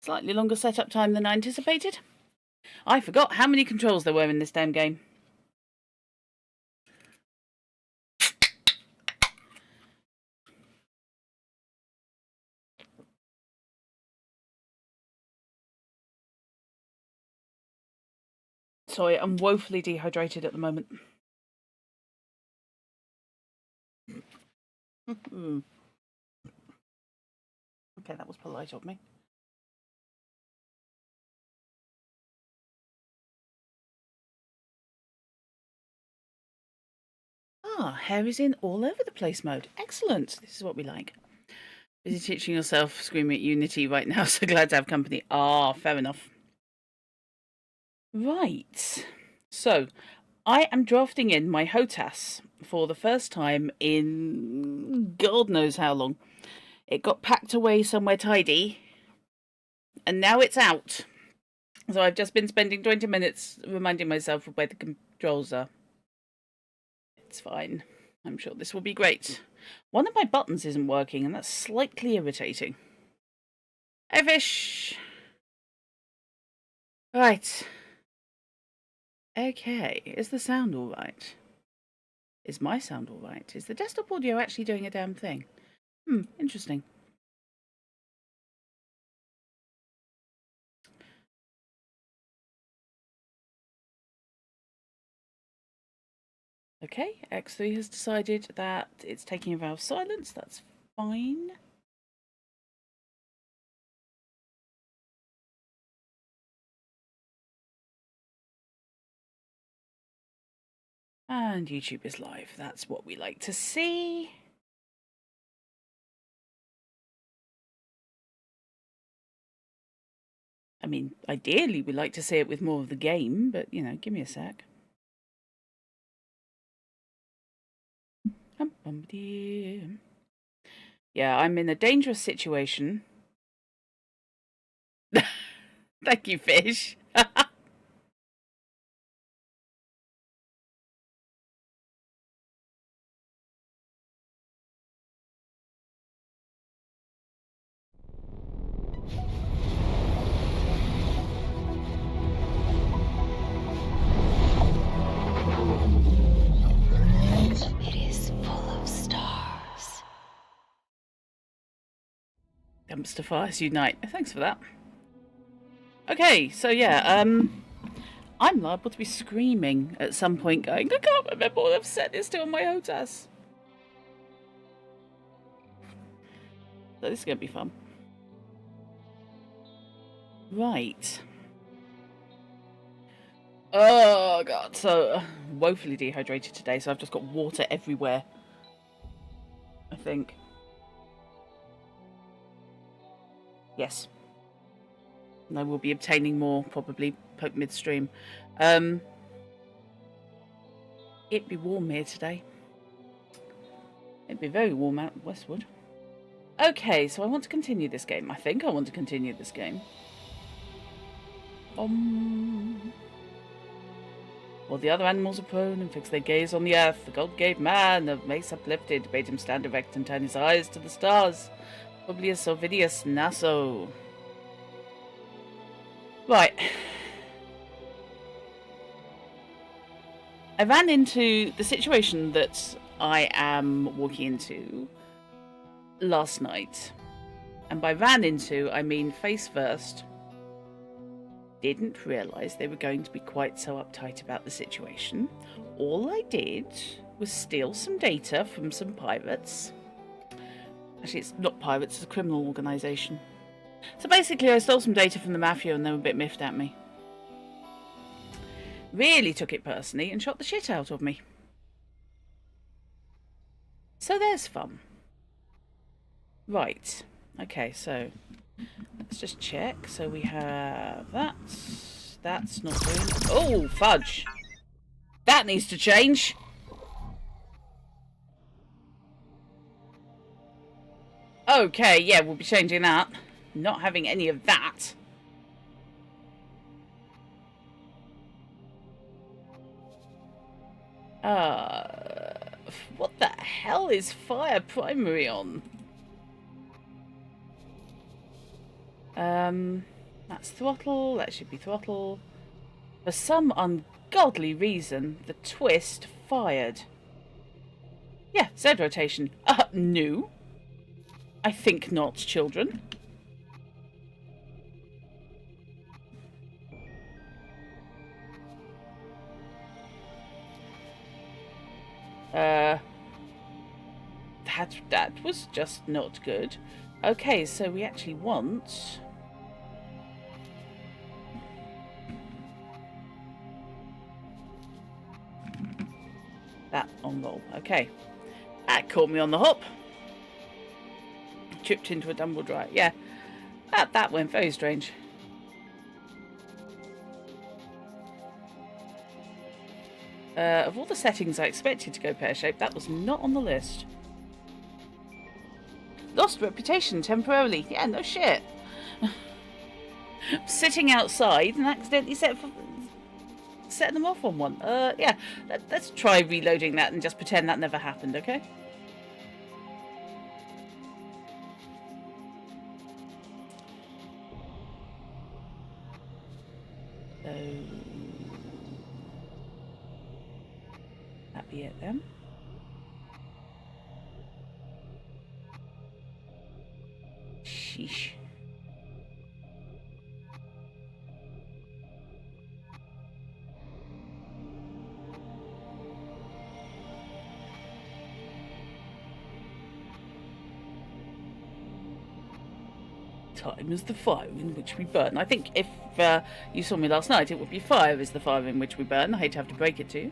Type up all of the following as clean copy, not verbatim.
Slightly longer setup time than I anticipated. I forgot how many controls there were in this damn game. Sorry, I'm woefully dehydrated at the moment. Okay, that was polite of me. Ah, hair is in all over the place mode. Excellent. This is what we like. Busy teaching yourself, screaming at Unity right now, so glad to have company. Ah, fair enough. Right. So, I am drafting in my HOTAS for the first time in God knows how long. It got packed away somewhere tidy, and now it's out. So I've just been spending 20 minutes reminding myself of where the controls are. It's fine. I'm sure this will be great. One of my buttons isn't working, and that's slightly irritating. Hey, fish! Right. Okay, is the sound alright? Is my sound alright? Is the desktop audio actually doing a damn thing? Interesting. Okay, X3 has decided that it's taking a vow of silence. That's fine. And YouTube is live. That's what we like to see. I mean, ideally we like to see it with more of the game, but, you know, give me a sec. Yeah, I'm in a dangerous situation. Thank you, fish. It is full of stars. Dumpster fires unite. Thanks for that. Okay, so yeah, I'm liable to be screaming at some point going, I can't remember what I've set this to on my HOTAS. So this is going to be fun. Right. Oh, God. So, woefully dehydrated today, so I've just got water everywhere. I think. Yes. And I will be obtaining more, probably, midstream. It'd be warm here today. It'd be very warm out in Westwood. Okay, so I want to continue this game. I think I want to continue this game. While the other animals are prone and fix their gaze on the earth, the god gave man a mace uplifted, bade him stand erect and turn his eyes to the stars. Publius Ovidius Naso. Right. I ran into the situation that I am walking into last night. And by ran into, I mean face first. Didn't realise they were going to be quite so uptight about the situation. All I did was steal some data from some pirates. Actually, it's not pirates, it's a criminal organisation. So basically, I stole some data from the mafia and they were a bit miffed at me. Really took it personally and shot the shit out of me. So there's fun. Right. Okay, so let's just check. So we have that. That's not doing... Oh, fudge. That needs to change. Okay, yeah, we'll be changing that. Not having any of that. What the hell is fire primary on? That's throttle. That should be throttle. For some ungodly reason, the twist fired. Yeah, Z rotation. No. I think not, children. That was just not good. Okay, so we actually want... that on roll. Okay. That caught me on the hop. Chipped into a tumble dry. Yeah. That went very strange. Of all the settings I expected to go pear-shaped, that was not on the list. Lost reputation temporarily. Yeah, no shit. Sitting outside and accidentally set them off on one. Yeah. Let's try reloading that and just pretend that never happened, okay? So... that be it then. Sheesh. Time is the fire in which we burn. I think if you saw me last night, it would be fire is the fire in which we burn. I hate to have to break it to you.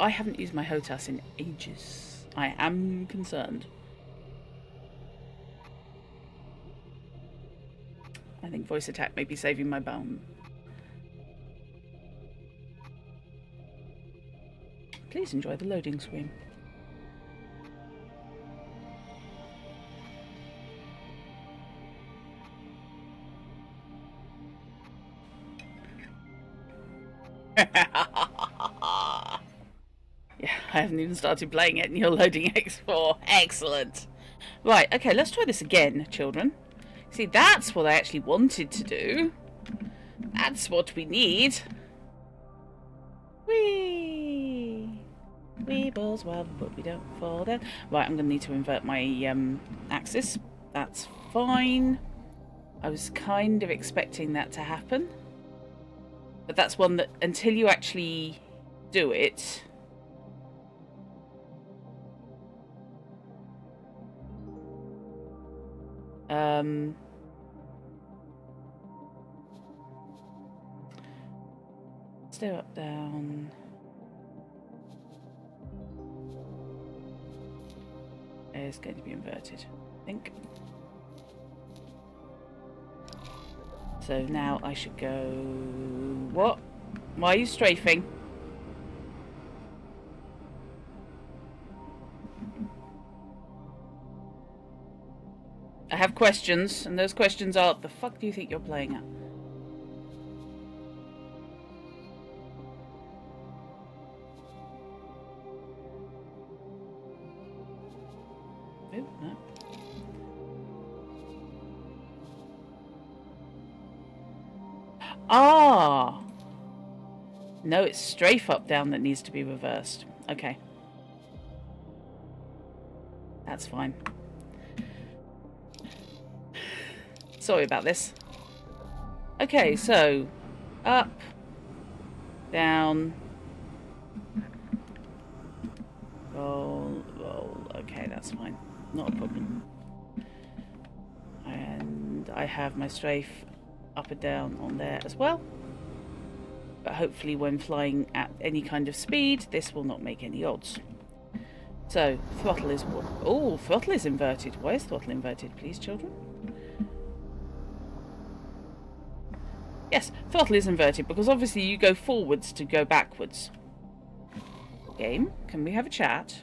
I haven't used my HOTAS in ages. I am concerned. I think voice attack may be saving my bum. Please enjoy the loading screen. Yeah, I haven't even started playing it and you're loading X4. Excellent. Right, okay, let's try this again, children. See, that's what I actually wanted to do. That's what we need. Whee! We balls well, but we don't fall down. Right, I'm going to need to invert my axis. That's fine. I was kind of expecting that to happen. But that's one that, until you actually do it... steer up, down. It's going to be inverted, I think. So now I should go... What? Why are you strafing? I have questions, and those questions are, the fuck do you think you're playing at? Oh, no. Ah! No, it's strafe up down that needs to be reversed. Okay. That's fine. Sorry about this. Okay, so up, down, roll, roll. Okay, that's fine. Not a problem. And I have my strafe up and down on there as well. But hopefully when flying at any kind of speed, this will not make any odds. So, throttle is what? Oh, throttle is inverted. Why is throttle inverted, please, children? Yes, throttle is inverted because obviously you go forwards to go backwards. Game, can we have a chat?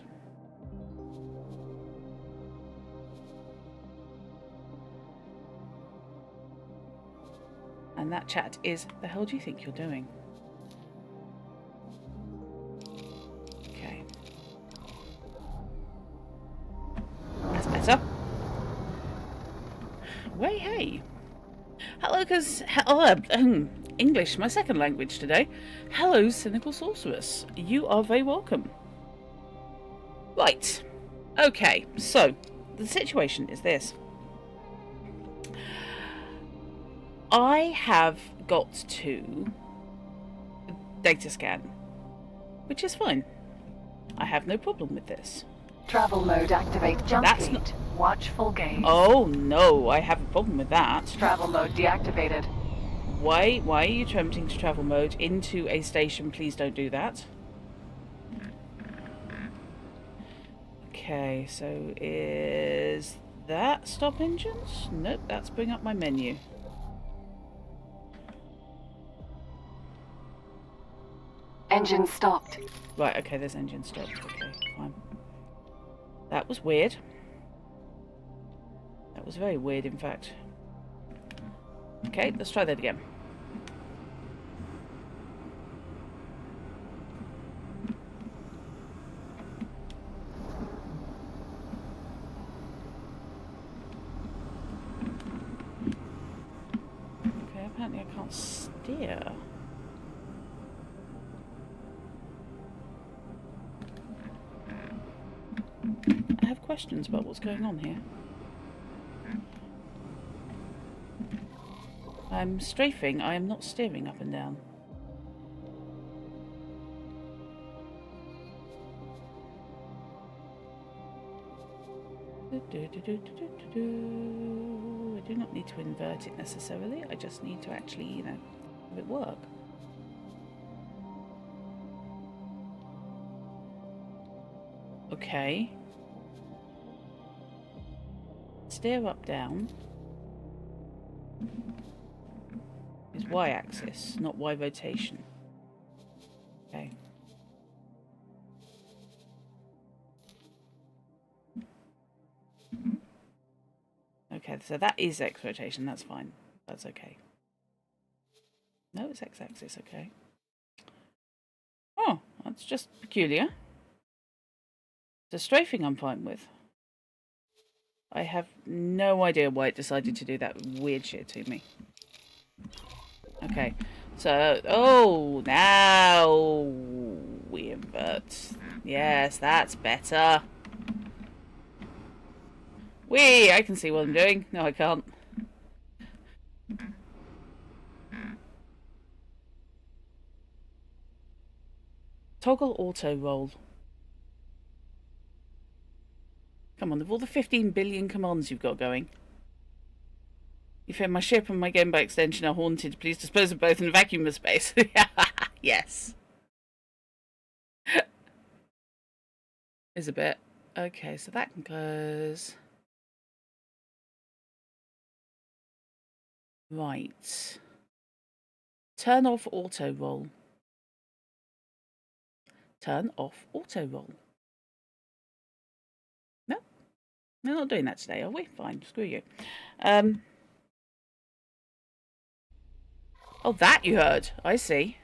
And that chat is, the hell do you think you're doing? Okay. better. Way hey. Hello, English, my second language today. Hello, cynical sorceress. You are very welcome. Right. Okay, so the situation is this. I have got to data scan, which is fine. I have no problem with this. Travel mode activate. Jump gate. Watchful gaze. Oh no, I have a problem with that. Travel mode deactivated. Why are you attempting to travel mode into a station? Please don't do that. Okay, so is that stop engines? Nope, that's bring up my menu. Engine stopped. Right, okay, there's engine stopped. Okay, fine. That was weird. That was very weird, in fact. Okay, let's try that again. Okay, apparently I can't steer. I have questions about what's going on here. I'm strafing, I am not steering up and down. I do not need to invert it necessarily, I just need to actually, you know, have it work. Okay. Steer up, down. Is y-axis, not y rotation. Okay. Okay, so that is x rotation, that's fine. That's okay. No, it's x-axis, okay. Oh, that's just peculiar. The strafing I'm fine with. I have no idea why it decided to do that weird shit to me. Okay, so, oh, now we invert. Yes, that's better. Whee, I can see what I'm doing. No, I can't. Toggle auto roll. Come on, of all the 15 billion commands you've got going. You fear my ship and my game by extension are haunted. Please dispose of both in a vacuum of space. Yes. Is a bit. Okay, so that can close. Right. Turn off auto roll. Turn off auto roll. No, we're not doing that today, are we? Fine, screw you. Oh, that you heard. I see.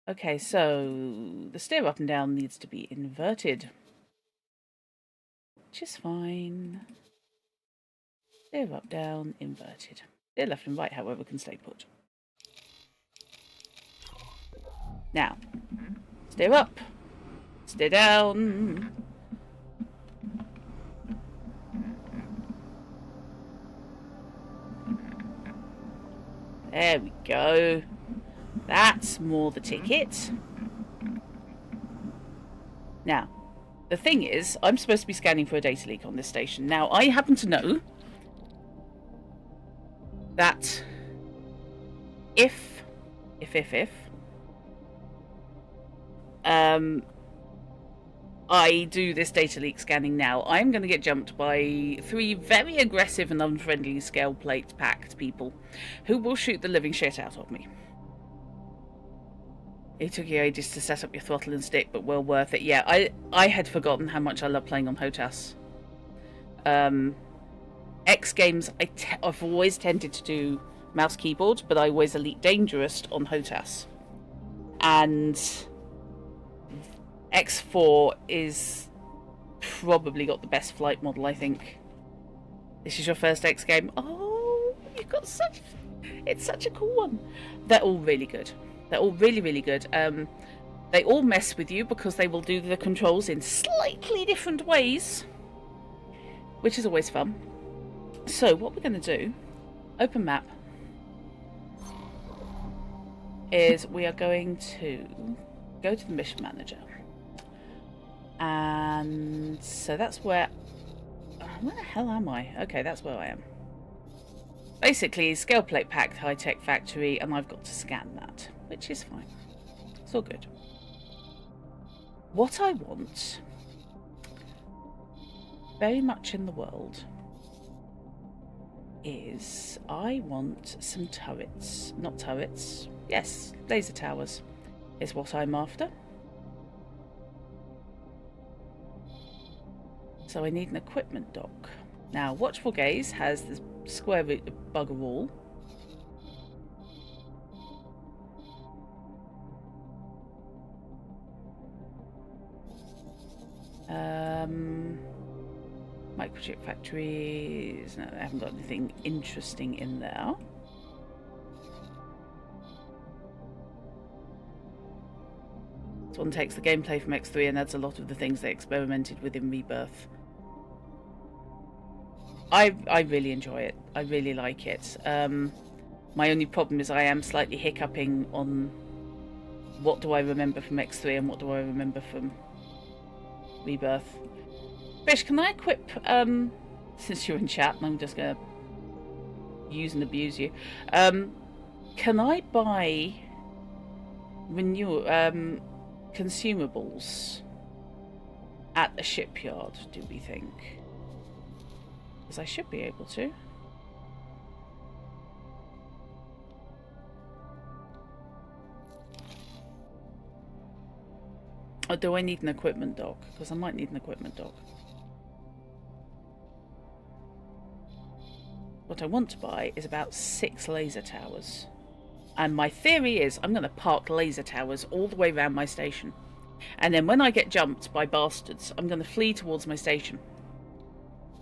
Okay, so the steer up and down needs to be inverted. Which is fine. Steer up, down, inverted. Steer left and right, however, can stay put. Now, steer up, steer down. There we go. That's more the ticket. Now, the thing is, I'm supposed to be scanning for a data leak on this station. Now, I happen to know that if I do this data leak scanning now, I'm going to get jumped by 3 very aggressive and unfriendly scale plate packed people who will shoot the living shit out of me. It took you ages to set up your throttle and stick, but well worth it. Yeah, I had forgotten how much I love playing on HOTAS. X games, I've always tended to do mouse keyboard, but I always Elite Dangerous on HOTAS. And X4 is probably got the best flight model, I think. This is your first X game. Oh, you've got such... It's such a cool one. They're all really good. They're all really, really good. They all mess with you because they will do the controls in slightly different ways, which is always fun. So what we're going to do, open map, is we are going to go to the mission manager. And so that's where the hell am I? Okay, that's where I am. Basically, scale plate packed high-tech factory, and I've got to scan that, which is fine. It's all good. What I want, very much in the world, is I want some turrets. Not turrets. Yes, laser towers is what I'm after. So I need an equipment dock. Now, Watchful Gaze has this square root of bugger all. Microchip factories. No, I haven't got anything interesting in there. This one takes the gameplay from X3 and adds a lot of the things they experimented with in Rebirth. I really enjoy it. I really like it. My only problem is I am slightly hiccuping on what do I remember from X3 and what do I remember from Rebirth. Fish, can I equip, since you're in chat and I'm just going to use and abuse you, can I buy consumables at a shipyard, do we think? Because I should be able to. Or do I need an equipment dock? Because I might need an equipment dock. What I want to buy is about 6 laser towers. And my theory is I'm going to park laser towers all the way around my station. And then when I get jumped by bastards, I'm going to flee towards my station.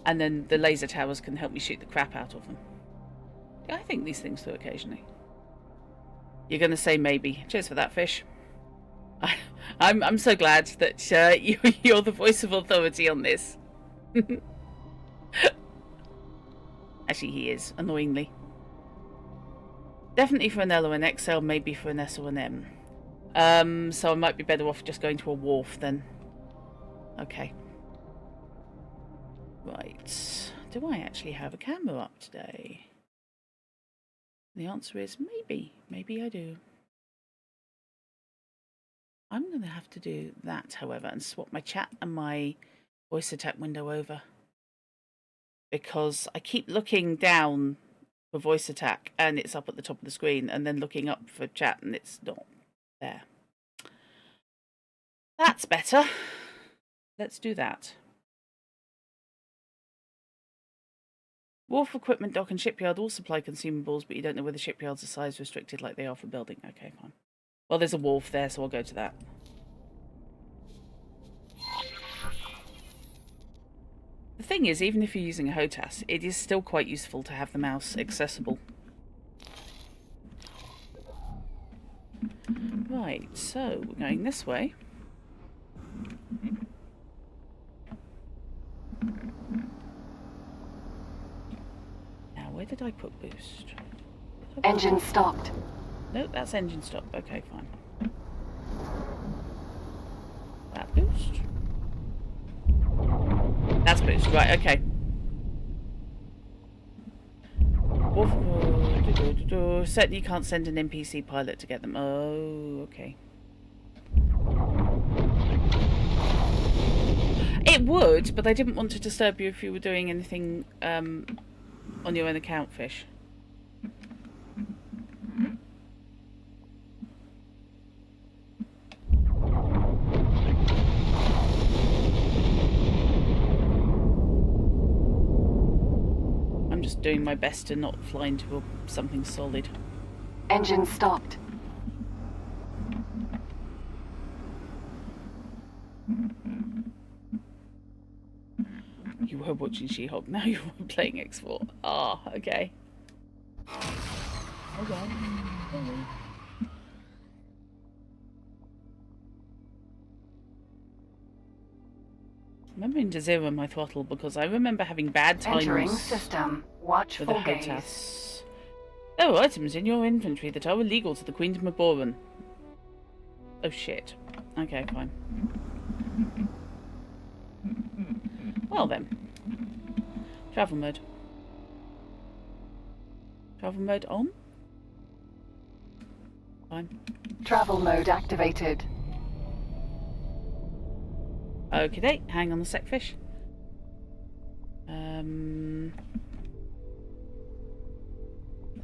And then the laser towers can help me shoot the crap out of them. Yeah, I think these things through occasionally. You're going to say maybe. Cheers for that, Fish. I'm so glad that you're the voice of authority on this. Actually, he is, annoyingly. Definitely for an L or an XL, maybe for an S or an M. So I might be better off just going to a wharf then. Okay. Right. Do I actually have a camera up today? The answer is maybe. Maybe I do. I'm going to have to do that, however, and swap my chat and my voice attack window over. Because I keep looking down for voice attack and it's up at the top of the screen, and then looking up for chat and it's not there. That's better. Let's do that. Wharf, equipment dock and shipyard all supply consumables, but you don't know whether shipyards are size restricted like they are for building. Okay, fine. Well, there's a wharf there, so I'll go to that. The thing is, even if you're using a HOTAS, it is still quite useful to have the mouse accessible. Right, so we're going this way. Now, where did I put boost? Engine stopped. Nope, that's engine stop. Okay, fine. That boost. That's boost. Right, okay. Certainly you can't send an NPC pilot to get them. Oh, okay. It would, but I didn't want to disturb you if you were doing anything on your own account, Fish. I'm just doing my best to not fly into something solid. Engine stopped. were watching She-Hulk, now you were playing X4. Ah, okay. Okay. Remembering to zero my throttle because I remember having bad times Entering system. Watch with a full gaze. HOTAS. There are items in your inventory that are illegal to the Queen of Maboran. Oh shit. Okay, fine. Well then. Travel mode. Travel mode on? Fine. Travel mode activated. Okay, hang on a sec, fish.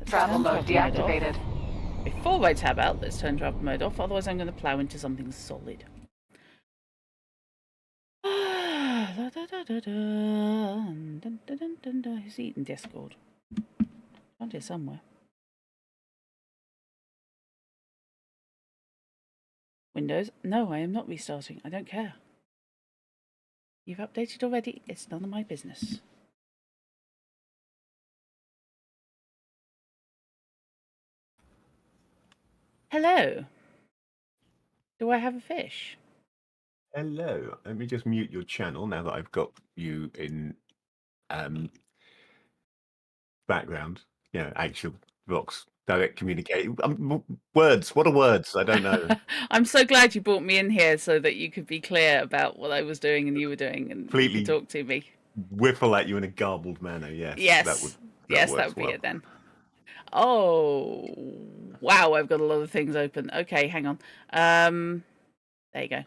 Travel mode deactivated. Before I tab out, let's turn travel mode off, otherwise I'm going to plough into something solid. Who's eating Discord? Around here somewhere. Windows? No, I am not restarting. I don't care. You've updated already. It's none of my business. Hello. Do I have a fish? Hello. Let me just mute your channel now that I've got you in background. Actual Vox direct communicating. Words. What are words? I don't know. I'm so glad you brought me in here so that you could be clear about what I was doing and you were doing and Completely you could talk to me. Whiffle at you in a garbled manner. Yes. Yes. That would be well. it then. Oh, wow. I've got a lot of things open. Okay, hang on. There you go.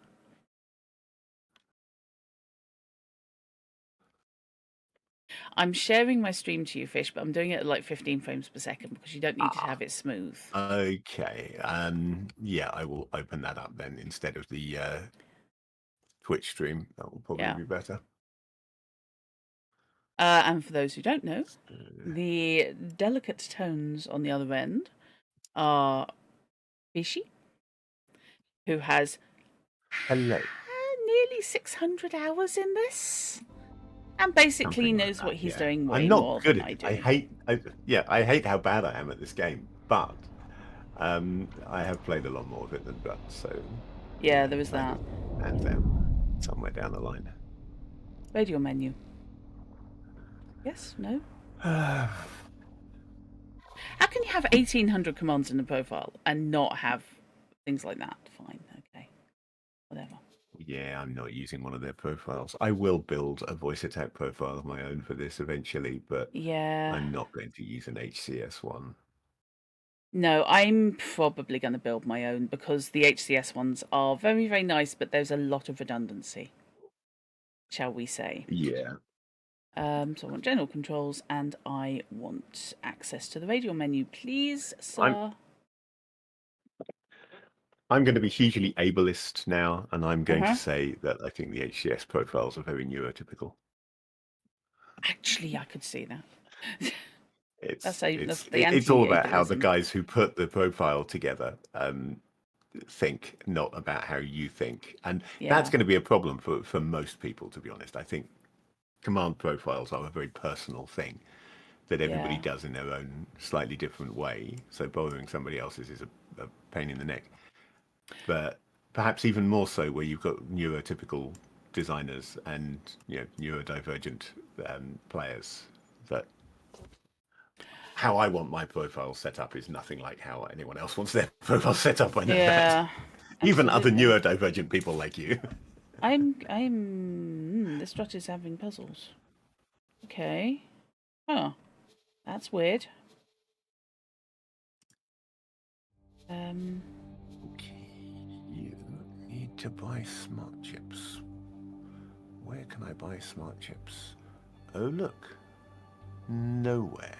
I'm sharing my stream to you, Fish, but I'm doing it at like 15 frames per second because you don't need to have it smooth. Okay. Yeah, I will open that up then instead of the Twitch stream. That will probably be better. And for those who don't know, the delicate tones on the other end are Fishy, who has Hello. Nearly 600 hours in this, and basically knows what he's doing way I'm not more good than at I it. do. I hate how bad I am at this game, but I have played a lot more of it than Drut, so yeah, there was that. Hands down, somewhere down the line. Radio menu. Yes, no. How can you have 1,800 commands in a profile and not have things like that? Fine, okay, whatever. Yeah, I'm not using one of their profiles. I will build a voice attack profile of my own for this eventually, but yeah, I'm not going to use an HCS one. No, I'm probably going to build my own because the HCS ones are very, very nice, but there's a lot of redundancy, shall we say. Yeah. So I want general controls and I want access to the radio menu, please, sir. I'm going to be hugely ableist now, and I'm going to say that I think the HCS profiles are very neurotypical. Actually, I could see that. It's all about how the guys who put the profile together think, not about how you think. And that's going to be a problem for most people, to be honest. I think command profiles are a very personal thing that everybody does in their own slightly different way. So borrowing somebody else's is a pain in the neck. But perhaps even more so where you've got neurotypical designers and neurodivergent players. That how I want my profile set up is nothing like how anyone else wants their profile set up. I know that. Even other neurodivergent people like you. This Drut is having puzzles. Okay. Oh, that's weird. You need to buy smart chips. Where can I buy smart chips? Oh, look. Nowhere.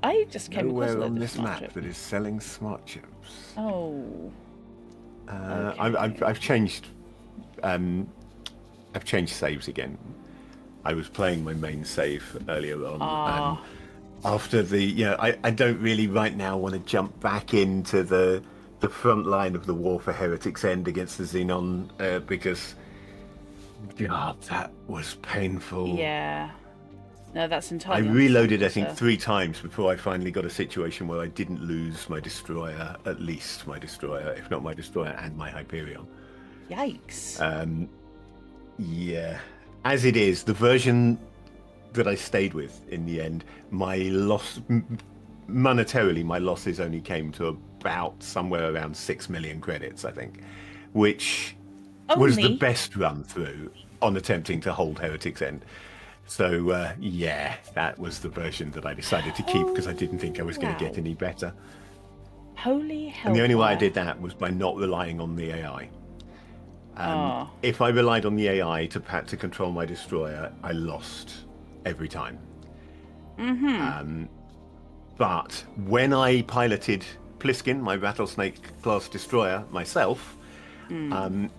I just came across on this smart map chip that is selling smart chips. Oh. Okay. I've changed saves again. I was playing my main save earlier on. After I don't really right now want to jump back into the front line of the war for Heretics End against the Xenon because God, that was painful. Yeah. No, that's I entirely reloaded, I understandable, think, sir. 3 times before I finally got a situation where I didn't lose my destroyer, at least my destroyer, if not my destroyer and my Hyperion. Yikes. Yeah. As it is, the version that I stayed with in the end, my loss, monetarily, my losses only came to about somewhere around 6 million credits, I think, which was the Only? best run through on attempting to hold Heretic's End. So, yeah, that was the version that I decided to keep because I didn't think I was going to get any better. Holy And the only way I hellfire. did that was by not relying on the AI. Oh. If I relied on the AI to control my destroyer, I lost every time. But when I piloted Pliskin, my Rattlesnake class destroyer, myself,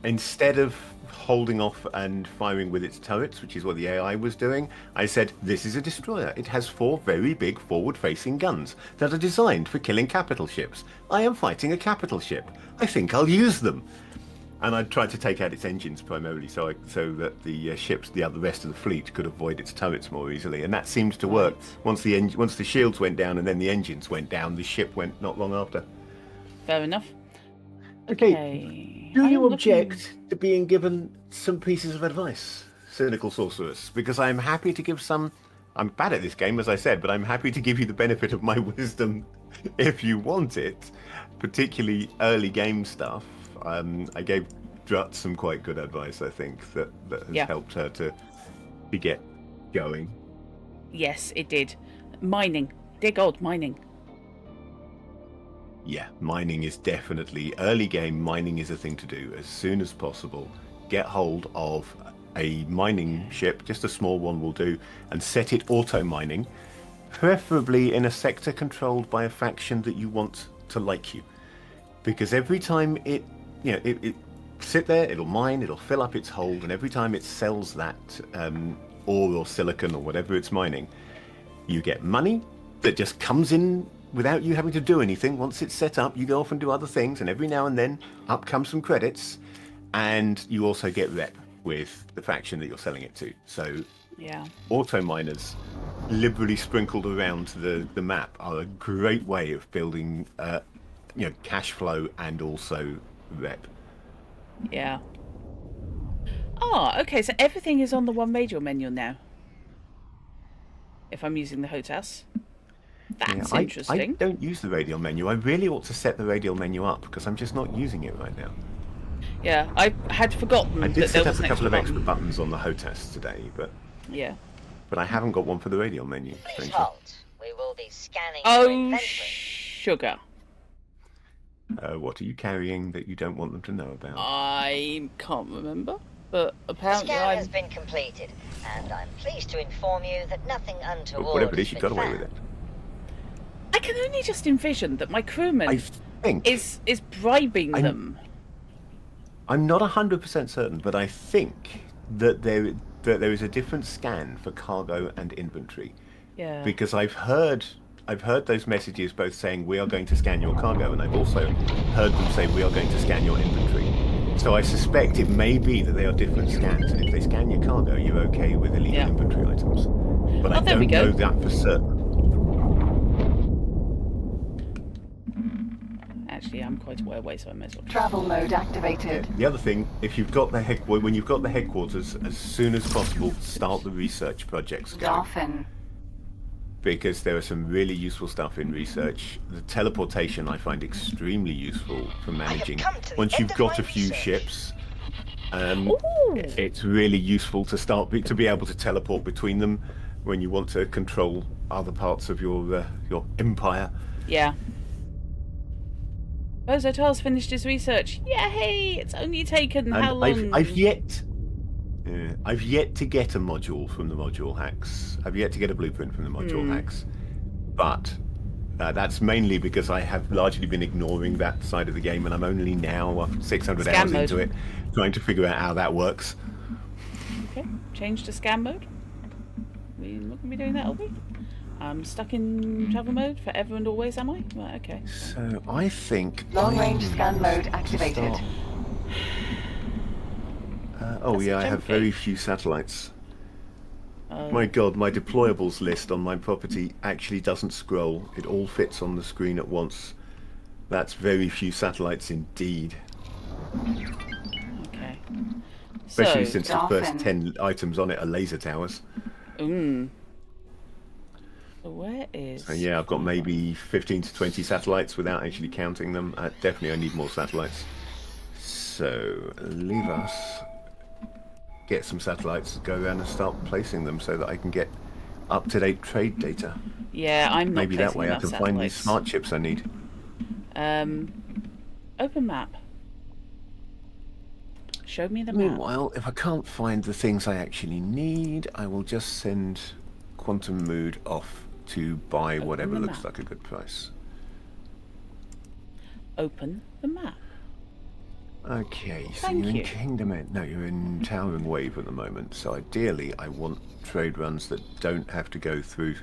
instead of holding off and firing with its turrets, which is what the AI was doing, I said, this is a destroyer. It has 4 very big forward-facing guns that are designed for killing capital ships. I am fighting a capital ship. I think I'll use them. And I tried to take out its engines primarily, so that the ships, the rest of the fleet, could avoid its turrets more easily, and that seems to work. Once the shields went down and then the engines went down, the ship went not long after. Fair enough. Okay. Do you object to being given some pieces of advice, cynical sorceress? Because I'm happy to give some. I'm bad at this game, as I said, but I'm happy to give you the benefit of my wisdom if you want it, particularly early game stuff. I gave Drut some quite good advice, I think, that has helped her to get going. Yes, it did. Mining. Dear God, mining. Yeah, mining is definitely, early game, mining is a thing to do as soon as possible. Get hold of a mining ship, just a small one will do, and set it auto-mining, preferably in a sector controlled by a faction that you want to like you. Because every time it sit there, it'll mine, it'll fill up its hold, and every time it sells that ore or silicon or whatever it's mining, you get money that just comes in without you having to do anything. Once it's set up, you go off and do other things, and every now and then up come some credits, and you also get rep with the faction that you're selling it to. So auto miners liberally sprinkled around the map are a great way of building cash flow and also rep. Yeah. Oh, okay, so everything is on the one radial menu now. If I'm using the HOTAS. That's interesting. I don't use the radial menu. I really ought to set the radial menu up because I'm just not using it right now. Yeah, I had forgotten. I did set up a couple of extra buttons on the HOTAS today, but I haven't got one for the radial menu. Please hold. We will be scanning. Oh, sugar. What are you carrying that you don't want them to know about? I can't remember, but apparently the scan has been completed, and I'm pleased to inform you that nothing untoward. But whatever it is, you got away with it. I can only just envision that my crewman is bribing them. I'm not 100% certain, but I think that there is a different scan for cargo and inventory. Yeah. Because I've heard those messages both saying we are going to scan your cargo, and I've also heard them say we are going to scan your inventory. So I suspect it may be that they are different scans, and if they scan your cargo, you're okay with illegal inventory items. But I don't know that for certain. Actually, I'm quite a way away, so I may as well. Travel mode activated. The other thing, if you've got when you've got the headquarters, as soon as possible, start the research projects. Dolphin. Because there are some really useful stuff in research. The teleportation I find extremely useful for managing. Once you've got a few ships, it's really useful to be able to teleport between them when you want to control other parts of your empire. Yeah. Bozotar's finished his research. Yay! It's only taken how long? I've yet to get a module from the module hacks. I've yet to get a blueprint from the module hacks. But that's mainly because I have largely been ignoring that side of the game, and I'm only now 600 hours into it, trying to figure out how that works. Okay, change to scan mode. We're not going to be doing that, are we? I'm stuck in travel mode forever and always, am I? Right, okay. So I think... Long-range scan mode activated. Oh That's a yeah, I have jump very gate. few satellites. Oh. My God, my deployables list on my property actually doesn't scroll. It all fits on the screen at once. That's very few satellites indeed. Okay. Especially So, since the first Dolphin. 10 items on it are laser towers. So where So is yeah, I've got fumbling? maybe 15 to 20 satellites without actually counting them. Definitely I need more satellites. So leave us, get some satellites, go around and start placing them so that I can get up-to-date trade data. Yeah, I'm not Maybe that placing way I enough can find these satellites. smart chips I need. Open map. Show me the map. Meanwhile, if I can't find the things I actually need, I will just send Quantum Mood off to buy Open whatever the looks map. like a good price. Open the map. Okay, so Thank you're in you. Kingdom End. No, you're in Towering Wave at the moment. So ideally, I want trade runs that don't have to go through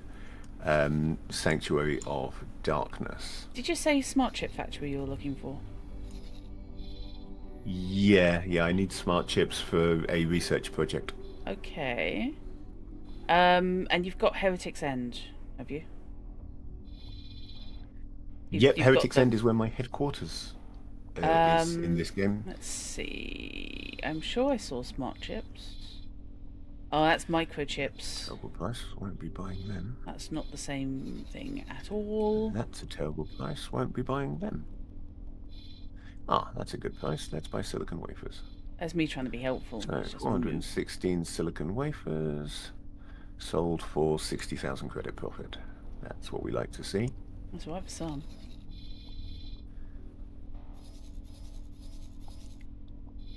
Sanctuary of Darkness. Did you say smart chip factory you were looking for? Yeah, I need smart chips for a research project. Okay. And you've got Heretic's End, have you? Yep, You've got Heretic's the. End is where my headquarters is in this game. Let's see. I'm sure I saw smart chips. Oh, that's microchips. Terrible price, won't be buying them. That's not the same thing at all. That's a terrible price, won't be buying them. Ah, that's a good price. Let's buy silicon wafers. That's me trying to be helpful. So It's just 416 silicon wafers sold for 60,000 credit profit. That's what we like to see. That's all right for some.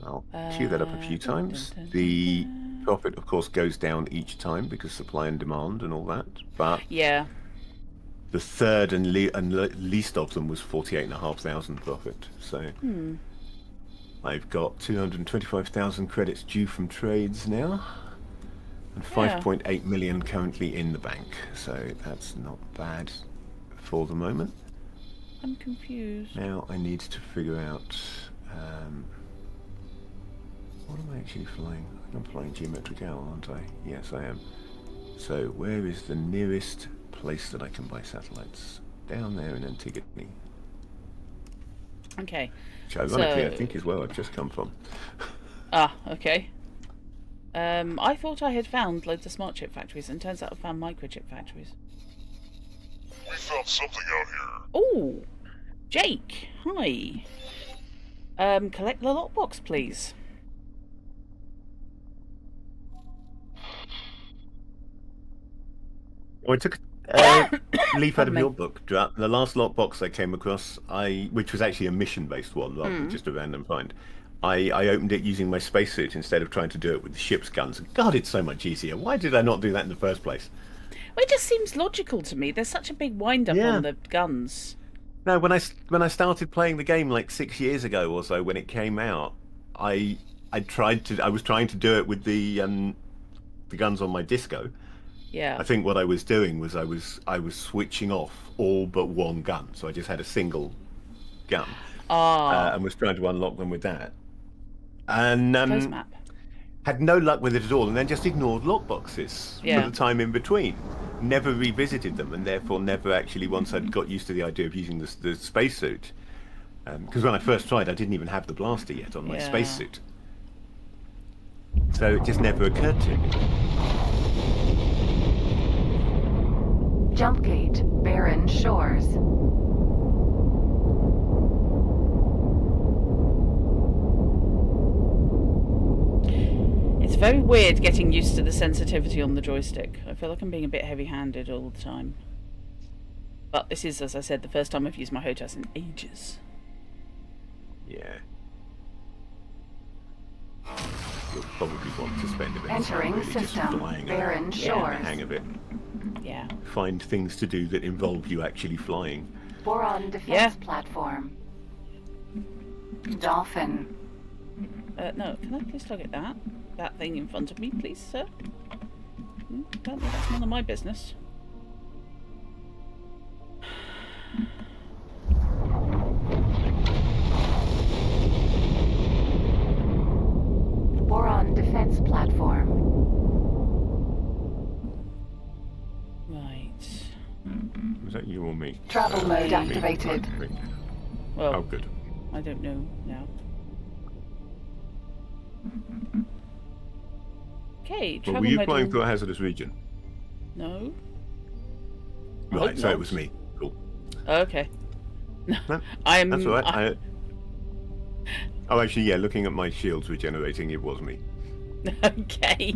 I'll queue that up a few times. The profit, of course, goes down each time because supply and demand and all that. But yeah, the third and least of them was 48,500 profit. So I've got 225,000 credits due from trades now, and 5.8 million currently in the bank. So that's not bad for the moment. I'm confused. Now I need to figure out what am I actually flying? I'm flying geometric owl, aren't I? Yes, I am. So where is the nearest place that I can buy satellites? Down there in Antigone. Okay. Which ironically So... I think is where I've just come from. Ah, okay. I thought I had found loads of smart chip factories, and turns out I found microchip factories. We found something out here. Oh, Jake, hi. Collect the lockbox, please. Oh, I took a leaf out of Pardon me. your book, Drat. The last lockbox I came across, which was actually a mission-based one rather than just a random find, I opened it using my spacesuit instead of trying to do it with the ship's guns. God, it's so much easier. Why did I not do that in the first place? Well, it just seems logical to me. There's such a big wind-up Yeah. on the guns. No, when I started playing the game like 6 years ago or so, when it came out, I was trying to do it with the guns on my disco. Yeah. I think what I was doing was I was switching off all but one gun, so I just had a single gun, and was trying to unlock them with that, and Close map. had no luck with it at all, and then just ignored lockboxes Yeah. for the time in between. Never revisited them, and therefore never actually, once I'd got used to the idea of using the spacesuit, because when I first tried, I didn't even have the blaster yet on my Yeah. spacesuit, so it just never occurred to me. Jump gate, barren shores. It's very weird getting used to the sensitivity on the joystick. I feel like I'm being a bit heavy-handed all the time. But this is, as I said, the first time I've used my HOTAS in ages. Yeah. You'll probably want to spend a bit of time Entering really just system, flying barren around, getting shores. the hang of it. Yeah. Find things to do that involve you actually flying. Boron defense Yeah. platform. Dolphin. No, can I please look at that thing in front of me, please, sir? That's none of my business. Boron Was that you or me? Travel mode Me, activated. I think. Well, Oh, good. I don't know now. Okay, Well, travel were you mode. flying through a hazardous region? No. I Right, hope so it not. was me. Cool. Okay. No, I'm. that's all right. Oh, actually, yeah, looking at my shields regenerating, it was me. Okay.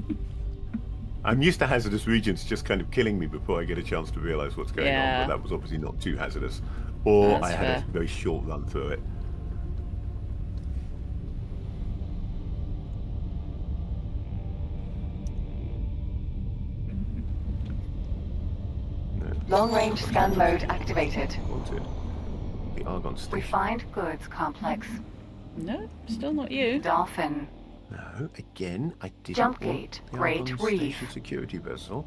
I'm used to hazardous regions just kind of killing me before I get a chance to realise what's going on, Yeah. but that was obviously not too hazardous. Or That's I had fair. a very short run through it. No, Long range scan mode activated. wanted. The Argon station. Refined goods complex. No, still not you. Dolphin. No, again, I didn't Jump want gate, the Great Argon Reef. Station security vessel.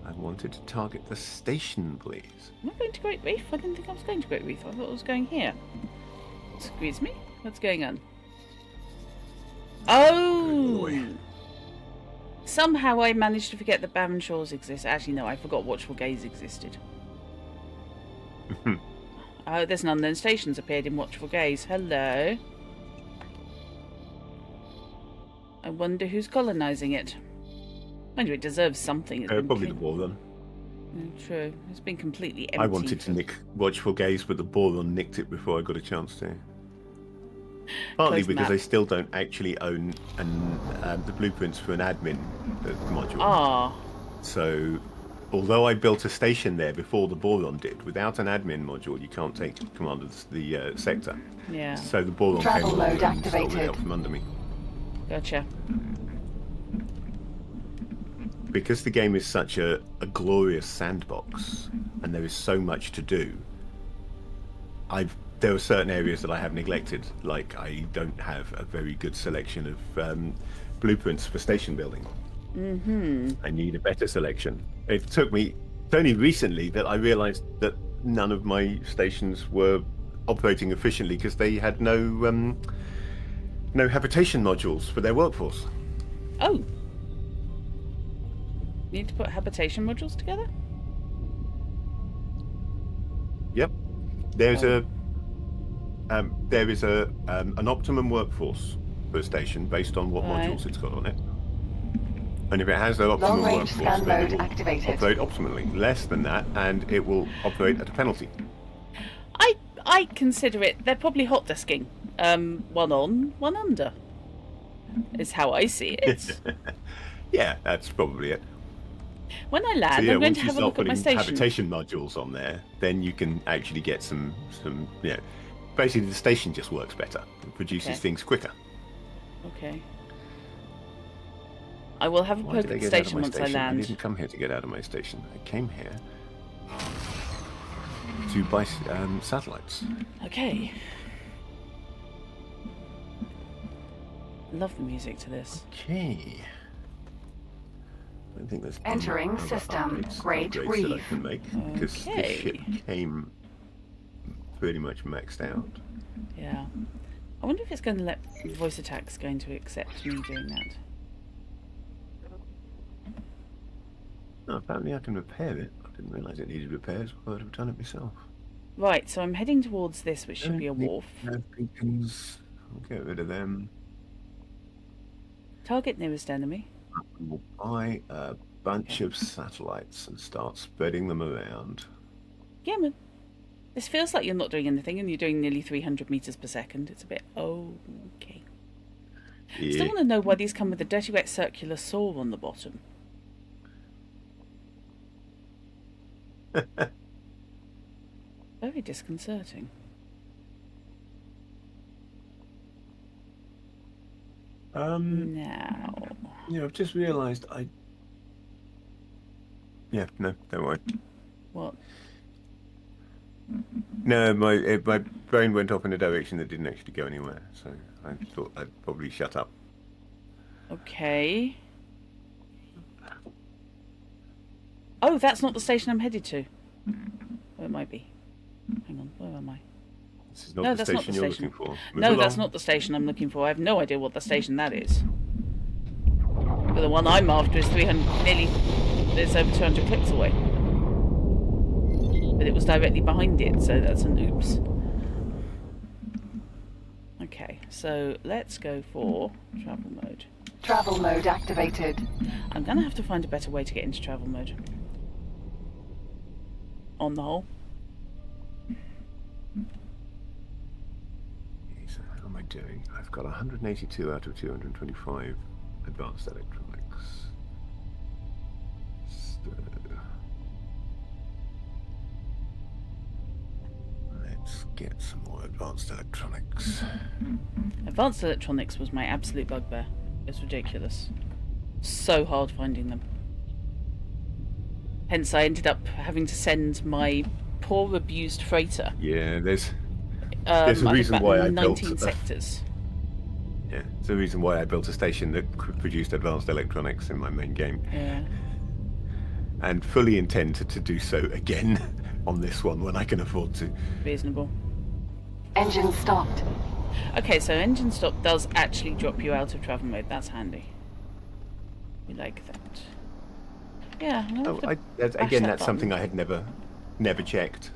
I wanted to target the station, please. Am I going to Great Reef? I didn't think I was going to Great Reef. I thought I was going here. Excuse me? What's going on? Oh! Somehow I managed to forget that Barren Shores exist. Actually, no, I forgot Watchful Gaze existed. There's an unknown station's appeared in Watchful Gaze. Hello. I wonder who's colonising it. Mind you, it deserves something. It's been Probably the Boron. True. It's been completely empty. I wanted to nick Watchful Gaze, but the Boron nicked it before I got a chance to. Partly Close because map. I still don't actually own the blueprints for an admin module. Ah. So, although I built a station there before the Boron did, without an admin module, you can't take command of the sector. Yeah. So the Boron Travel came along mode and stole it activated. out from under me. Gotcha. Because the game is such a glorious sandbox, and there is so much to do, there are certain areas that I have neglected, like I don't have a very good selection of blueprints for station building. I need a better selection. It's only recently that I realised that none of my stations were operating efficiently because they had no habitation modules for their workforce. Oh. Need to put habitation modules together? Yep. There is an optimum workforce for a station based on what Right. modules it's got on it. And if it has that optimum Long range workforce, scan then it mode will activated. operate optimally. Less than that, and it will operate at a penalty. I consider it, they're probably hot desking. One on, one under. Is how I see it. Yeah, that's probably it. When I land, So yeah, I'm going once to you have a start look at my putting station. habitation modules on there, then you can actually get some basically the station just works better. It produces Okay. things quicker. Okay. I will have a Why poke did I at the get out of station my once I station? I land. didn't come here to get out of my station. I came here to buy satellites. Okay. Love the music to this. Okay. I don't think there's any Entering other system, Great upgrades that I Reef. can make because Okay. this ship came pretty much maxed out. Yeah. I wonder if it's going to let voice attacks going to accept me doing that. Oh, apparently I can repair it. I didn't realise it needed repairs. I would have done it myself. Right, so I'm heading towards this, which should be a wharf. Beacons. I'll get rid of them. Target nearest enemy. We'll buy a bunch of satellites and start spreading them around. Yeah, man. This feels like you're not doing anything and you're doing nearly 300 meters per second. It's a bit okay. Still Yeah. want to know why these come with a dirty wet circular saw on the bottom. Very disconcerting. Now. Yeah, I've just realised Yeah, no, don't worry. What? No, my brain went off in a direction that didn't actually go anywhere, so I thought I'd probably shut up. Okay. Oh, that's not the station I'm headed to. Oh, it might be. Hang on, where am I? This is not No, the that's not station the you're station. looking for. Move No, that's along. not the station I'm looking for. I have no idea what the station that is. But the one I'm after is 300, nearly, it's over 200 clicks away. but it was directly behind it, so that's an oops. Okay, so let's go for travel mode. Travel mode activated. I'm going to have to find a better way to get into travel mode. On the whole. So how am I doing? I've got 182 out of 225 advanced electronics. So let's get some more advanced electronics. Advanced electronics was my absolute bugbear. It's ridiculous. So hard finding them. Hence I ended up having to send my poor abused freighter. Yeah, there's a reason why I built 19 sectors. Yeah, there's a reason why I built a station that produced advanced electronics in my main game. Yeah. And fully intend to do so again on this one when I can afford to. Reasonable. Engine stopped. Okay, so engine stop does actually drop you out of travel mode. That's handy. We like that. Yeah. Again, that's something I had never checked.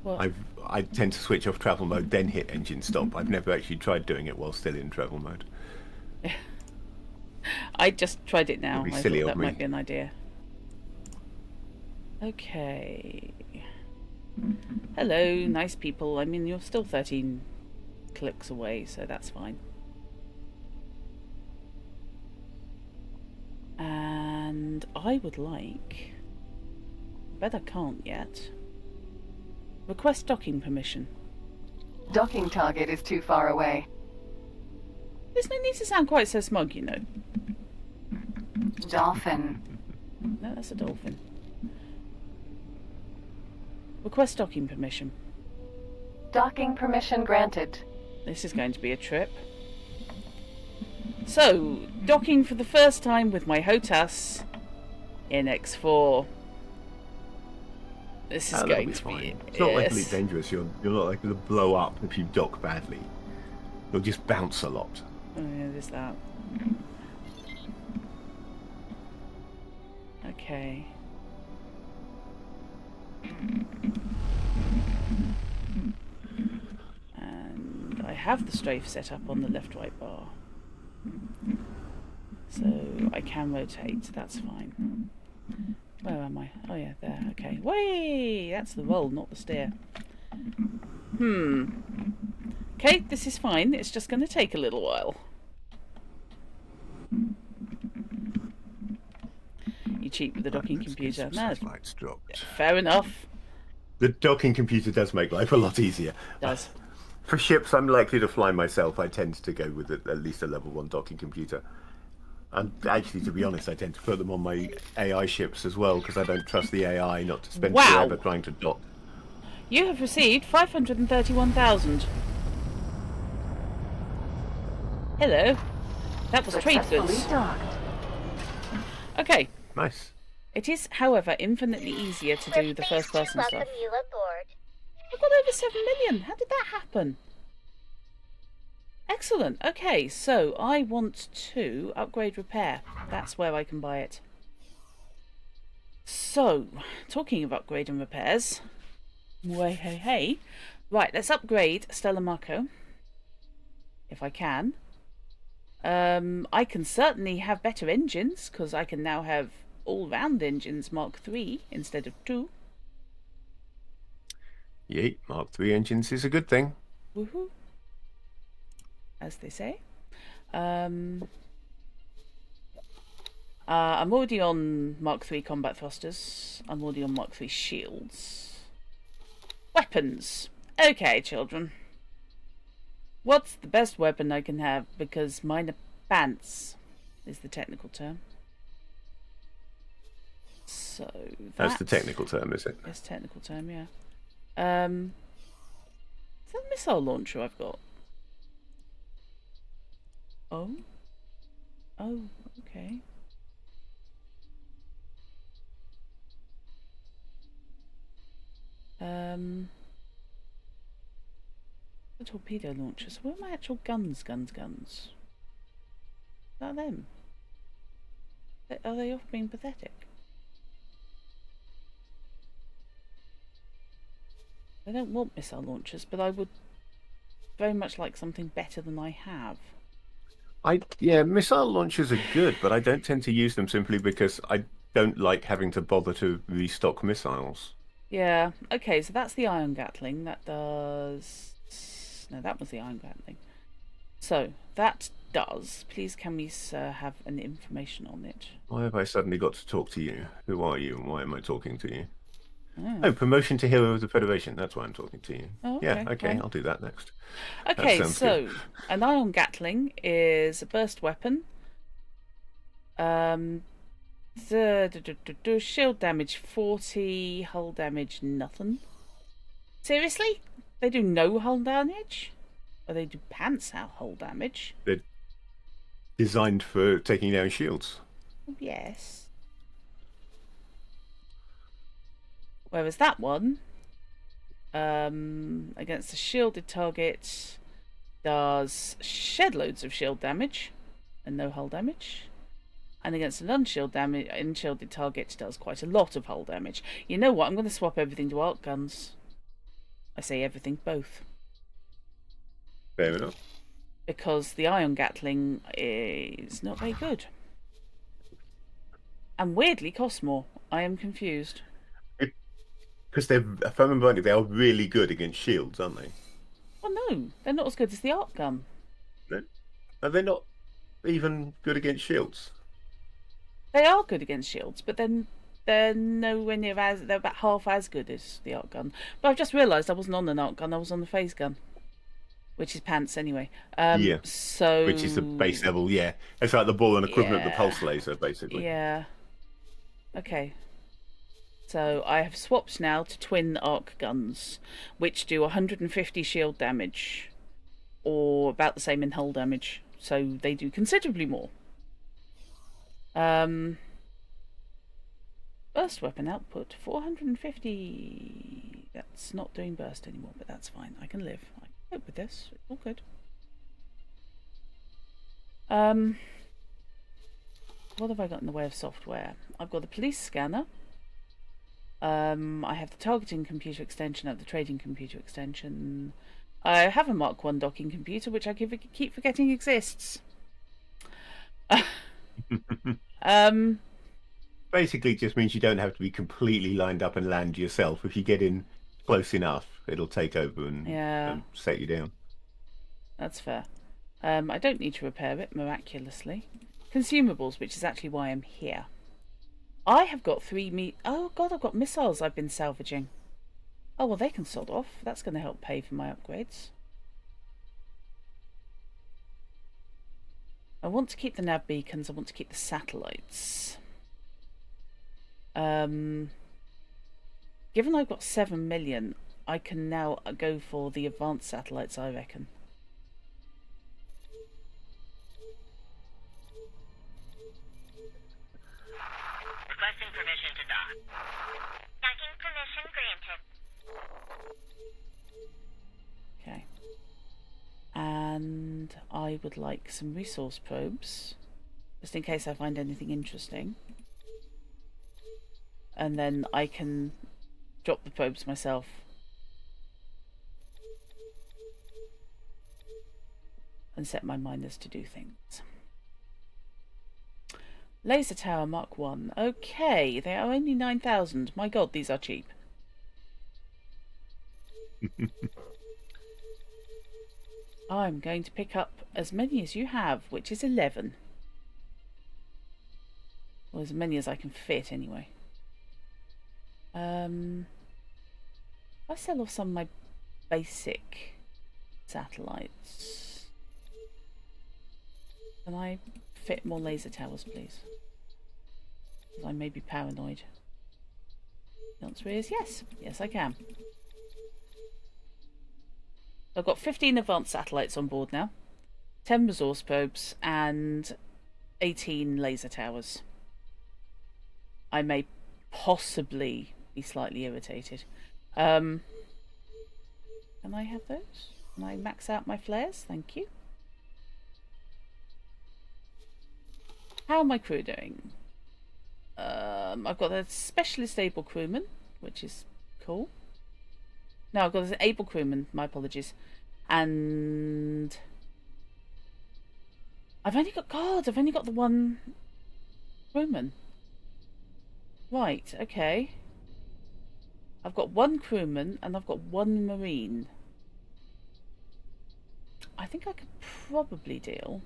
What? I tend to switch off travel mode, then hit engine stop. I've never actually tried doing it while still in travel mode. I just tried it now. It'd be I silly thought of that me. might be an idea. Okay. Hello, nice people. I mean, you're still 13 clicks away, so that's fine. And I would like... bet I can't yet. Request docking permission. Docking target is too far away. There's no need to sound quite so smug, you know. Dolphin. No, that's a dolphin. Request docking permission. Docking permission granted. This is going to be a trip. So, docking for the first time with my HOTAS in X4. This is going to fine. be... It's not likely yes. dangerous. You're not likely to blow up if you dock badly. You'll just bounce a lot. Oh yeah, there's that. Okay. And I have the strafe set up on the left-right bar. So I can rotate, that's fine. Where am I? Oh yeah, there, okay. Way! That's the roll, not the steer. Okay, this is fine. It's just going to take a little while. You cheat with the docking computer. No, Lights dropped. fair enough. The docking computer does make life a lot easier. Does. For ships I'm likely to fly myself, I tend to go with at least a level 1 docking computer. And actually, to be honest, I tend to put them on my AI ships as well, because I don't trust the AI not to spend forever trying to dock. You have received 531,000. Hello. That was trade Successfully goods. docked. Okay. Nice. It is, however, infinitely easier to do the first person stuff. Welcome you aboard. I've got over 7 million. How did that happen? Excellent. Okay, so I want to upgrade repair. That's where I can buy it. So, talking of upgrade and repairs. Way hey hey. Right, let's upgrade Stella Marco. If I can. I can certainly have better engines, because I can now have all-round engines Mark III instead of 2. Yay, Mark III engines is a good thing. Woohoo. As they say. I'm already on Mark III combat thrusters. I'm already on Mark III shields. Weapons. Okay, children. What's the best weapon I can have? Because mine are pants, is the technical term. So That's the technical term, is it? Yes, technical term, yeah. Is that a missile launcher I've got? Oh? Oh, okay. The torpedo launchers. Where are my actual guns? Is that them? Are they off being pathetic? I don't want missile launchers, but I would very much like something better than I have. Yeah, missile launchers are good, but I don't tend to use them simply because I don't like having to bother to restock missiles. Yeah, okay, so that's the ion gatling. That does... No, that was the ion gatling. So, that does... Please can we have an information on it? Why have I suddenly got to talk to you? Who are you and why am I talking to you? Oh, Oh, promotion to Hero of the Federation. That's why I'm talking to you. oh Yeah, okay. okay, Fine. I'll do that next. Okay, That sounds so good. an ion gatling is a burst weapon. Shield damage 40, hull damage nothing. Seriously? They do no hull damage? Or they do pants out hull damage? They're designed for taking down shields. Yes. Whereas that one, against a shielded target, does shed loads of shield damage and no hull damage. And against an unshielded target, does quite a lot of hull damage. You know what? I'm going to swap everything to arc guns. I say everything, both. Fair enough. Because the ion gatling is not very good. And weirdly costs more. I am confused. Because if I remember rightly, they are really good against shields, aren't they? Well, no, they're not as good as the arc gun. No? Are they not even good against shields? They are good against shields, but then they're nowhere near as... They're about half as good as the arc gun. But I've just realised I wasn't on an arc gun, I was on the phase gun. Which is pants anyway. Yeah. So... Which is the base level, yeah. It's like the ball and equivalent of the pulse laser, basically. Yeah. Okay. So I have swapped now to twin arc guns, which do 150 shield damage, or about the same in hull damage. So they do considerably more. Burst weapon output 450. That's not doing burst anymore, but that's fine. I can live. I can cope with this. It's all good. What have I got in the way of software? I've got the police scanner. I have the targeting computer extension, I have the trading computer extension. I have a Mark 1 docking computer, which I keep forgetting exists. Basically, it just means you don't have to be completely lined up and land yourself. If you get in close enough, it'll take over and set you down. That's fair. I don't need to repair it, miraculously. Consumables, which is actually why I'm here. I have got oh god, I've got missiles I've been salvaging. Oh well, they can sod off. That's going to help pay for my upgrades. I want to keep the nav beacons. I want to keep the satellites. Given I've got 7 million, I can now go for the advanced satellites, I reckon. Requesting permission to dock. Docking permission granted. Okay. And I would like some resource probes, just in case I find anything interesting. And then I can drop the probes myself. And set my miners to do things. Laser Tower Mark 1. Okay, they are only 9,000. My god, these are cheap. I'm going to pick up as many as you have, which is 11. Or as many as I can fit, anyway. I sell off some of my basic satellites. Can I fit more laser towers, please? I may be paranoid. The answer is yes. Yes, I can. I've got 15 advanced satellites on board now, 10 resource probes, and 18 laser towers. I may possibly be slightly irritated. Can I have those? Can I max out my flares? Thank you. How are my crew doing? I've got a specialist able crewman, which is cool. No, I've got an able crewman. My apologies. And I've only got the one crewman. Right, okay. I've got one crewman and I've got one marine. I think I could probably deal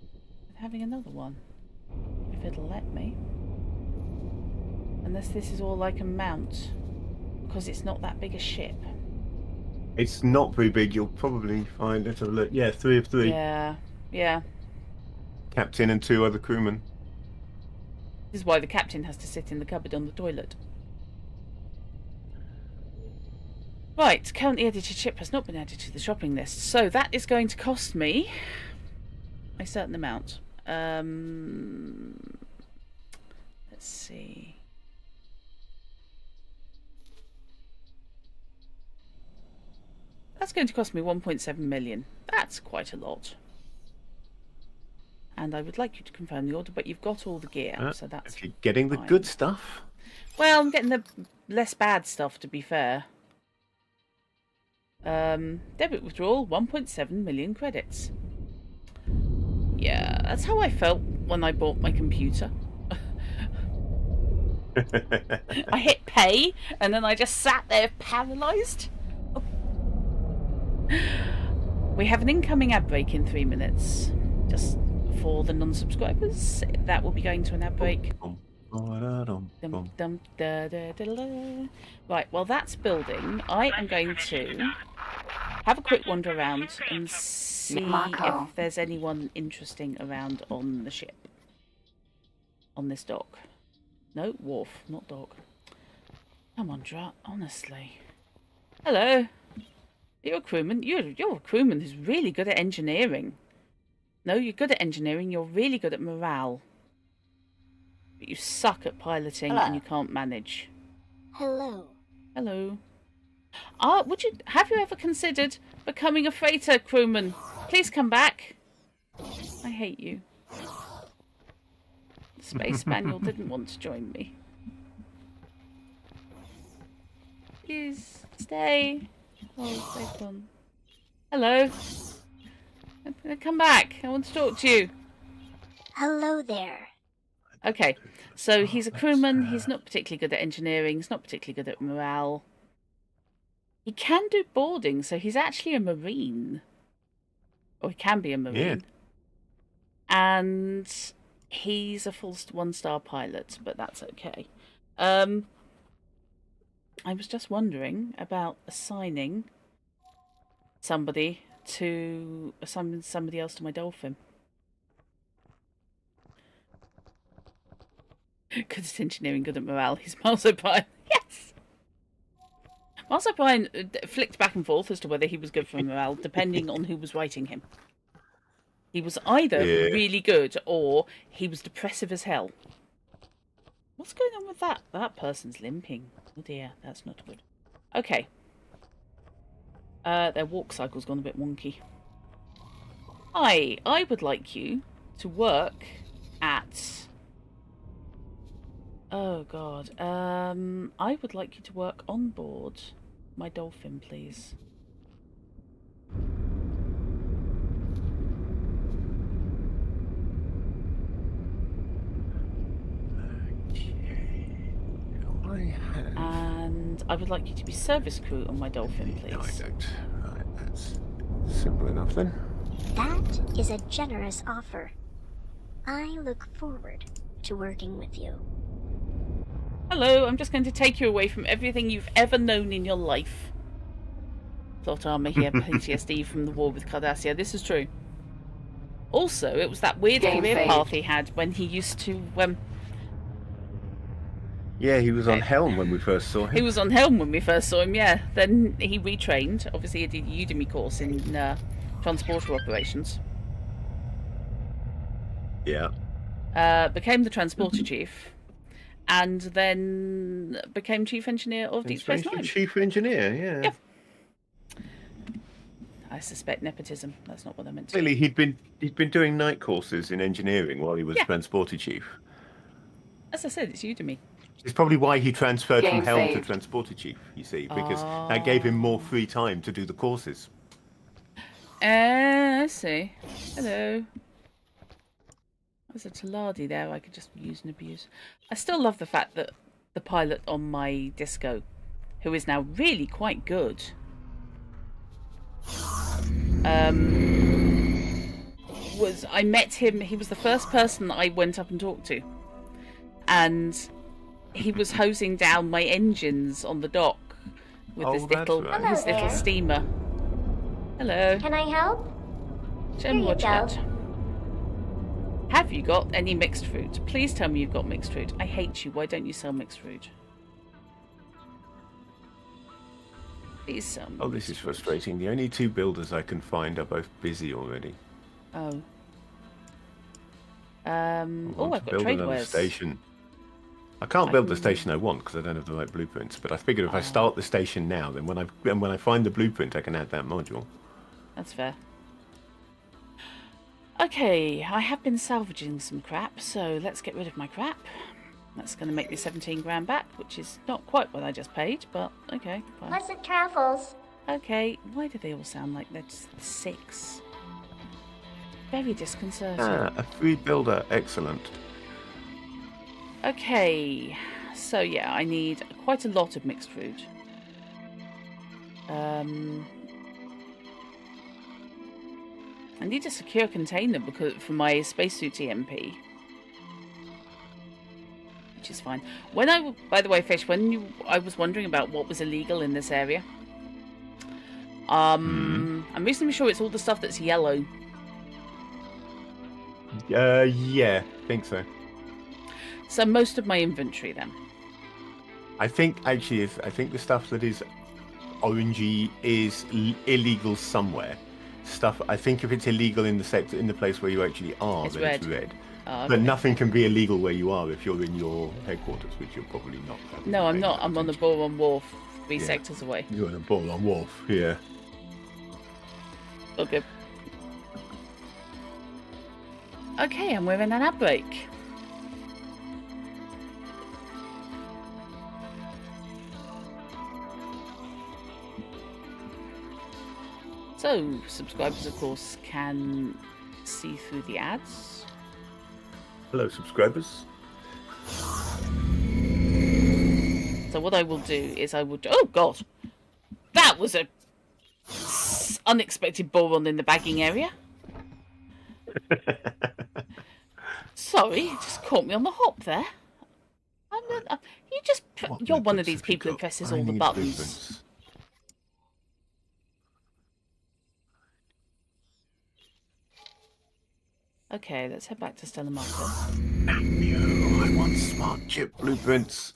with having another one. If it'll let me. Unless this is all I can mount. Because it's not that big a ship. It's not very big. You'll probably find. Let's have a look. Yeah, 3 of 3. Yeah, yeah. Captain and 2 other crewmen. This is why the captain has to sit in the cupboard on the toilet. Right, currently edited ship has not been added to the shopping list, so that is going to cost me a certain amount. Let's see. That's going to cost me 1.7 million. That's quite a lot. And I would like you to confirm the order, but you've got all the gear, so that's if you're getting the fine. good stuff. Well, I'm getting the less bad stuff, to be fair. Debit withdrawal, 1.7 million credits. Yeah, that's how I felt when I bought my computer. I hit pay, and then I just sat there paralysed. Oh. We have an incoming ad break in 3 minutes. Just for the non-subscribers, that will be going to an ad break. Right, well that's building. I am going to have a quick wander around and see if there's anyone interesting around on the ship. On this dock. No, wharf, not dock. Come on, Drut, honestly. Hello. You're a crewman. You're a crewman who's really good at engineering. No, you're good at engineering, you're really good at morale. But you suck at piloting and you can't manage. Hello. Hello. Have you ever considered becoming a freighter crewman? Please come back. I hate you. The Space Spaniel didn't want to join me. Please stay. Oh, they've gone. Hello. Come back. I want to talk to you. Hello there. Okay, so he's a crewman. He's not particularly good at engineering. He's not particularly good at morale. He can do boarding, so he's actually a marine. Or he can be a marine. Yeah. And he's a full 1-star pilot, but that's okay. I was just wondering about assigning somebody else to my dolphin. Good at engineering, good at morale. He's Miles O'Brien. Yes! Miles O'Brien flicked back and forth as to whether he was good for morale, depending on who was writing him. He was either really good or he was depressive as hell. What's going on with that? That person's limping. Oh dear, that's not good. Okay. Their walk cycle's gone a bit wonky. I would like you to work at... Oh god. I would like you to work on board my dolphin, please. And I would like you to be service crew on my dolphin, please. No, I don't. Right, that's simple enough then. That is a generous offer. I look forward to working with you. Hello, I'm just going to take you away from everything you've ever known in your life. Plot armor here, PTSD from the war with Cardassia. This is true. Also, it was that weird career path he had when he used to... Yeah, he was on Helm when we first saw him. He was on Helm when we first saw him, yeah. Then he retrained. Obviously, he did a Udemy course in transporter operations. Yeah. Became the transporter chief. And then became chief engineer of Deep Space Nine. Chief engineer, yeah. Yeah. I suspect nepotism. That's not what I meant to Clearly, he'd been doing night courses in engineering while he was transporter chief. As I said, it's Udemy. It's probably why he transferred Game from Helm to saved. Transporter Chief, you see, because that gave him more free time to do the courses. I see. Hello. There's a Taladi there I could just use and abuse. I still love the fact that the pilot on my disco, who is now really quite good, I met him, he was the first person I went up and talked to. And he was hosing down my engines on the dock with his little steamer. Hello. Can I help? Show me what you got. Have you got any mixed fruit? Please tell me you've got mixed fruit. I hate you. Why don't you sell mixed fruit? Please sell. Oh, this is frustrating. The only 2 builders I can find are both busy already. Oh. I've got trade another wares. station. I can't build the station I want because I don't have the right blueprints. But I figured if I start the station now, then when I find the blueprint, I can add that module. That's fair. Okay, I have been salvaging some crap, so let's get rid of my crap. That's going to make me 17 grand back, which is not quite what I just paid, but okay. Fine. Pleasant travels. Okay, why do they all sound like they're just 6? Very disconcerting. A free builder, excellent. Okay, so yeah, I need quite a lot of mixed fruit. I need a secure container for my spacesuit EMP, which is fine. By the way, Fish, I was wondering about what was illegal in this area. I'm reasonably sure it's all the stuff that's yellow. Yeah, think so. So most of my inventory then. I think the stuff that is orangey is illegal somewhere. I think if it's illegal in the place where you actually are, It's then red. it's red. Oh, okay. But nothing can be illegal where you are if you're in your headquarters, which you're probably not. No, I'm not. I'm on the Boron Wharf, 3 sectors away. You're on a Boron Wharf, yeah. Okay. Okay, and we're in an ad break. So, subscribers, of course, can see through the ads. Hello, subscribers. So what I will do is oh god, that was a unexpected boron in the bagging area. Sorry, it just caught me on the hop there. You're one of these people who presses all the buttons. Blueprints. Okay, let's head back to Stella Marker. I want smart chip blueprints.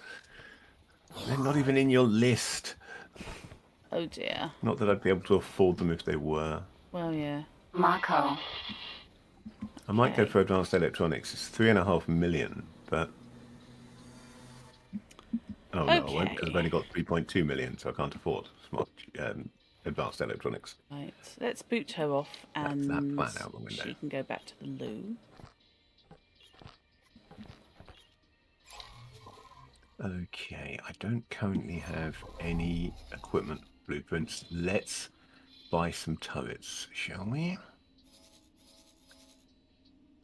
They're not even in your list. Oh dear. Not that I'd be able to afford them if they were. Well, yeah. Mako. I might go for advanced electronics. It's 3.5 million, but oh no, I won't because I've only got 3.2 million, so I can't afford smart advanced electronics. Right, let's boot her off, and that plan out the window. she can go back to the loo. Okay, I don't currently have any equipment blueprints. Let's buy some turrets, shall we?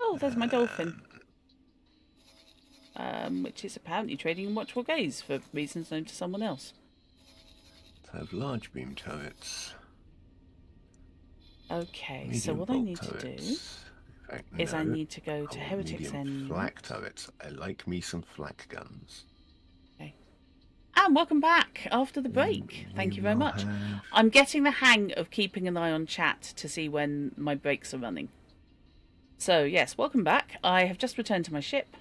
Oh, there's my dolphin. Which is apparently trading in watchful gaze for reasons known to someone else. Let's have large beam turrets. Okay, so what I need to do is I need to go to Heretic's End. Flak turrets. I like me some flak guns. Okay. And welcome back after the break. Thank you very much. I'm getting the hang of keeping an eye on chat to see when my breaks are running. So, yes, welcome back. I have just returned to my ship.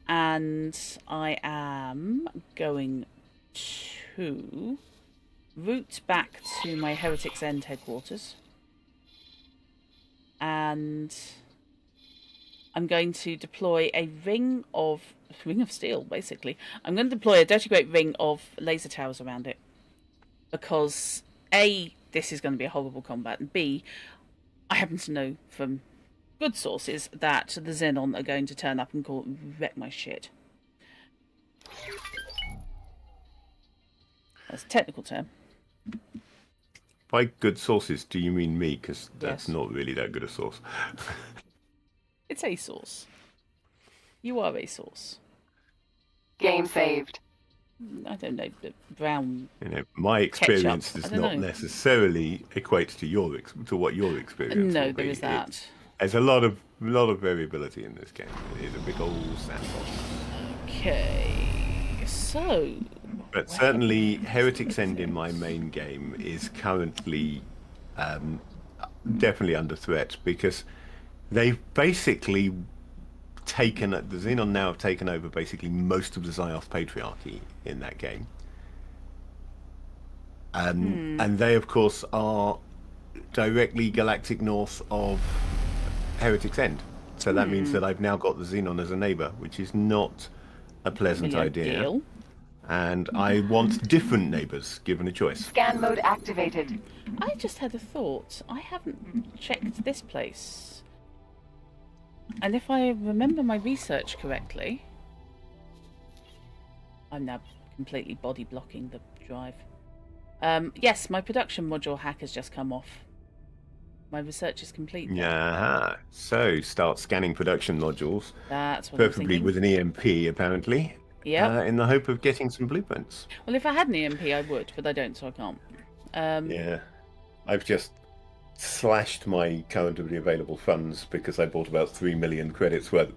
And I am going to route back to my Heretic's End headquarters. And I'm going to deploy a ring of steel, basically. I'm going to deploy a dirty great ring of laser towers around it. Because, A, this is going to be a horrible combat, and B, I happen to know from good sources that the Xenon are going to turn up and wreck my shit. That's a technical term. By good sources, do you mean me? Because that's Yes. not really that good a source. It's a source. You are a source. Game saved. I don't know, but brown. My experience Ketchup. I does don't not know. necessarily equate to what your experience No, will there be. is that. There's a lot of variability in this game. It is a big old sandbox. Okay, so. But certainly, Heretic's End in my main game is currently definitely under threat because they've basically the Xenon now have taken over basically most of the Xioth patriarchy in that game. And they, of course, are directly galactic north of Heretic's End. So that means that I've now got the Xenon as a neighbour, which is not a pleasant idea. Deal. And I want different neighbours, given a choice. Scan mode activated. I just had a thought. I haven't checked this place. And if I remember my research correctly... I'm now completely body blocking the drive. Yes, my production module hack has just come off. My research is complete. Yeah. So start scanning production modules, That's what preferably I'm with thinking. an EMP, apparently. Yep. In the hope of getting some blueprints. Well, if I had an EMP, I would, but I don't, so I can't. Yeah. I've just slashed my currently available funds because I bought about 3 million credits worth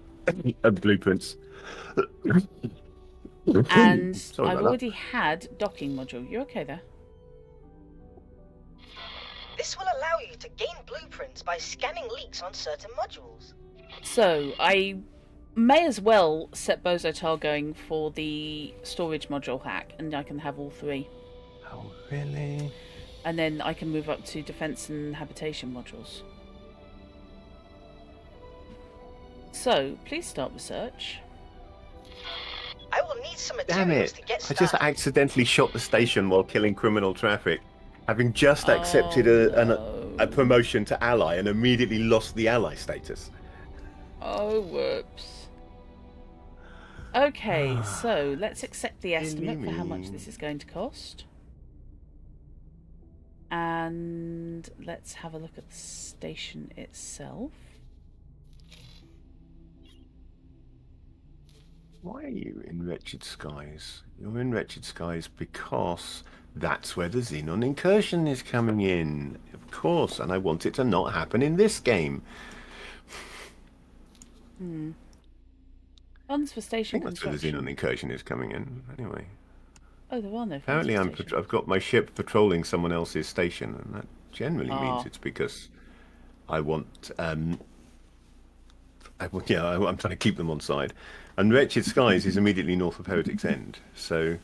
of blueprints. And Sorry I've about already had docking module. You okay there? This will allow you to gain blueprints by scanning leaks on certain modules. So, I may as well set Bozotar going for the storage module hack, and I can have all three. Oh, really? And then I can move up to defense and habitation modules. So, please start research. I will need some Damn materials it! to get I just started. accidentally shot the station while killing criminal traffic, having just accepted a promotion to ally and immediately lost the ally status. Oh, whoops. Okay, so let's accept the estimate for how much this is going to cost. And let's have a look at the station itself. Why are you in Wretched Skies? You're in Wretched Skies because that's where the Xenon incursion is coming in. Of course, and I want it to not happen in this game. Funds for I station think that's where the construction. Xenon incursion is coming in, anyway. Oh, there are no funds Apparently for station. I've got my ship patrolling someone else's station, and that generally means it's because I want... I'm trying to keep them on side. And Wretched Skies is immediately north of Heretic's End, so...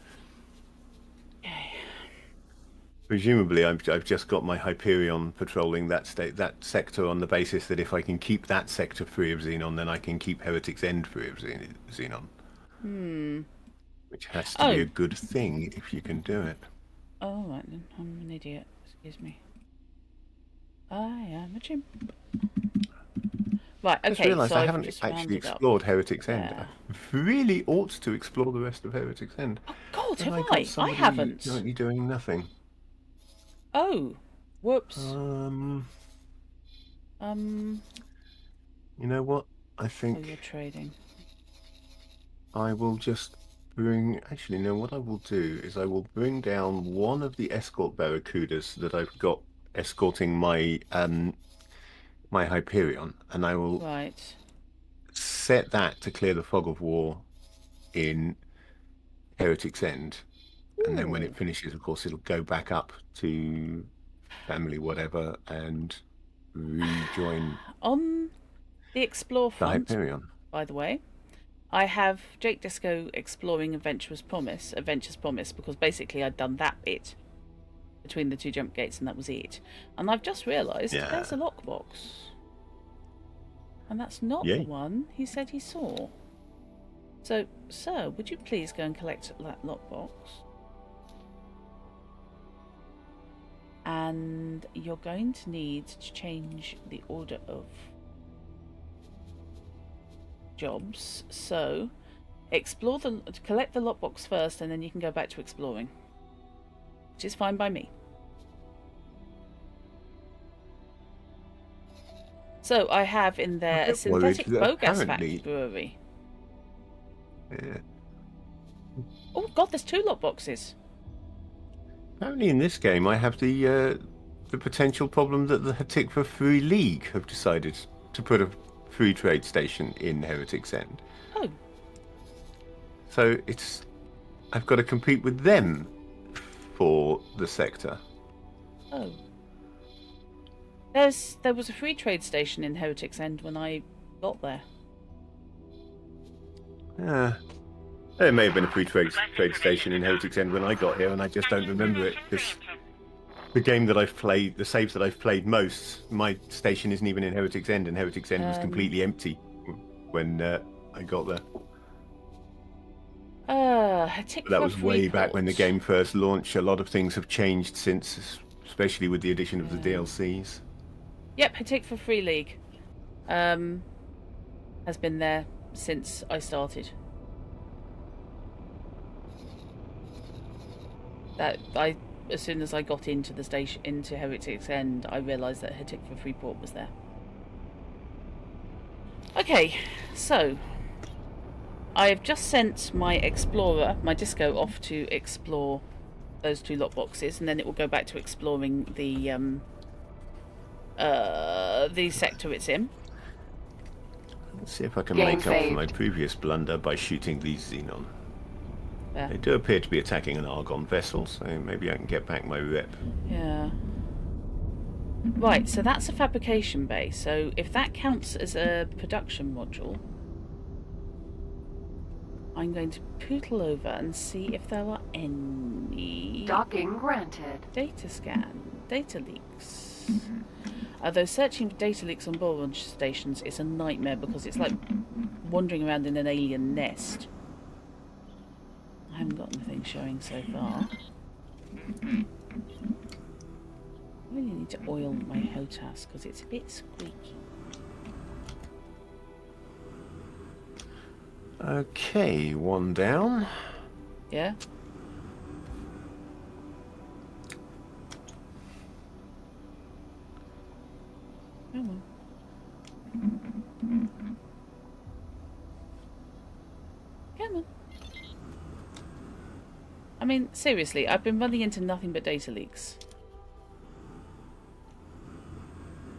Presumably, I've just got my Hyperion patrolling that sector on the basis that if I can keep that sector free of Xenon, then I can keep Heretic's End free of Xenon. Which has to be a good thing if you can do it. Oh, right then. I'm an idiot. Excuse me. I am a chimp. Right, I just okay, realised so I I've haven't just actually rounded up. explored Heretic's End. Yeah. I really ought to explore the rest of Heretic's End. Oh, God, But have got I? I somebody haven't. currently doing nothing. Oh, whoops. You know what? I Oh, think you're trading. I will just bring... Actually, no, what I will do is I will bring down one of the escort barracudas that I've got escorting my my Hyperion, and I will Right. set that to clear the fog of war in Heretic's End. And then when it finishes, of course, it'll go back up to family whatever and rejoin On the Explore the front, Hyperion. by the way, I have Jake Disco exploring Adventure's Promise, because basically I'd done that bit between the two jump gates and that was it. And I've just realised there's a lockbox. And that's not the one he said he saw. So, sir, would you please go and collect that lockbox? And you're going to need to change the order of jobs. So, collect the lockbox first, and then you can go back to exploring. which is fine by me. So I have in there a synthetic bogas factory. Yeah. Oh god, there's 2 lockboxes. Apparently in this game I have the potential problem that the Hatikva Free League have decided to put a free trade station in Heretic's End. Oh. So I've got to compete with them for the sector. Oh. There was a free trade station in Heretic's End when I got there. There may have been a free trade station in Heretic's End when I got here, and I just don't remember it, because the game that I've played, the saves that I've played most, my station isn't even in Heretic's End, and Heretic's End was completely empty when I got there. That was way back when the game first launched. A lot of things have changed since, especially with the addition of the DLCs. Yep, Hatikva Free League has been there since I started. As soon as I got into the station, into Heretic's End, I realised that Hatikva Freeport was there. Okay, so I have just sent my explorer, my disco, off to explore those 2 lockboxes, and then it will go back to exploring the sector it's in. Let's see if I can make up for my previous blunder by shooting these Xenon. Yeah. They do appear to be attacking an Argon vessel, so maybe I can get back my rep. Yeah. Right, so that's a fabrication bay. So if that counts as a production module, I'm going to poodle over and see if there are any... Docking granted. Data scan. Data leaks. Although searching for data leaks on board stations is a nightmare because it's like wandering around in an alien nest. I haven't got anything showing so far. I really need to oil my HOTAS because it's a bit squeaky. Okay, 1 down. Yeah? Come on. Come on. I mean, seriously, I've been running into nothing but data leaks.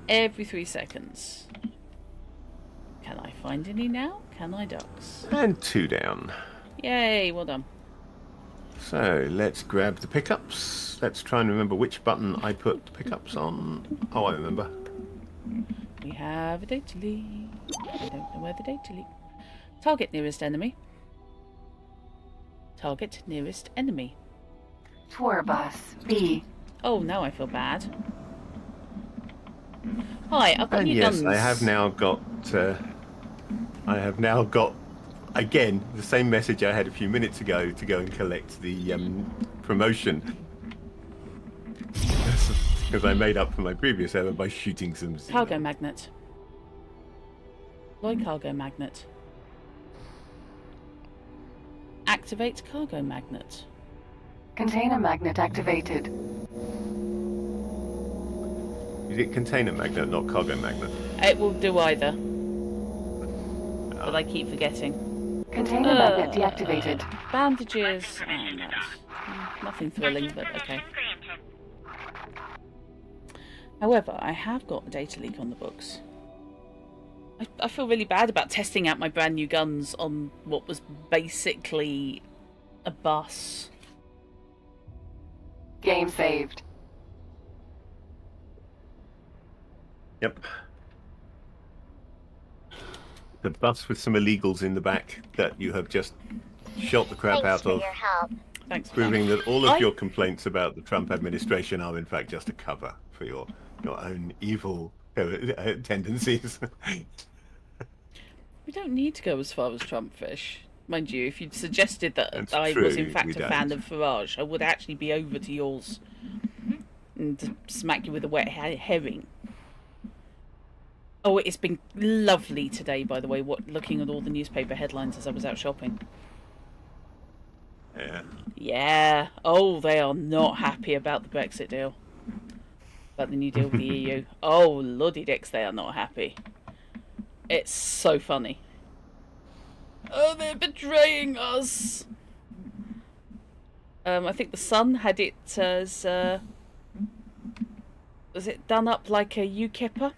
Every 3 seconds. Can I find any now? Can I, ducks? And 2 down. Yay, well done. So, let's grab the pickups. Let's try and remember which button I put the pickups on. Oh, I remember. We have a data leak. I don't know where the data leak. Target nearest enemy. Target nearest enemy. Tour bus B. Oh, now I feel bad. Hi, I've got And new yes, guns. I have now got again the same message I had a few minutes ago to go and collect the promotion. Because I made up for my previous error by shooting some Xenon. Cargo magnet. Lloyd cargo magnet. Activate cargo magnet. Container magnet activated. Is it container magnet, not cargo magnet? It will do either. But I keep forgetting. Container magnet deactivated. Bandages. Oh, nice. Nothing thrilling, but okay. However, I have got a data leak on the books. I feel really bad about testing out my brand new guns on what was basically a bus. Game saved. Yep. The bus with some illegals in the back that you have just shot the crap Thanks out for of. your help. Thanks. Proving that all of your complaints about the Trump administration are in fact just a cover for your own evil tendencies. We don't need to go as far as Trumpfish. Mind you, if you'd suggested that That's I true, was in fact we a fan don't. of Farage, I would actually be over to yours and smack you with a wet herring. Oh, it's been lovely today, by the way, looking at all the newspaper headlines as I was out shopping. Yeah. Yeah. Oh, they are not happy about the Brexit deal. About the new deal with the EU. Oh, lordy dicks, they are not happy. It's so funny. Oh, they're betraying us. I think the Sun had it as was it done up like a UKIPper?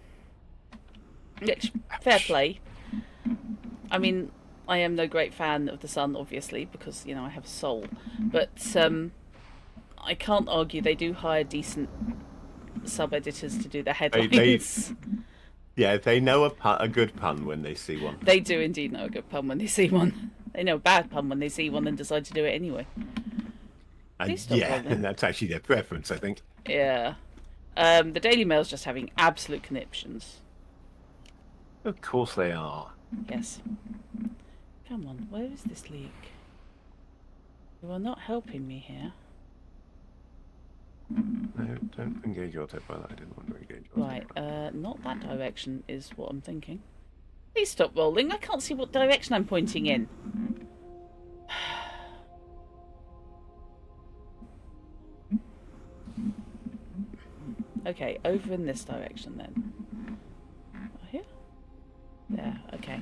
Which, fair play. I mean, I am no great fan of the Sun, obviously, because I have a soul. But I can't argue they do hire decent sub editors to do the headlines. They know a good pun when they see one. They do indeed know a good pun when they see one. They know a bad pun when they see one and decide to do it anyway. And that's actually their preference, I think. Yeah. The Daily Mail's just having absolute conniptions. Of course they are. Yes. Come on, where is this leak? You are not helping me here. No, don't engage autopilot. I didn't want to engage autopilot. Right, not that direction is what I'm thinking. Please stop rolling. I can't see what direction I'm pointing in. Okay, over in this direction then. Here? There, okay.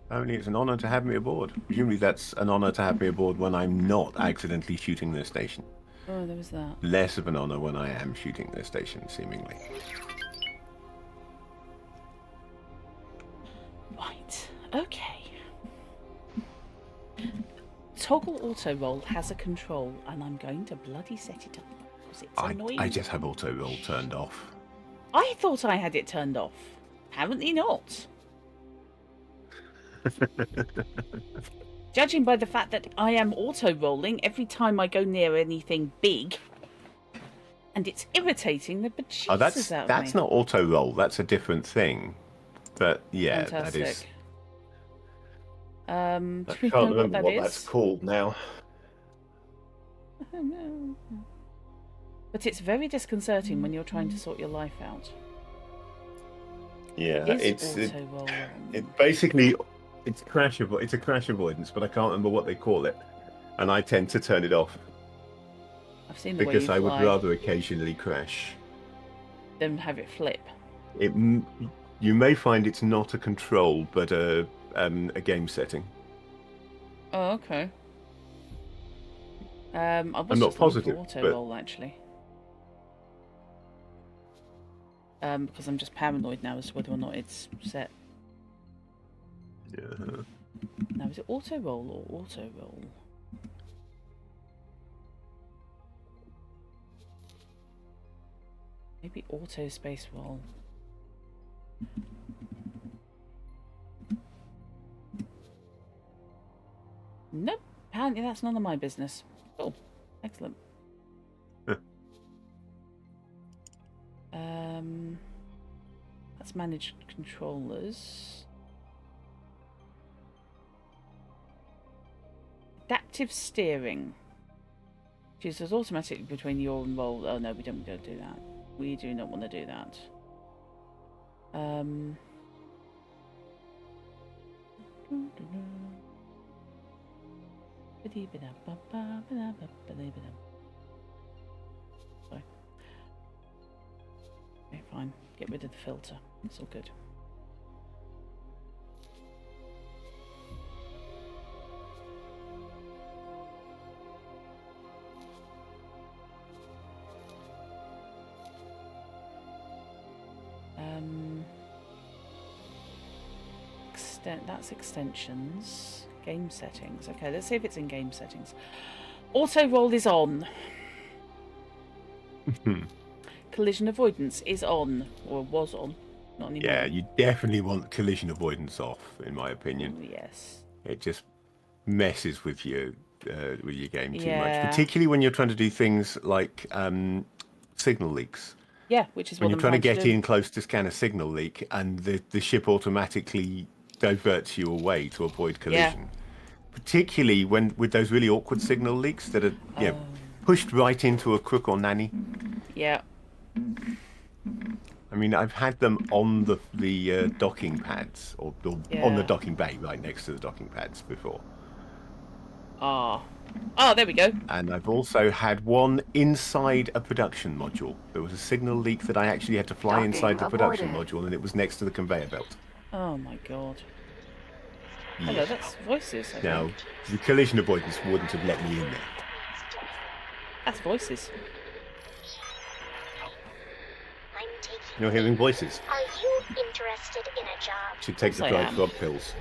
Only it's an honour to have me aboard. Presumably that's an honour to have me aboard when I'm not accidentally shooting their station. Oh, there was that. Less of an honour when I am shooting their station, seemingly. Right, okay. Toggle auto roll has a control, and I'm going to bloody set it up because it's annoying. I just have auto roll turned off. I thought I had it turned off. Apparently not. Judging by the fact that I am auto rolling every time I go near anything big, and it's irritating the bejesus out of me. That's not auto roll. That's a different thing. But yeah, Fantastic. that is. I I can't remember what that's called now. I don't know. But it's very disconcerting when you're trying to sort your life out. Yeah, It's basically it's a crash avoidance, but I can't remember what they call it, and I tend to turn it off. I've seen the because way I you would fly, rather occasionally crash. than have it flip. You may find it's not a control, but a game setting. Oh, okay. I was I'm not just looking positive, for auto but- roll actually. Because I'm just paranoid now as to whether or not it's set. Yeah. Now, is it auto roll or auto roll? Maybe auto space roll. Nope. Apparently that's none of my business. Oh, excellent. Let's manage controllers. Adaptive steering. Chooses automatically between yaw and roll. Oh no, we don't do that. We do not want to do that. Sorry. Okay, fine. Get rid of the filter. It's all good. That's extensions. Game settings. Okay, let's see if it's in game settings. Auto roll is on. Collision avoidance is on, or was on. Not anymore. Yeah, you definitely want collision avoidance off, in my opinion. Yes. It just messes with your game too Yeah. much, particularly when you're trying to do things like signal leaks. Yeah, which is When what you're I'm trying to get do. in close to scan a signal leak, and the ship automatically diverts you away to avoid collision. Particularly with those really awkward signal leaks that are pushed right into a crook or nanny. Yeah. I I mean, I've had them on the docking pads, or on the docking bay, right next to the docking pads before. Ah. Oh, there we go. And I've also had one inside a production module. There was a signal leak that I actually had to fly inside the production module, and it was next to the conveyor belt. Oh my god. Yeah. Hello, that's voices. I Now, think. the collision avoidance wouldn't have let me in there. That's voices. I'm taking. You're hearing voices. Are you interested in a job? Should take the Yes, I dried am. frog pills.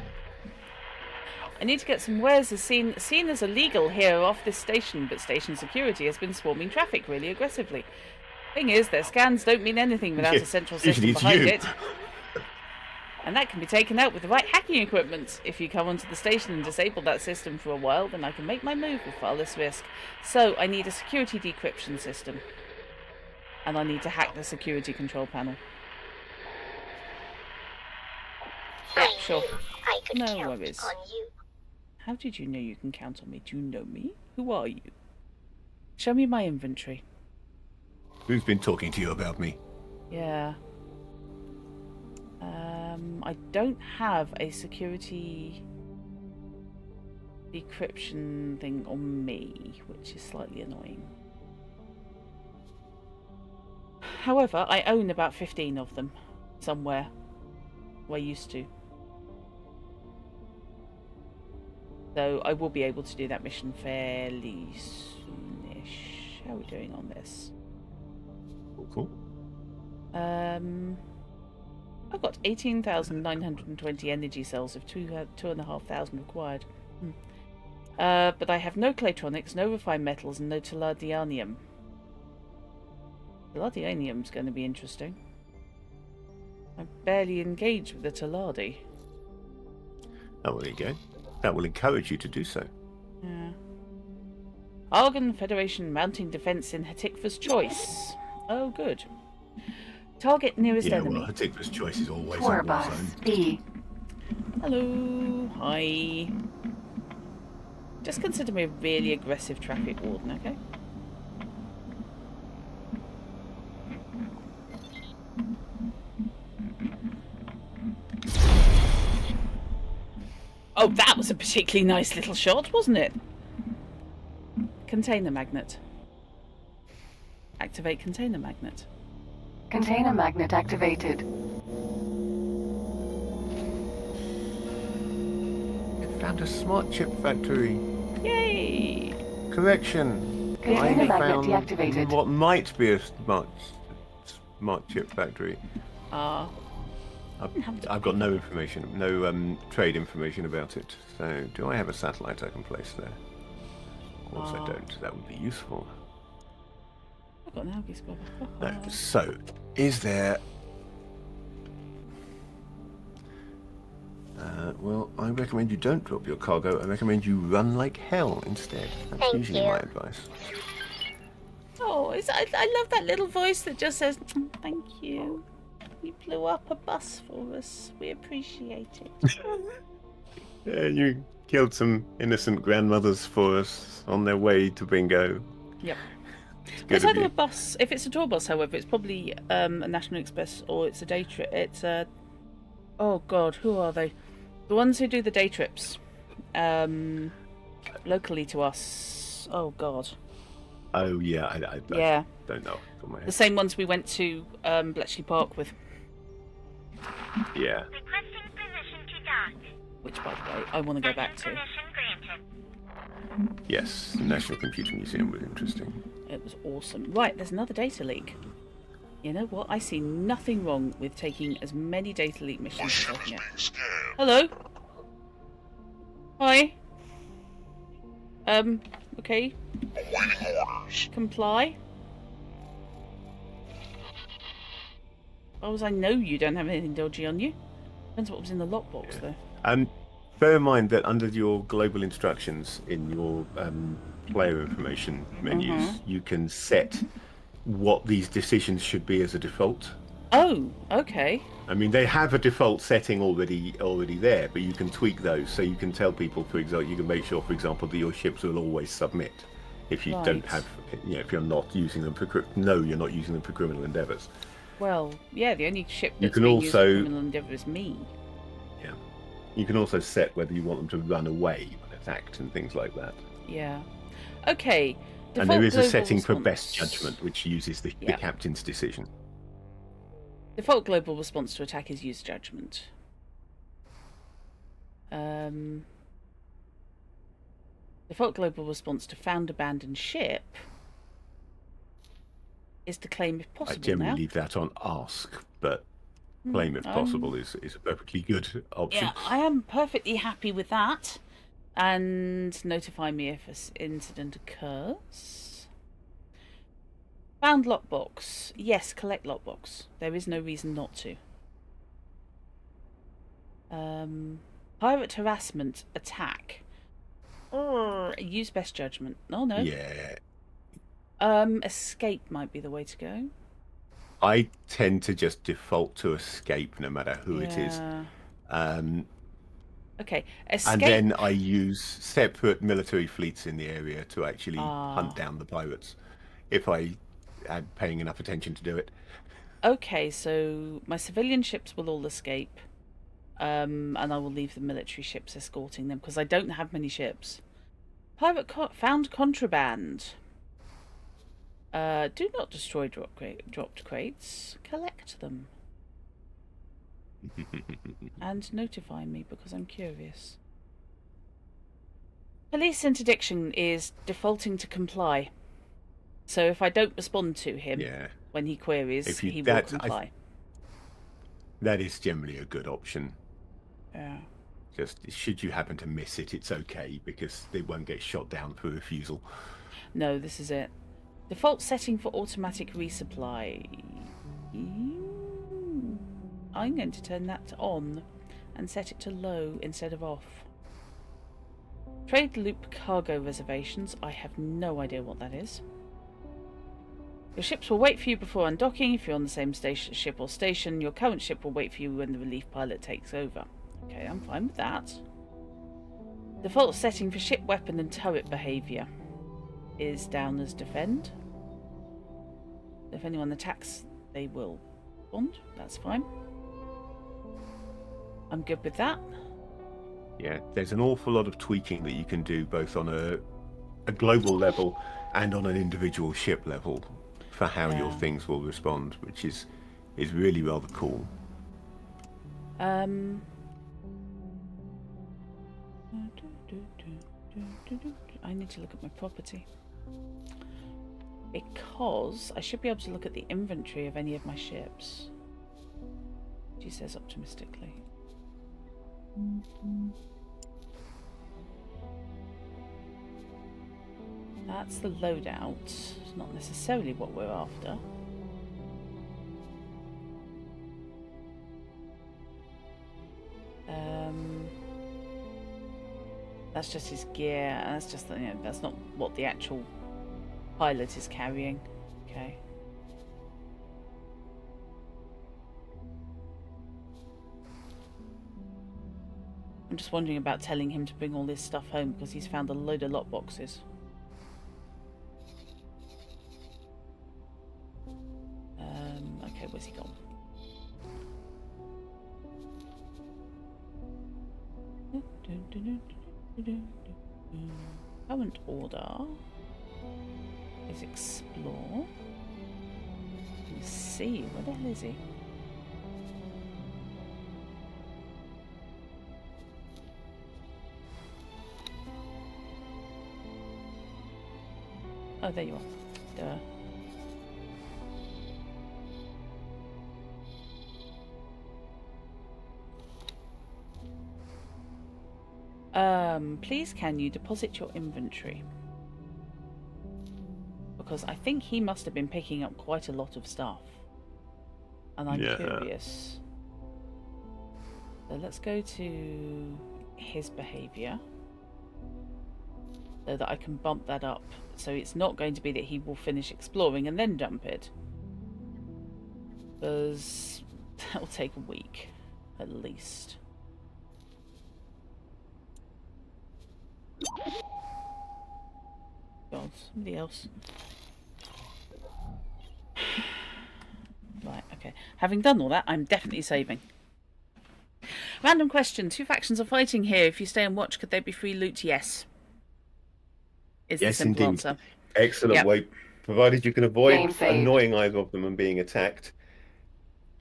I need to get some wares as seen as illegal here off this station, but station security has been swarming traffic really aggressively. Thing is, their scans don't mean anything without a central system Usually it's behind you. it. And that can be taken out with the right hacking equipment. If you come onto the station and disable that system for a while, then I can make my move with far less risk. So I need a security decryption system. And I need to hack the security control panel. Yeah, sure. I could No count worries. on you. How did you know you can count on me? Do you know me? Who are you? Show me my inventory. Who's been talking to you about me? Yeah. I don't have a security decryption thing on me, which is slightly annoying. However, I own about 15 of them somewhere. Well, I used to. So I will be able to do that mission fairly soonish. How are we doing on this? Cool. I've got 18,920 energy cells of 2,500 required. But I have no clatronics, no refined metals, and no tellurium. Tellurium's going to be interesting. I'm barely engaged with the tellardi. Oh, well, there you go. That will encourage you to do so. Yeah. Argon Federation mounting defense in Hatikva's choice. Oh, good. Target nearest Yeah, enemy. well, Hatikva's choice is always Tour on bus zone. B. Hello. Hi. Just consider me a really aggressive traffic warden, okay? Oh, that was a particularly nice little shot, wasn't it? Container magnet. Activate container magnet. Container magnet activated. It found a smart chip factory. Yay! Correction. Container I magnet found deactivated. what might be a smart chip factory. Ah. I've got no information, no trade information about it. So, do I have a satellite I can place there? Of course I don't. That would be useful. I've got an algae scrubber. No. So, is there... well, I recommend you don't drop your cargo. I recommend you run like hell instead. That's Thank usually you. my advice. Oh, I love that little voice that just says, thank you. You blew up a bus for us. We appreciate it. You killed some innocent grandmothers for us on their way to bingo. Yep. Good It's of either you. a bus. If it's a tour bus, however, it's probably a National Express or it's a day trip. It's a... Oh, God, who are they? The ones who do the day trips. Locally to us. Oh, God. Oh, yeah, I Yeah. don't know. On my The head. same ones we went to Bletchley Park with. Yeah. Requesting permission to dock. Which, by the way, I want to go back to. Permission granted. Yes, the National Computer Museum was interesting. It was awesome. Right, there's another data leak. You know what? I see nothing wrong with taking as many data leak My missions as I ship can is get. being scanned. Hello? Hi? Okay. Awaiting orders. Comply? I know you don't have anything dodgy on you. Depends what was in the lockbox, though. Bear in mind that under your global instructions in your player information menus, you can set what these decisions should be as a default. Oh, okay. I mean, they have a default setting already there, but you can tweak those. So you can tell people, for example, you can make sure, for example, that your ships will always submit. If you don't Right. have, if you're not using them for, you're not using them for criminal endeavours. Well, yeah, the only ship You that's can being used for also- criminal endeavour is me. Yeah. You can also set whether you want them to run away when attacked and things like that. Yeah. Okay. And there is a global setting for response. best judgment, which uses the Yeah. captain's decision. Default global response to attack is use judgment. Default global response to found abandoned ship is to claim if possible. I generally now. leave that on ask, but claim if possible is a perfectly good option. Yeah, I am perfectly happy with that. And notify me if an incident occurs. Found lockbox. Yes, collect lockbox. There is no reason not to. Pirate harassment attack. Use best judgment. Oh no. Yeah. Escape might be the way to go. I tend to just default to escape no matter who it is. Okay, escape. And then I use separate military fleets in the area to actually hunt down the pirates, if I am paying enough attention to do it. Okay, so my civilian ships will all escape, and I will leave the military ships escorting them, because I don't have many ships. Pirate found contraband. Do not destroy dropped crates. Collect them. And notify me, because I'm curious. Police interdiction is defaulting to comply. So if I don't respond to him when he queries, he will comply. That is generally a good option. Yeah. Just should you happen to miss it, it's okay, because they won't get shot down for refusal. No, this is it. Default setting for automatic resupply. I'm going to turn that to on and set it to low instead of off. Trade loop cargo reservations. I have no idea what that is. Your ships will wait for you before undocking. If you're on the same ship or station, your current ship will wait for you when the relief pilot takes over. Okay, I'm fine with that. Default setting for ship weapon and turret behaviour is down as defend. If anyone attacks, they will respond. That's fine. I'm good with that. Yeah, there's an awful lot of tweaking that you can do both on a global level and on an individual ship level for how your things will respond, which is really rather cool. I need to look at my property, because I should be able to look at the inventory of any of my ships. She says optimistically. That's the loadout. It's not necessarily what we're after. That's just his gear. That's just, you know, that's not what the actual pilot is carrying. Okay. I'm just wondering about telling him to bring all this stuff home, because he's found a load of lockboxes. Okay, where's he gone? Current order is explore. Let's see, where the hell is he? Oh, there you are. Duh. Please can you deposit your inventory? Because I think he must have been picking up quite a lot of stuff. And I'm curious. So let's go to his behaviour, so that I can bump that up. So it's not going to be that he will finish exploring and then dump it, because that will take a week at least. God, somebody else. Right, Okay. Having done all that, I'm definitely saving. Random question. 2 factions are fighting here. If you stay and watch, could they be free loot? Yes. Is the Yes, simple indeed. answer. Excellent Yep. way, provided you can Game avoid saved. annoying either of them and being attacked.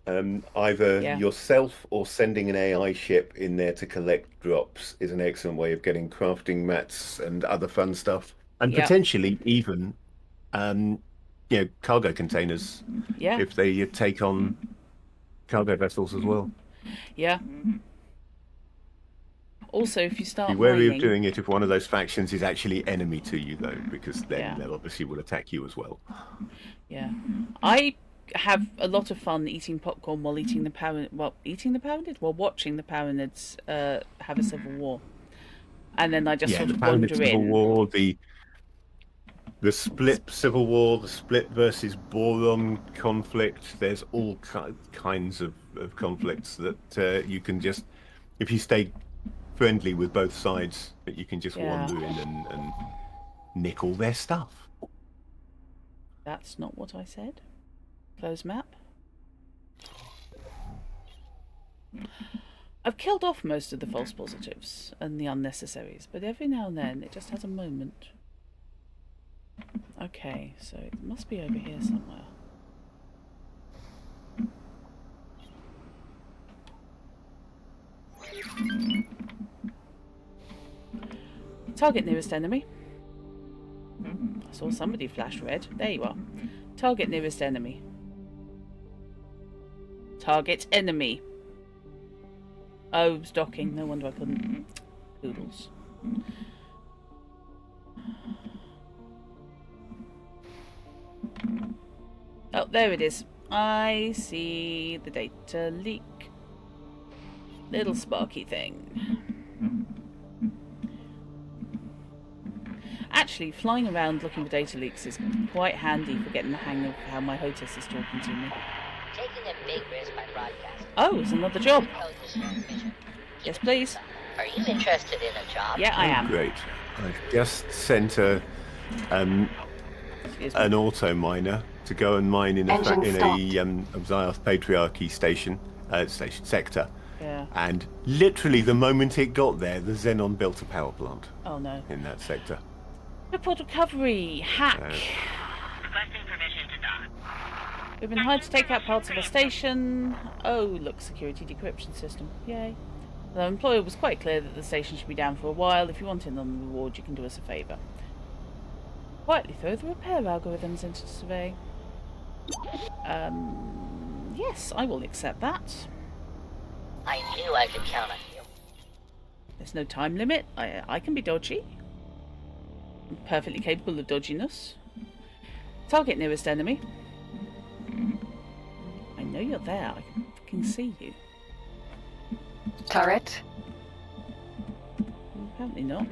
Either Yeah. yourself or sending an AI ship in there to collect drops is an excellent way of getting crafting mats and other fun stuff, and Yep. potentially even, cargo containers Yeah. if they take on cargo vessels as well. Yeah. Also, if you start Be wary of mining... doing it if one of those factions is actually enemy to you, though, because then Yeah. they obviously will attack you as well. Yeah. I have a lot of fun eating popcorn while eating the Paranids? Well, watching the Paranids have a civil war. And then I just sort The of Paranid wander Civil in. War, the split civil war, the split versus boron conflict. There's all kinds of conflicts that you can just, if you stay friendly with both sides, that you can just wander in and nick all their stuff. That's not what I said. Close map. I've killed off most of the false positives and the unnecessaries, but every now and then it just has a moment. Okay, so it must be over here somewhere. Target nearest enemy. I saw somebody flash red. There you are. Target nearest enemy. Target enemy. Oh, it's docking. No wonder I couldn't. Poodles. Oh, there it is. I see the data leak. Little sparky thing. Actually, flying around looking for data leaks is quite handy for getting the hang of how my hostess is talking to me. Taking a big risk by broadcasting. Oh, it's another job. Code this transmission. Yes, please. Are you interested in a job? Yeah, I am. Great. I've just sent an auto miner to go and mine in a Xioth Patriarchy sector. Yeah. And literally the moment it got there, the Xenon built a power plant. Oh no. In that sector. Report recovery. Hack. Requesting permission to dock. We've been hired to take out parts of a station. Oh, look, security decryption system. Yay. The employer was quite clear that the station should be down for a while. If you want in on the reward, you can do us a favour. Quietly throw the repair algorithms into survey. Yes, I will accept that. I knew I could count on you. There's no time limit. I can be dodgy. I'm perfectly capable of dodginess. Target nearest enemy. I know you're there. I can fucking see you. Turret. Apparently not.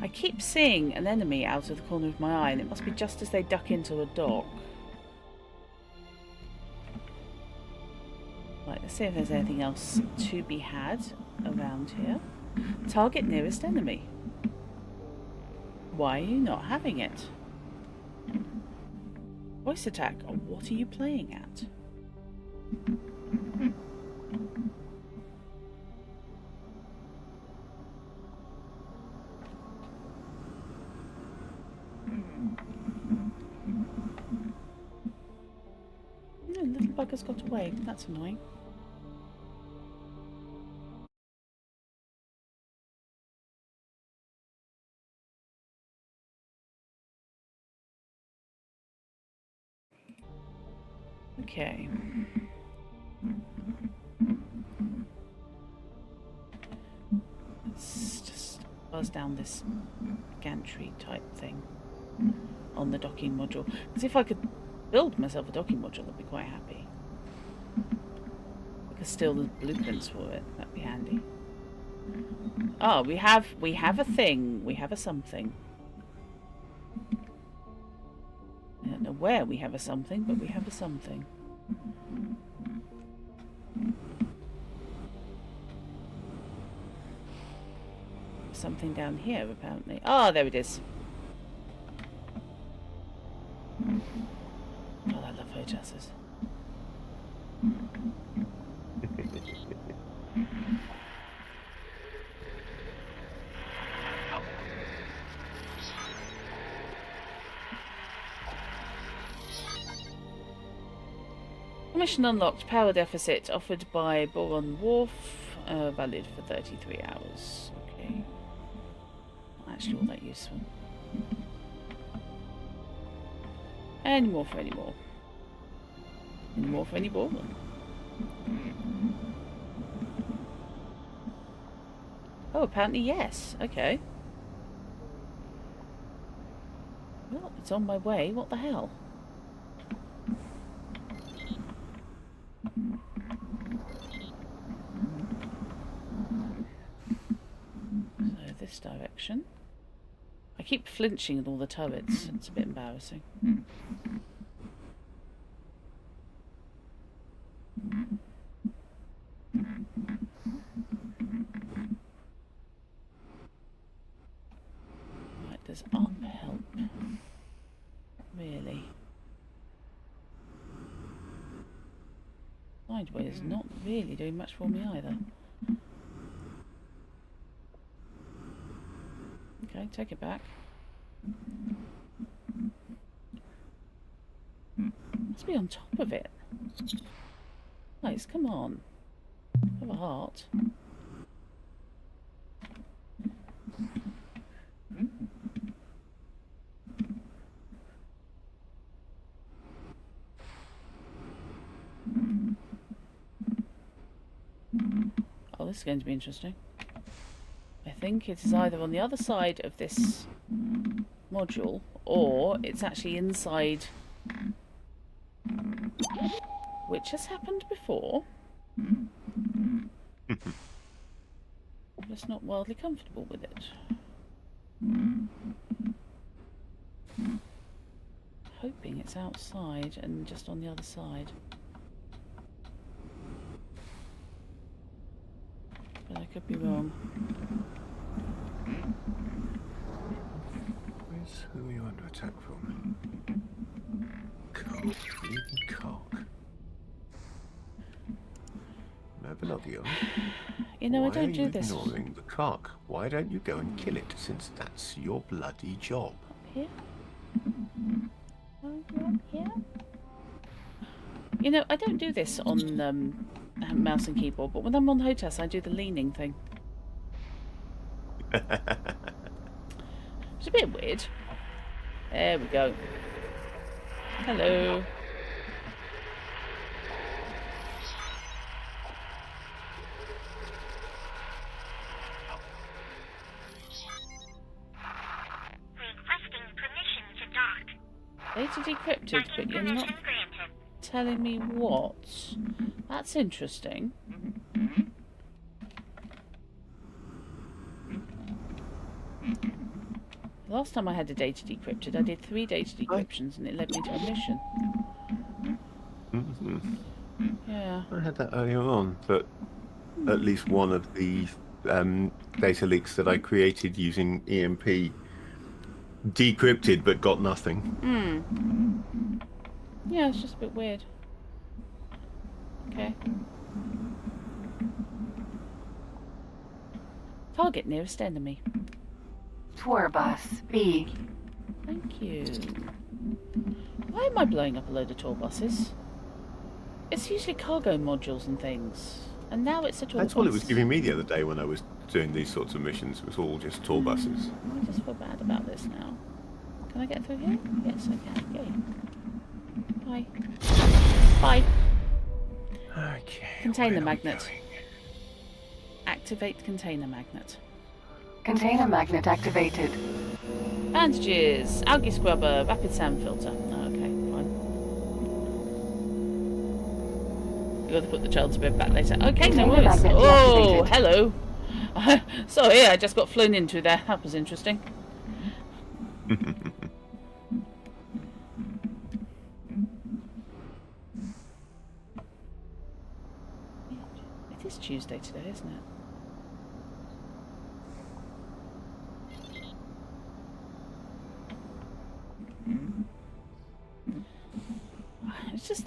I keep seeing an enemy out of the corner of my eye, and it must be just as they duck into a dock. Right, let's see if there's anything else to be had around here. Target nearest enemy. Why are you not having it? Voice attack. Oh, what are you playing at? No, little bugger's got away. That's annoying. Okay. Let's just buzz down this gantry type thing on the docking module. Because if I could build myself a docking module, I'd be quite happy. I could steal the blueprints for it. That'd be handy. Oh, we have a thing. We have a something. I don't know where we have a something, but we have a something. Something down here, apparently. Oh, there it is. God, I love hostesses. mission unlocked. Power deficit offered by Boron Wharf. Valid for 33 hours. Okay. Not actually all that useful. Any more for any more. Any more for any Boron. Oh, apparently yes. Okay. Well, it's on my way. What the hell? So this direction. I keep flinching at all the turrets. It's a bit embarrassing. Right, there's up help. Really. Sideways not really doing much for me either. Okay, take it back. Must be on top of it. Nice, come on. Have a heart. Oh, this is going to be interesting. I think it is either on the other side of this module, or it's actually inside, which has happened before. I'm just not wildly comfortable with it. Hoping it's outside and just on the other side. But I could be wrong. Who are you under attack from? Cock. Mabinodio. You know, I don't do this. Why are you ignoring the cock? Why don't you go and kill it, since that's your bloody job? Here? Here? You know, I don't do this on mouse and keyboard, but when I'm on HOTAS, I do the leaning thing. It's a bit weird. There we go. Hello. Requesting permission to dock. Data decrypted, but you're not Permission granted. telling me what. That's interesting. Last time I had the data decrypted, I did 3 data decryptions and it led me to a mission. Yeah. I had that earlier on, but at least one of the data leaks that I created using EMP decrypted but got nothing. Yeah, it's just a bit weird. Okay. Target nearest enemy. Tour bus B. Thank you. Why am I blowing up a load of tour buses? It's usually cargo modules and things. And now it's a tour bus. That's all it was giving me the other day when I was doing these sorts of missions. It was all just tour buses. I just feel bad about this now. Can I get through here? Yes, I can. Yay. Bye. Bye. Okay. Container magnet. Activate container magnet. Container magnet activated. Bandages, algae scrubber, rapid sand filter. Oh, okay, fine. You got to put the child's bed back later. Okay, no Container worries. magnet Oh, deactivated. hello. Sorry, I just got flown into there. That was interesting. It is Tuesday today, isn't it? It's just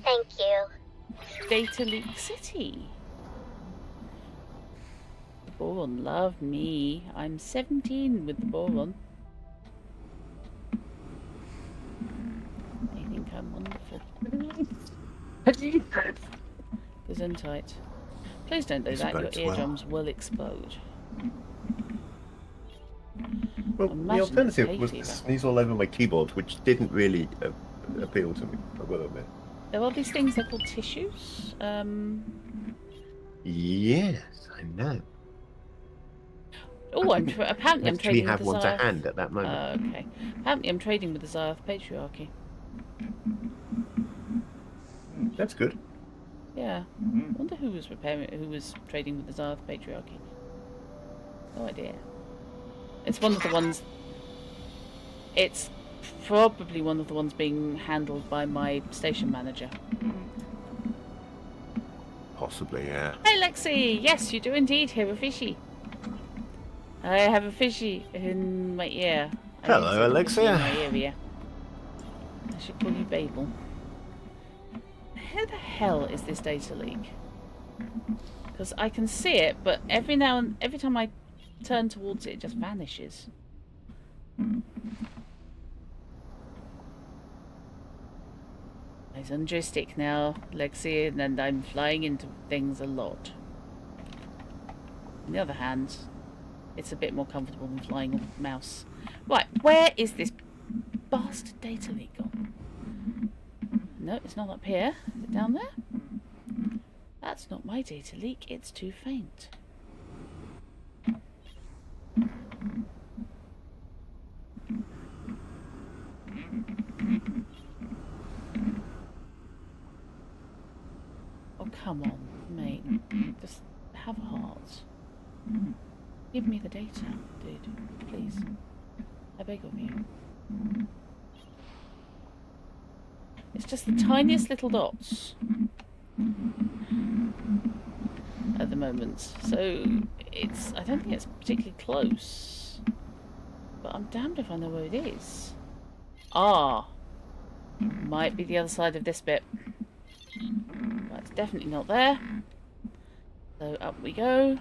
Thank you. Data Leak City. Boron, love me. I'm 17 with the Boron. They think I'm wonderful. Jesus. Gesundheit. Please don't do This that. Your bodes well. eardrums will explode. Well, the Imagine alternative hay was fever. to sneeze all over my keyboard, which didn't really appeal to me, I will admit. There are these things, they're called tissues. Yes, I know. Oh, apparently I'm Actually trading have with the one to Zarth. hand at that moment. Okay. Apparently I'm trading with the Zarth Patriarchy. That's good. Yeah. I wonder who was trading with the Zarth Patriarchy. No idea. It's one of the ones... It's probably one of the ones being handled by my station manager. Possibly, yeah. Hey Lexi! Yes, you do indeed hear a fishy. I have a fishy in my ear. Hello, Alexia. In my area. I should call you Babel. Who the hell is this data leak? Because I can see it, but every time I turn towards it, it just vanishes. I'm on joystick now, Lexi, and I'm flying into things a lot. On the other hand, it's a bit more comfortable than flying on a mouse. Right, where is this bastard data leak gone? No, it's not up here. Is it down there? That's not my data leak, it's too faint. Oh, come on, mate. Just have a heart. Give me the data, dude. Please. I beg of you. It's just the tiniest little dots at the moment. So I don't think it's particularly close. But I'm damned if I know where it is. Ah. Might be the other side of this bit. That's definitely not there. So up we go.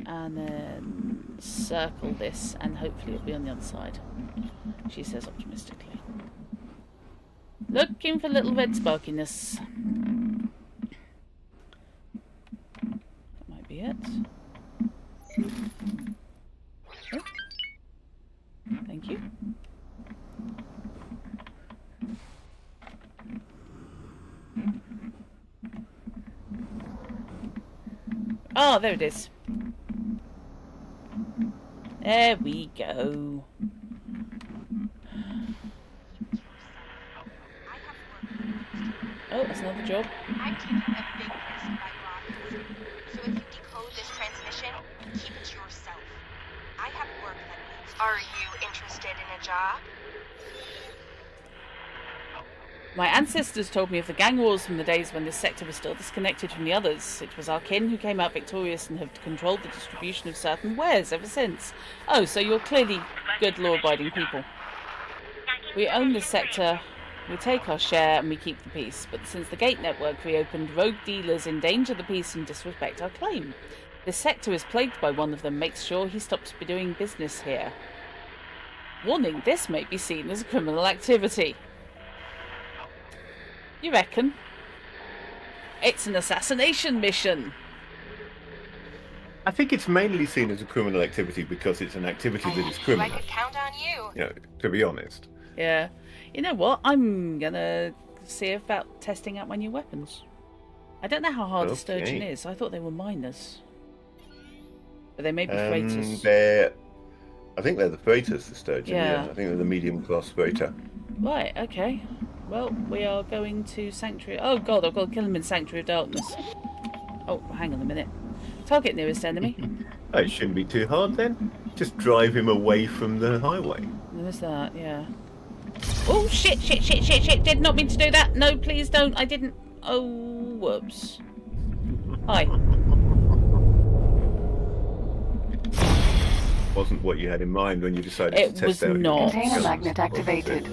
And then circle this and hopefully it'll be on the other side. She says optimistically. Looking for little red sparkiness. That might be it. Oh. Thank you. Oh, there it is. There we go. Oh, that's another job. I'm taking a big risk by blocking this. So if you decode this transmission, keep it to yourself. I have work that needs. Are you interested in a job? My ancestors told me of the gang wars from the days when this sector was still disconnected from the others. It was our kin who came out victorious and have controlled the distribution of certain wares ever since. Oh, so you're clearly good law-abiding people. We own this sector, we take our share and we keep the peace. But since the gate network reopened, rogue dealers endanger the peace and disrespect our claim. This sector is plagued by one of them, makes sure he stops doing business here. Warning, this may be seen as a criminal activity. You reckon? It's an assassination mission. I think it's mainly seen as a criminal activity because it's an activity that is criminal. I could count on you. You know, to be honest. Yeah. You know what? I'm gonna see about testing out my new weapons. I don't know how hard a sturgeon is. I thought they were miners. But they may be freighters. I think they're the freighters, the sturgeon. Yeah. I think they're the medium class freighter. Right, okay. Well, we are going to Sanctuary... Oh god, I've got to kill him in Sanctuary of Darkness. Oh, hang on a minute. Target nearest enemy. It shouldn't be too hard then. Just drive him away from the highway. There's that, yeah. Oh, shit! Did not mean to do that. No, please don't. I didn't. Oh, whoops. Hi. Wasn't what you had in mind when you decided to test was out. not. Container magnet activated.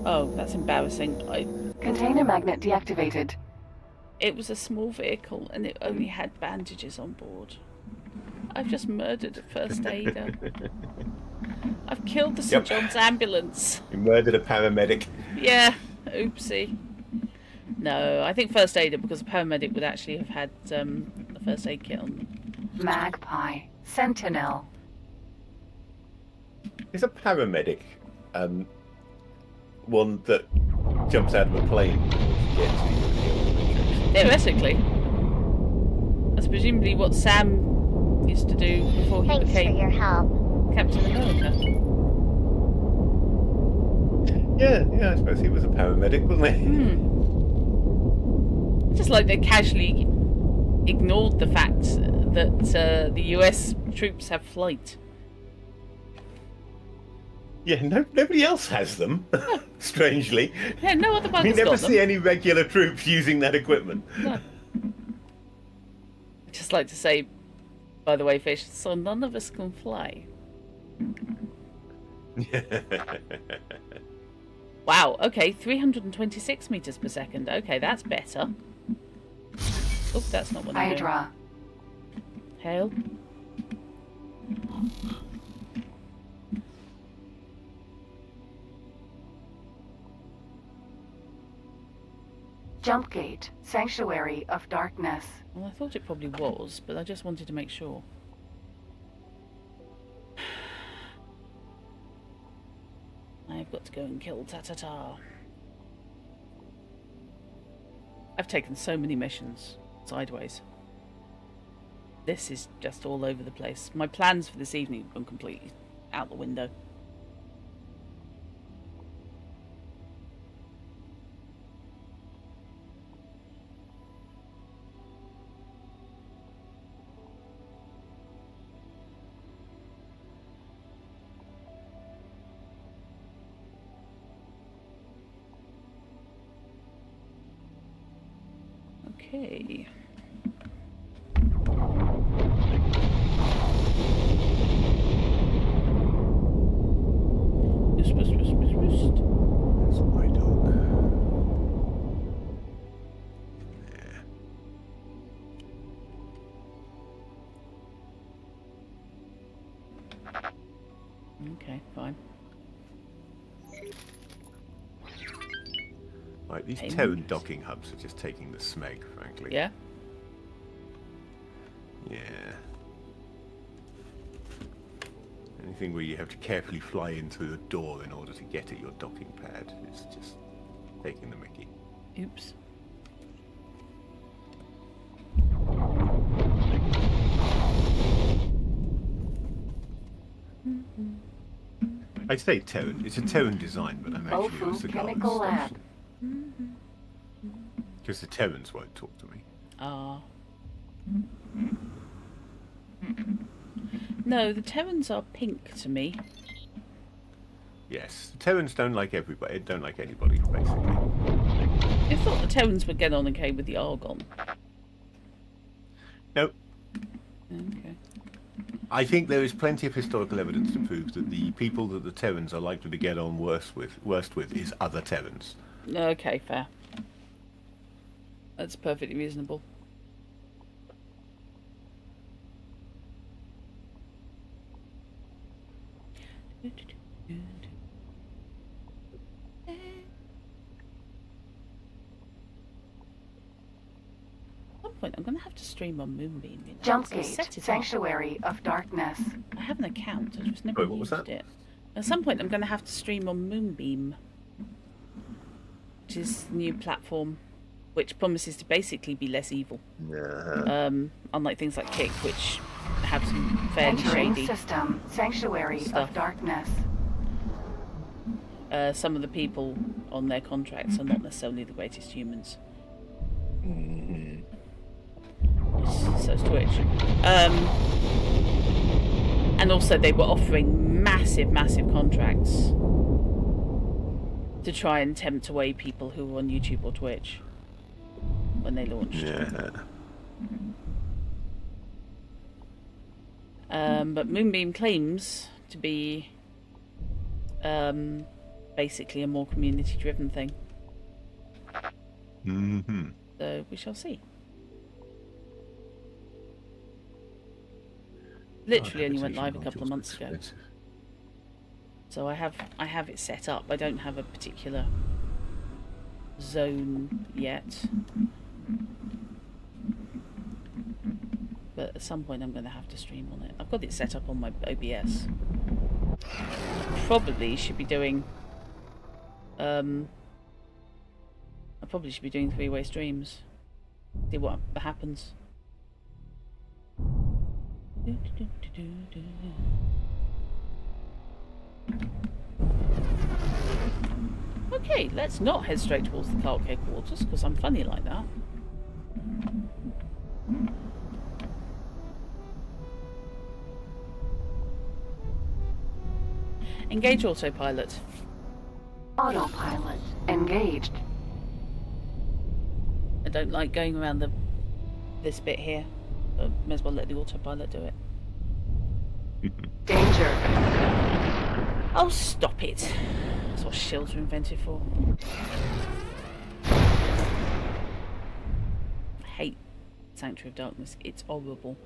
Oh, that's embarrassing. Container magnet deactivated. It was a small vehicle and it only had bandages on board. I've just murdered a first aider. I've killed the St. John's ambulance. You murdered a paramedic. Yeah, oopsie. No, I think first aider, because a paramedic would actually have had a first aid kit on. Magpie. Sentinel. Is a paramedic one that jumps out of a plane to get to you in the elementary? Theoretically. That's presumably what Sam used to do before he Thanks for became your help. Captain America. Yeah, I suppose he was a paramedic, wasn't he? Just like they casually ignored the fact that the US troops have flight. Yeah, nobody else has them, strangely. Yeah, no other We buggers never got see them. any regular troops using that equipment. No. I'd just like to say, by the way, Fish, so none of us can fly. Wow, okay, 326 meters per second. Okay, that's better. Oh, that's not what I'm doing. Hydra. Hail. Jumpgate. Sanctuary of Darkness. Well, I thought it probably was, but I just wanted to make sure. I've got to go and kill Ta-Ta-Ta. I've taken so many missions sideways. This is just all over the place. My plans for this evening have gone completely out the window. Okay. Roost. That's my dog. Okay, fine. Right, these Payments. Terran docking hubs are just taking the smeg, frankly. Yeah? Yeah. Anything where you have to carefully fly in through the door in order to get at your docking pad is just taking the mickey. Oops. I say Terran. It's a Terran design, but I'm actually a Bofu cigar Chemical Lab. because the Terrans won't talk to me. Ah. No, the Terrans are pink to me. Yes, the Terrans don't like everybody. Don't like anybody, basically. I thought the Terrans would get on okay with the Argon. Nope. Okay. I think there is plenty of historical evidence to prove that the people that the Terrans are likely to get on worst with is other Terrans. Okay, fair. That's perfectly reasonable. At some point, I'm going to have to stream on Moonbeam. You know? So set Jumpgate. it up. Sanctuary of Darkness. I have an account. I just never Wait, what was used that? it. At some point, I'm going to have to stream on Moonbeam, which is the new platform, which promises to basically be less evil. Yeah. Unlike things like Kick, which have some fairly Entering shady. system. Sanctuary stuff. of Darkness. Some of the people on their contracts are not necessarily the greatest humans. So's Twitch. And also they were offering massive contracts to try and tempt away people who were on YouTube or Twitch when they launched. Yeah. But Moonbeam claims to be basically a more community-driven thing. Mm-hmm. So we shall see. Literally only went live a couple of months ago. So I have it set up. I don't have a particular zone yet. But at some point I'm going to have to stream on it. I've got it set up on my OBS. Probably should be doing... I probably should be doing 3-way streams. See what happens. Okay, let's not head straight towards the Clark headquarters, because I'm funny like that. Engage autopilot. Autopilot engaged. I don't like going around this bit here. May as well let the autopilot do it. Danger. Oh, stop it. That's what shields are invented for. I hate Sanctuary of Darkness. It's horrible.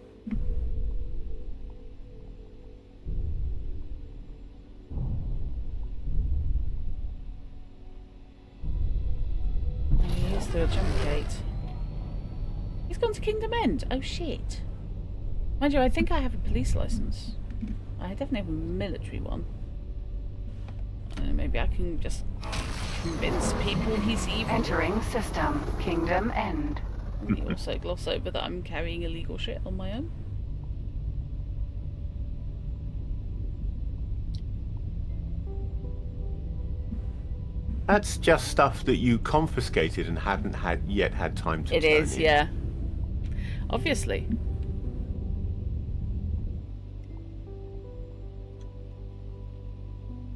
He's through a jump gate. He's gone to Kingdom End. Oh shit. Mind you, I think I have a police license. I definitely have a military one. Maybe I can just convince people he's evil. Entering system. Kingdom End. And he also gloss over that I'm carrying illegal shit on my own. That's just stuff that you confiscated and hadn't yet had time to It turn is, in. yeah. Obviously.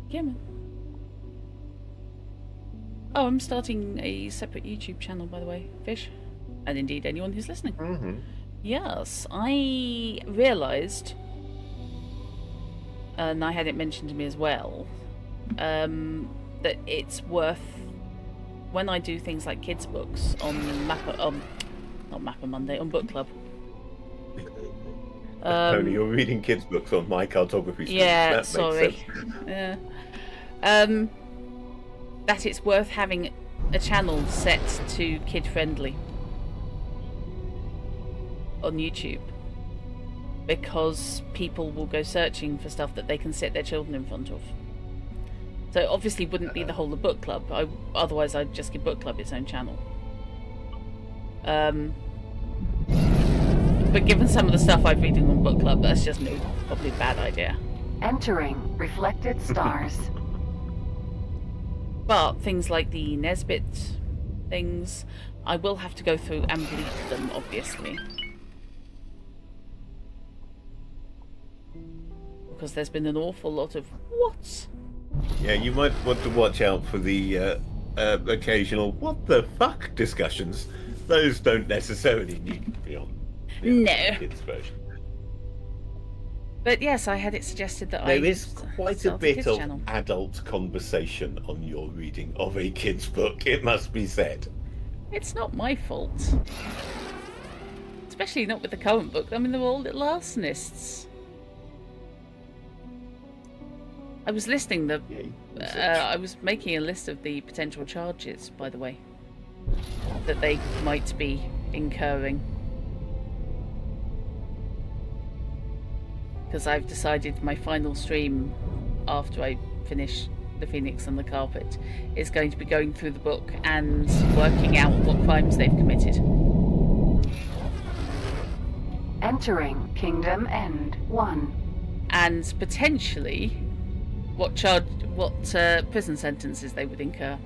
Yeah, man. Oh, I'm starting a separate YouTube channel, by the way, Fish. And indeed, anyone who's listening. Mm-hmm. Yes, I realised, and I had it mentioned to me as well, that it's worth, when I do things like kids' books on not Mapper Monday, on Book Club. Tony, you're reading kids' books on my cartography stream. Yeah, That sorry. makes sense. Yeah. That it's worth having a channel set to kid-friendly on YouTube, because people will go searching for stuff that they can sit their children in front of. So it obviously wouldn't be the whole of Book Club. Otherwise I'd just give Book Club its own channel. But given some of the stuff I'm reading on Book Club, that's just probably a bad idea. Entering reflected stars. But things like the Nesbit things, I will have to go through and bleep them, obviously. Because there's been an awful lot of what? Yeah, you might want to watch out for the occasional "what the fuck" discussions. Those don't necessarily need to be on the kids' version. But yes, I had it suggested that There is quite a bit of channel. adult conversation on your reading of a kid's book, it must be said. It's not my fault. Especially not with the current book. I mean, they're all little arsonists. I was listing I was making a list of the potential charges, by the way, that they might be incurring. Because I've decided my final stream, after I finish The Phoenix and the Carpet, is going to be going through the book and working out what crimes they've committed. Entering Kingdom End 1. And potentially what prison sentences they would incur.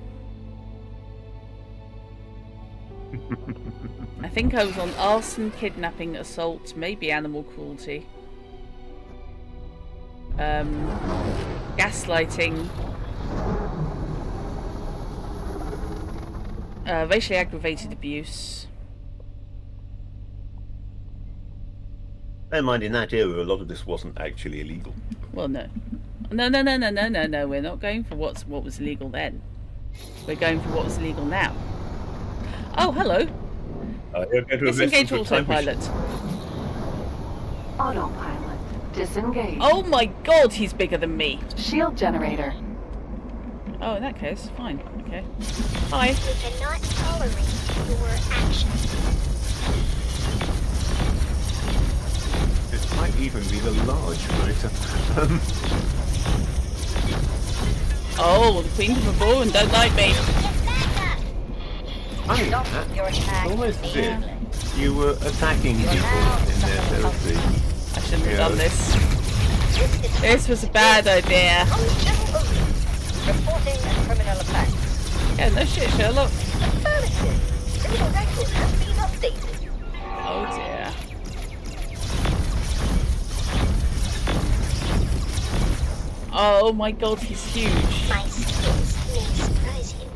I think I was on arson, kidnapping, assault, maybe animal cruelty, gaslighting, racially aggravated abuse. Bear in mind, in that era, a lot of this wasn't actually illegal. Well, no. No, we're not going for what was illegal then. We're going for what's illegal now. Oh, hello. Disengage Disengage autopilot. Autopilot disengaged. Oh my god, he's bigger than me. Shield generator. Oh, in that case, fine. Okay. Hi. We cannot tolerate your actions. This might even be the large fighter. Oh, the Queen of the Ballroom don't like me. Get back up! Funny, Stop your attack almost as immediately. if you were attacking people in their therapy. I shouldn't have done this. This is This was a bad idea. reporting a criminal offense. Yeah, no shit, Sherlock. Affirmative. Criminal record has been updated. Oh dear. Oh my god, he's huge. My skills may surprise you.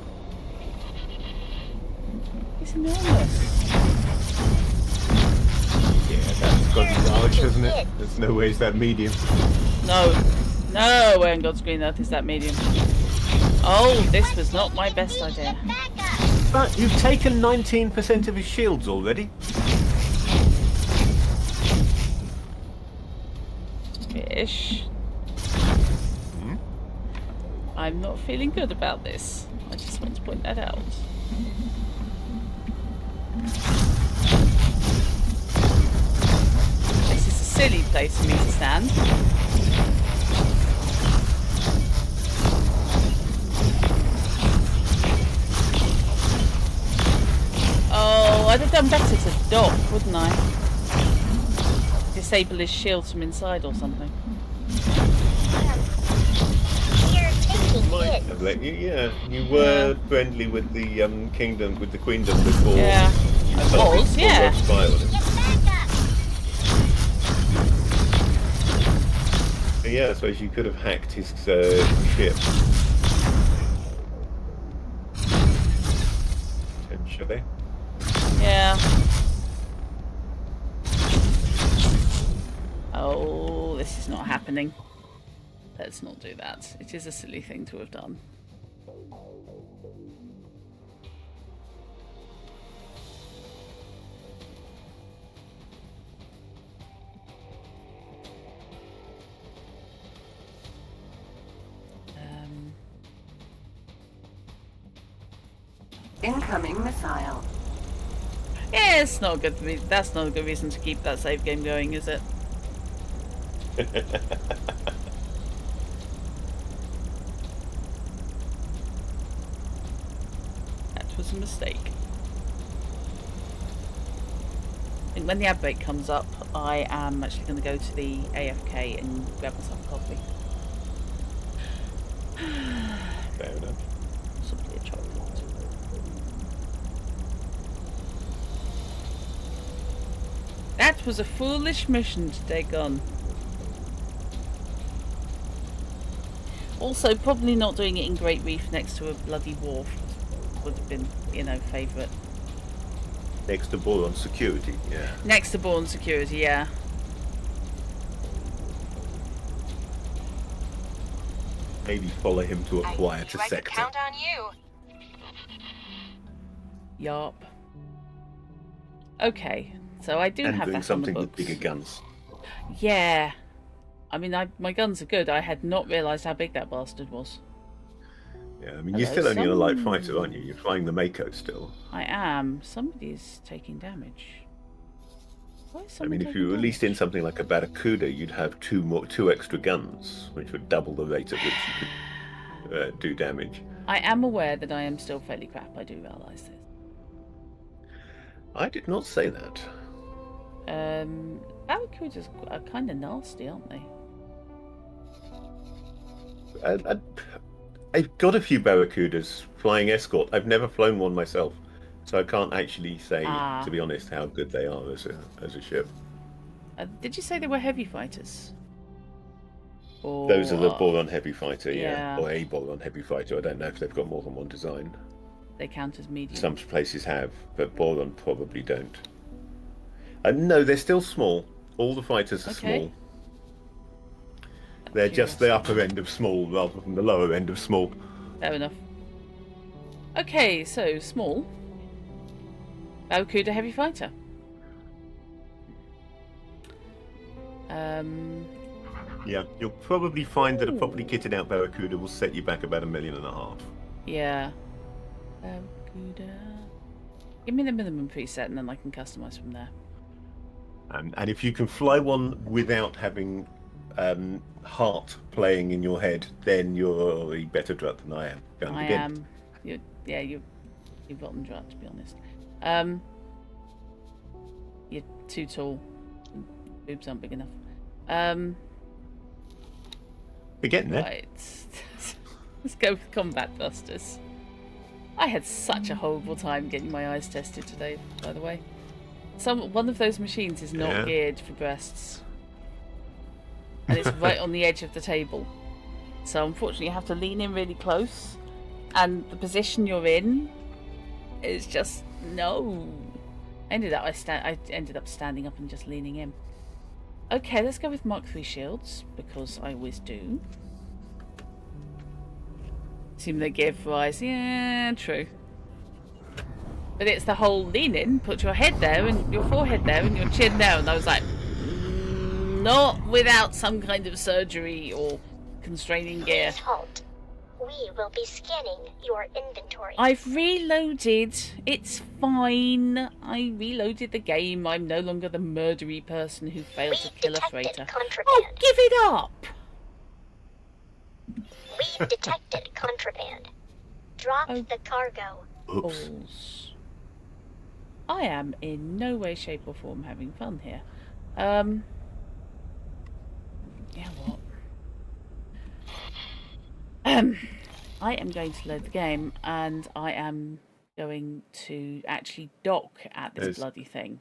He's enormous. Yeah, that's got to be large, hasn't it? There's no way it's that medium. No. No, where in God's green earth is that medium? Oh, this was not my best idea. Back up! But you've taken 19% of his shields already. Ish. I'm not feeling good about this. I just want to point that out. This is a silly place for me to stand. Oh, I'd have done better to dock, wouldn't I? Disable his shields from inside or something. We're taking Might it. have let you, yeah. You were friendly with the kingdom, with the queendom before. Yeah, You I started was, to yeah. spy on him. Get back up! But yeah, I suppose you could have hacked his ship. Potentially. Yeah. Oh, this is not happening. Let's not do that. It is a silly thing to have done. Incoming missile. Yeah, it's not a good. That's not a good reason to keep that save game going, is it? That was a mistake. And when the ad break comes up, I am actually going to go to the AFK and grab myself a coffee. Fair enough. Possibly a chocolate. That was a foolish mission to take on. Also, probably not doing it in Great Reef next to a bloody wharf would have been, you know, favourite. Next to ball on security, yeah. Next to Born Security, yeah. Maybe follow him to a I quieter knew I could sector. count on you. Yarp. Okay, so I do And have doing that on the something with books. bigger guns. Yeah. I mean, my guns are good. I had not realised how big that bastard was. Yeah, I mean, you're Hello, still only a light some- fighter, aren't you? You're flying the Mako still. I am. Somebody's taking damage. Why is I someone mean, if taking you were released damage? in something like a Barracuda, you'd have two extra guns, which would double the rate at which you could do damage. I am aware that I am still fairly crap. I do realise this. I did not say that. Barracudas are kind of nasty, aren't they? I've got a few Barracudas flying escort. I've never flown one myself, so I can't actually say, to be honest, how good they are as a ship. Did you say they were heavy fighters? Or... Those are the Boron Heavy Fighter, Yeah. or a Boron Heavy Fighter. I don't know if they've got more than one design. They count as medium. Some places have, but Boron probably don't. No, they're still small. All the fighters are Okay. small. They're just the upper end of small rather than the lower end of small. Fair enough. Okay, so small. Barracuda heavy fighter. Yeah, you'll probably find that a properly kitted out Barracuda will set you back about $1.5 million. Yeah. Barracuda. Give me the minimum preset and then I can customize from there. And if you can fly one without having heart playing in your head, then you're a better Drut than I am. I am. You've gotten Drut, to be honest. You're too tall. Boobs aren't big enough. We're getting there. Right. Let's go with Combat Busters. I had such a horrible time getting my eyes tested today, by the way. One of those machines is not geared for breasts. And it's right on the edge of the table. So unfortunately you have to lean in really close. And the position you're in is just no. I ended up standing up and just leaning in. Okay, let's go with Mark III shields, because I always do. Assume they give rise. Yeah, true. But it's the whole lean in, put your head there and your forehead there and your chin there, and I was like, not without some kind of surgery or constraining gear. Please halt. We will be scanning your inventory. I've reloaded. It's fine. I reloaded the game. I'm no longer the murdery person who failed to kill a freighter. Oh, give it up! We've detected contraband. Drop the cargo. Oops. I am in no way, shape or form having fun here. Yeah, what? I am going to load the game, and I am going to actually dock at this bloody thing.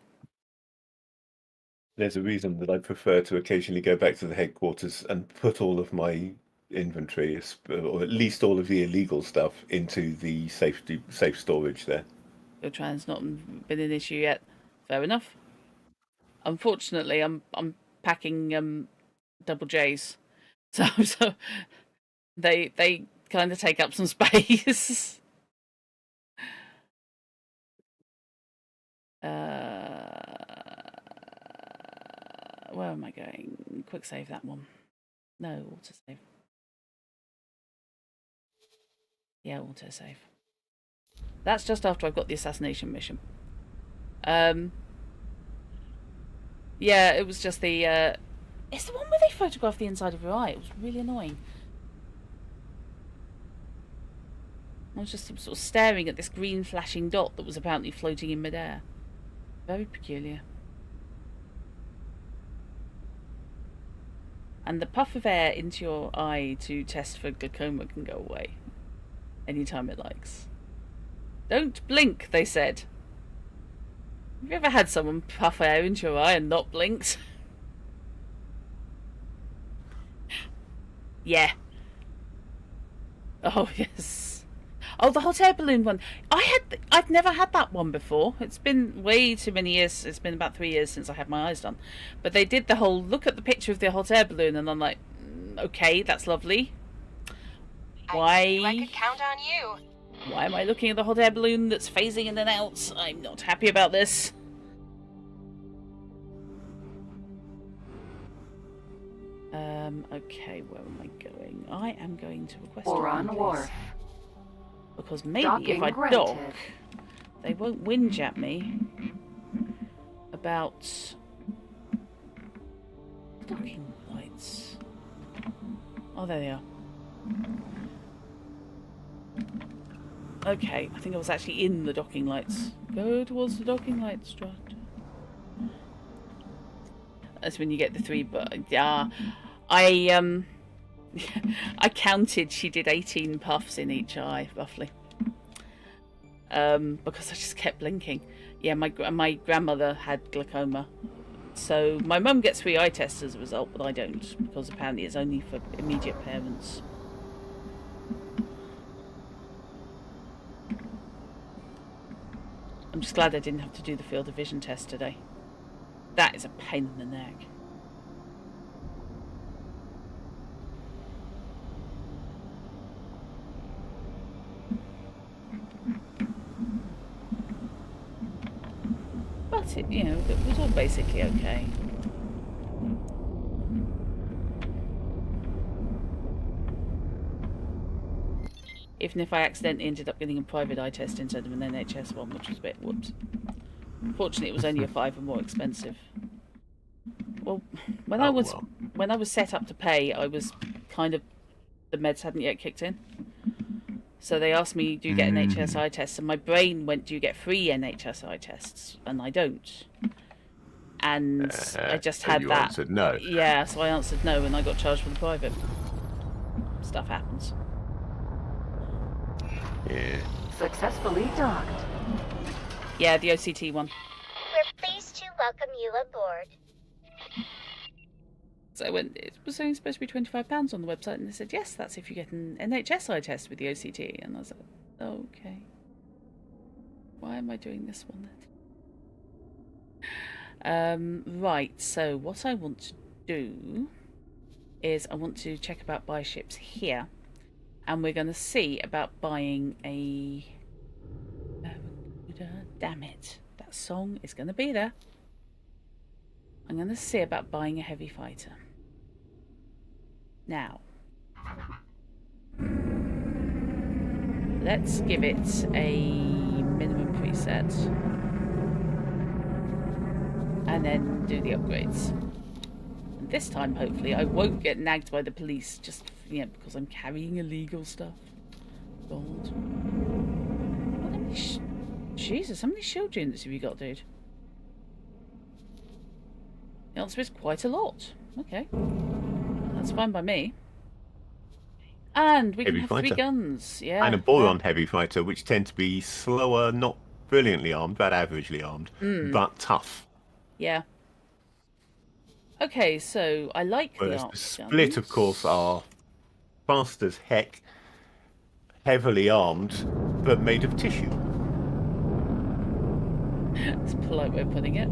There's a reason that I prefer to occasionally go back to the headquarters and put all of my inventory, or at least all of the illegal stuff, into the safe storage there. Your tran's not been an issue yet. Fair enough. Unfortunately, I'm packing double J's, so they kind of take up some space. Where am I going? Quick save that one. No, auto save. Yeah, auto save. That's just after I've got the assassination mission. Yeah, it was just the it's the one where they photograph the inside of your eye. It was really annoying. I was just sort of staring at this green flashing dot that was apparently floating in midair. Very peculiar. And the puff of air into your eye to test for glaucoma can go away anytime it likes. Don't blink, they said. Have you ever had someone puff air into your eye and not blinked? Yeah. Oh, yes. Oh, the hot air balloon one. I've never had that one before. It's been way too many years. It's been about 3 years since I had my eyes done. But they did the whole look at the picture of the hot air balloon, and I'm like, okay, that's lovely. Why? I could count on you. Why am I looking at the hot air balloon that's phasing in and out? I'm not happy about this. Okay, where am I going? I am going to request Boron Wharf. Because maybe Docking if I granted. dock, they won't whinge at me about docking lights. Oh, there they are. Okay, I think I was actually in the docking lights. Go towards the docking lights, Strut. That's when you get the 3, but yeah, I counted. She did 18 puffs in each eye, roughly. Because I just kept blinking. Yeah, my grandmother had glaucoma, so my mum gets 3 eye tests as a result, but I don't, because apparently it's only for immediate parents. I'm just glad I didn't have to do the field of vision test today. That is a pain in the neck. But it, it was all basically okay. Even if I accidentally ended up getting a private eye test instead of an NHS one, which was a bit whoops. Fortunately, it was only a £5 more expensive. Well, when I was set up to pay, I was kind of, the meds hadn't yet kicked in. So they asked me, do you get an NHS eye test? And my brain went, do you get free NHS eye tests? And I don't. And I just had you that. Answered no. Yeah, so I answered no, and I got charged for the private. Stuff happens. Yeah. Successfully docked. Yeah, the OCT one. We're pleased to welcome you aboard. So when it was only supposed to be £25 on the website, and they said, yes, that's if you get an NHS eye test with the OCT. And I was like, okay. Why am I doing this one then? Right, so what I want to do is I want to check about buy ships here. And we're going to see about buying a... damn it. That song is going to be there. I'm going to see about buying a heavy fighter. Now, let's give it a minimum preset. And then do the upgrades. And this time, hopefully, I won't get nagged by the police just, because I'm carrying illegal stuff. God. How many Jesus, how many shield units have you got, dude? The answer is quite a lot. Okay. That's fine by me. And we Heavy can have fighter. 3 guns. Yeah. And a boron heavy fighter, which tend to be slower, not brilliantly armed, but averagely armed, but tough. Yeah. Okay, so I like Whereas the arc the split, guns. of course, are fast as heck, heavily armed, but made of tissue. That's a polite way of putting it.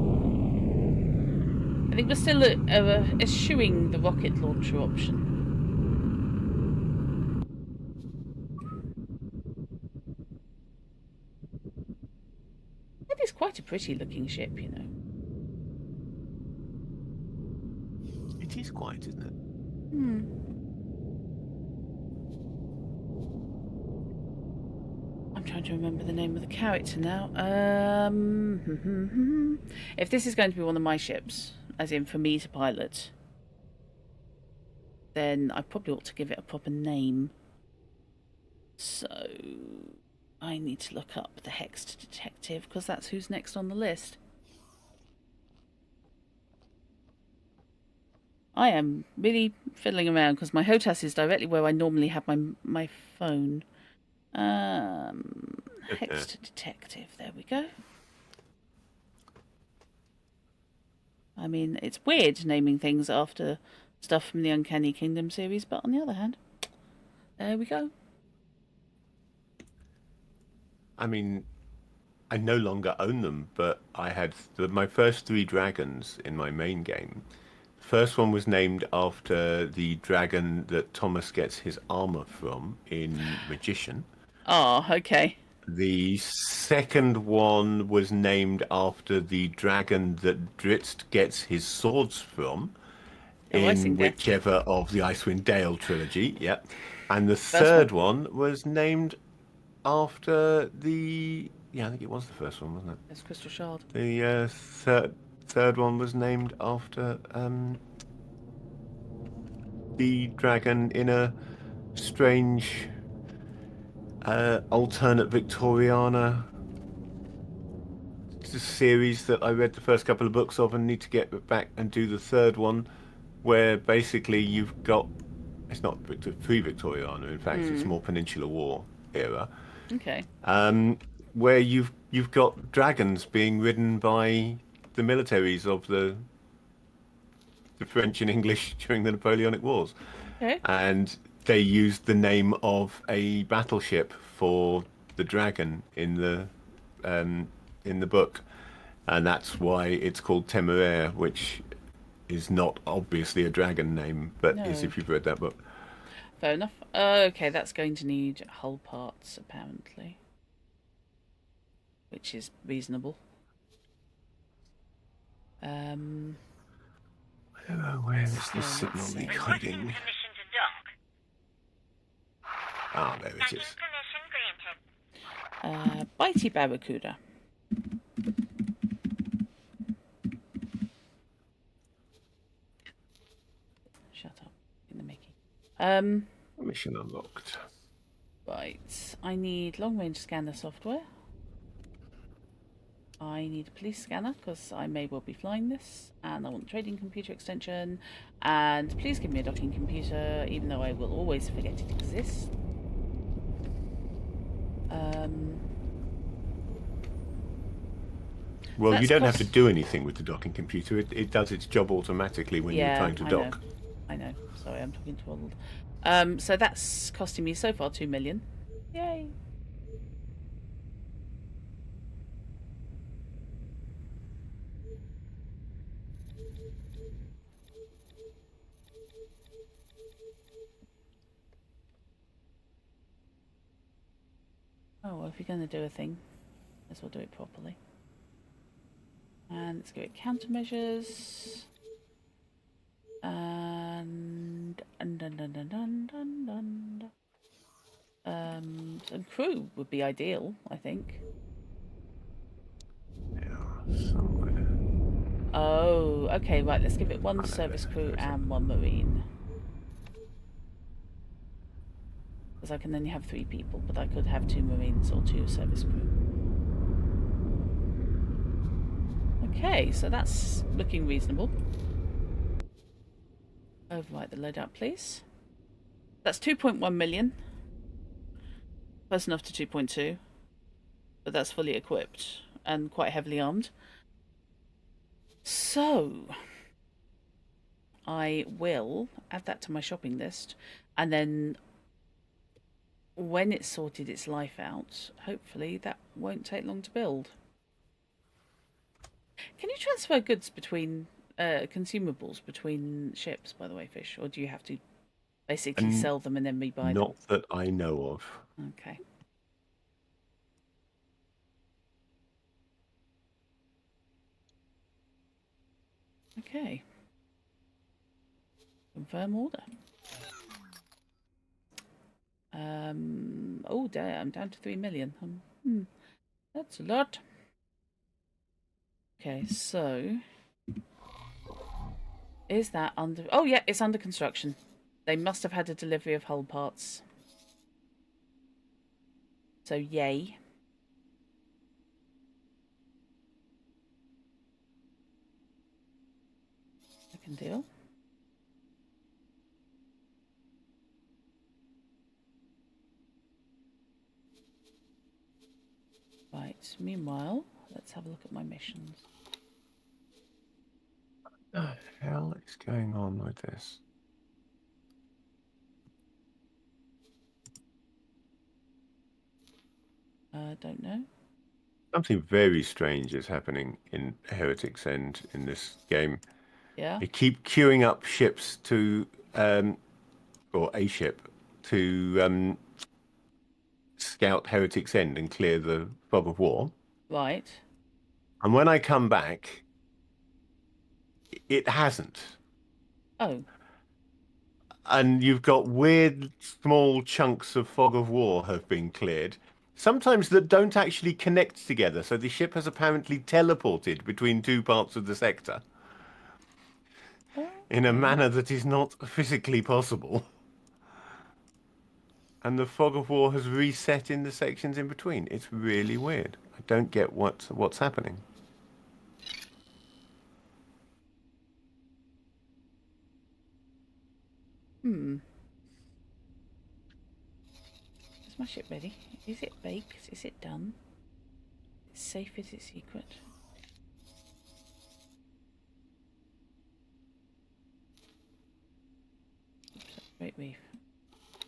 I think we're still eschewing the rocket launcher option. That is quite a pretty looking ship, It is quite, isn't it? I'm trying to remember the name of the character now. If this is going to be one of my ships, as in for me to pilot, then I probably ought to give it a proper name. So I need to look up the Hexed Detective, because that's who's next on the list. I am really fiddling around because my HOTAS is directly where I normally have my phone. Hexed Detective, there we go. I mean, it's weird naming things after stuff from the Uncanny Kingdom series, but on the other hand, there we go. I mean, I no longer own them, but I had my first 3 dragons in my main game. First one was named after the dragon that Thomas gets his armor from in Magician. Oh, okay. The second one was named after the dragon that Dritz gets his swords from in whichever of the Icewind Dale trilogy. Yep. And the third one was named after the... Yeah, I think it was the first one, wasn't it? It's Crystal Shard. The third one was named after the dragon in a strange alternate Victoriana. It's a series that I read the first couple of books of and need to get back and do the third one, where basically you've got... It's not pre-Victoriana, in fact, it's more Peninsular War era. Okay. Where you've got dragons being ridden by the militaries of the French and English during the Napoleonic Wars. Okay. And they used the name of a battleship for the dragon in the book, and that's why it's called Temeraire, which is not obviously a dragon name, but is if you've read that book. Fair enough. Okay, that's going to need hull parts, apparently. Which is reasonable. Where is the signal leak hiding? Permission to dock. Ah, there it is. Permission Bitey Barracuda. Shut up. In the making. Mission unlocked. Right. I need long-range scanner software. I need a police scanner because I may well be flying this, and I want trading computer extension. And please give me a docking computer, even though I will always forget it exists. Well, you don't have to do anything with the docking computer. It does its job automatically when you're trying to dock. I know. Sorry, I'm talking too old. So that's costing me so far 2 million. Yay. Oh, well, if you're going to do a thing, let's all do it properly. And let's give it countermeasures. And some crew would be ideal, I think. Yeah, somewhere. Oh, okay, right. Let's give it one service crew and one marine. Because I can only have 3 people, but I could have 2 marines or 2 service crew. Okay, so that's looking reasonable. Overwrite the loadout, please. That's 2.1 million. Close enough to 2.2. But that's fully equipped and quite heavily armed. So, I will add that to my shopping list. And then, when it's sorted its life out, hopefully that won't take long to build. Can you transfer goods between consumables between ships, by the way, Fish? Or do you have to basically sell them and then rebuy them? Not that I know of. Okay. Okay. Confirm order. Oh, damn, I'm down to 3 million. That's a lot. Okay, so is that under... Oh, yeah, it's under construction. They must have had a delivery of hull parts. So, yay. Second deal. Right, meanwhile, let's have a look at my missions. What the hell is going on with this? Don't know. Something very strange is happening in Heretic's End in this game. Yeah. You keep queuing up ships to, or a ship, to scout Heretic's End and clear the fog of war. Right. And when I come back, it hasn't. Oh. And you've got weird small chunks of fog of war have been cleared. Sometimes that don't actually connect together, so the ship has apparently teleported between 2 parts of the sector in a manner that is not physically possible. And the fog of war has reset in the sections in between. It's really weird. I don't get what's happening. Is my ship ready? Is it baked? Is it done? Is it safe? Is it secret? Oops, Great Reef.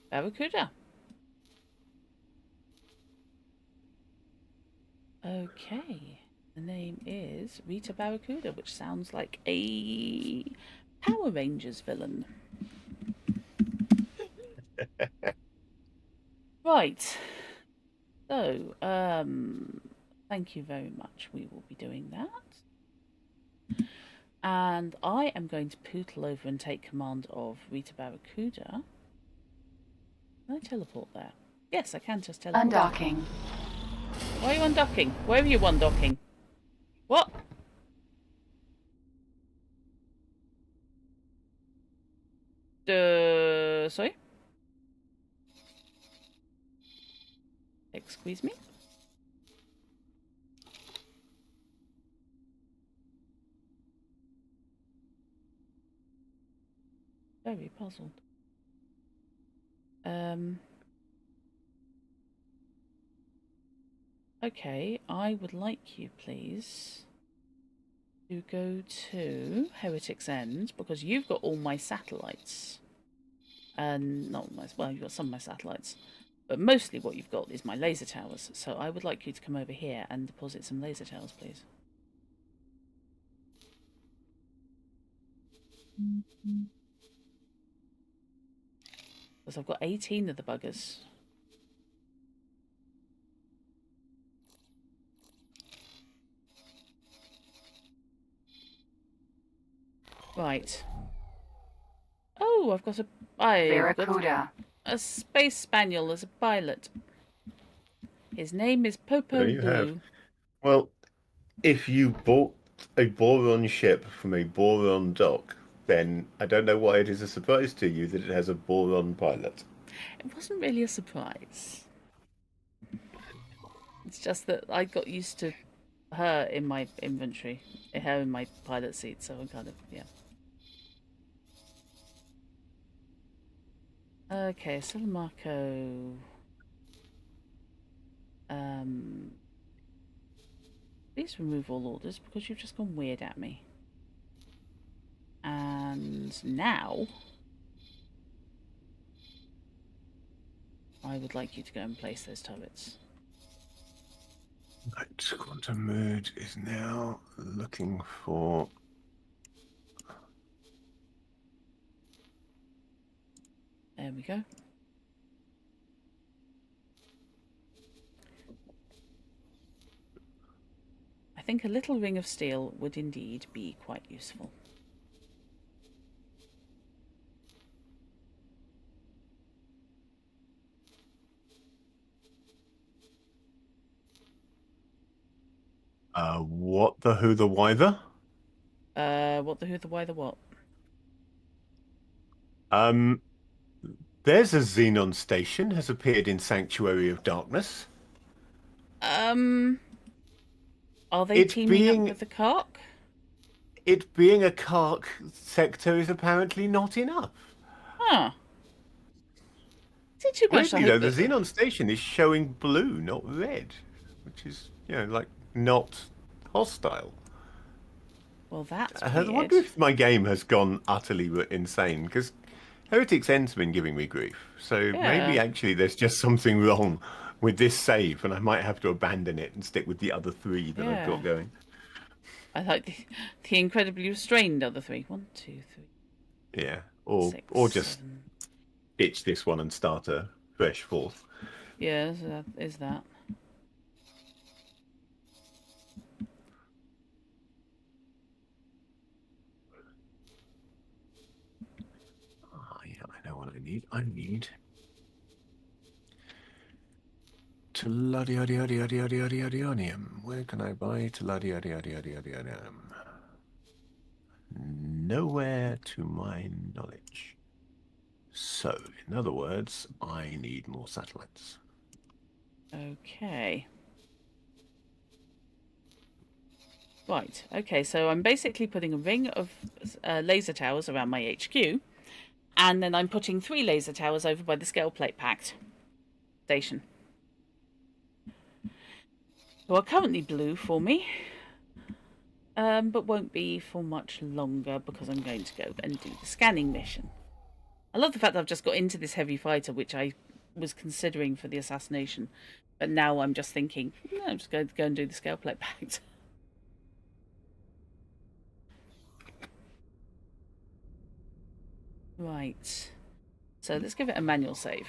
Barracuda. Okay. The name is Rita Barracuda, which sounds like a Power Rangers villain. Right. So, thank you very much. We will be doing that. And I am going to pootle over and take command of Rita Barracuda. Can I teleport there? Yes, I can just teleport. Undocking. Why are you undocking? Where are you undocking? What? Sorry? Excuse me? Very puzzled. Okay, I would like you, please, to go to Heretic's End, because you've got all my satellites. And not my, well, you've got some of my satellites. But mostly what you've got is my laser towers. So I would like you to come over here and deposit some laser towers, please. Because I've got 18 of the buggers. Right. Oh, I've got Barracuda. a space spaniel as a pilot. His name is Popo There you have. Blue. Well, if you bought a boron ship from a boron dock, then I don't know why it is a surprise to you that it has a boron pilot. It wasn't really a surprise. It's just that I got used to her in my inventory, her in my pilot seat, so I'm kind of, yeah. Okay, Salamarco. Please remove all orders because you've just gone weird at me. And now I would like you to go and place those turrets. Right, Quantum Mood is now looking for... There we go. I think a little ring of steel would indeed be quite useful. What the who the why the? What the who the why the what? There's a Xenon station has appeared in Sanctuary of Darkness. Are they teaming up with the Kark? It being a Kark sector is apparently not enough. Huh. Is it too much to Weirdly, hope though, the that... Xenon station is showing blue, not red, which is, like, not hostile. Well, that's I weird. wonder if my game has gone utterly insane, because Heretic's End's been giving me grief. So maybe actually there's just something wrong with this save, and I might have to abandon it and stick with the other three that I've got going. I like the incredibly restrained other three. 1, 2, 3. Yeah, 6, or just 7. ditch this one and start a fresh fourth. Yeah, that is that. Yeah, I know what I need. I need Tellurium. Where can I buy Tellurium? Nowhere to my knowledge. So, in other words, I need more satellites. Okay. Right, okay, so I'm basically putting a ring of laser towers around my HQ, and then I'm putting 3 laser towers over by the scale plate packed station. Who are currently blue for me, but won't be for much longer because I'm going to go and do the scanning mission. I love the fact that I've just got into this heavy fighter, which I was considering for the assassination, but now I'm just thinking, no, I'm just going to go and do the scale plate packed. Right, so let's give it a manual save.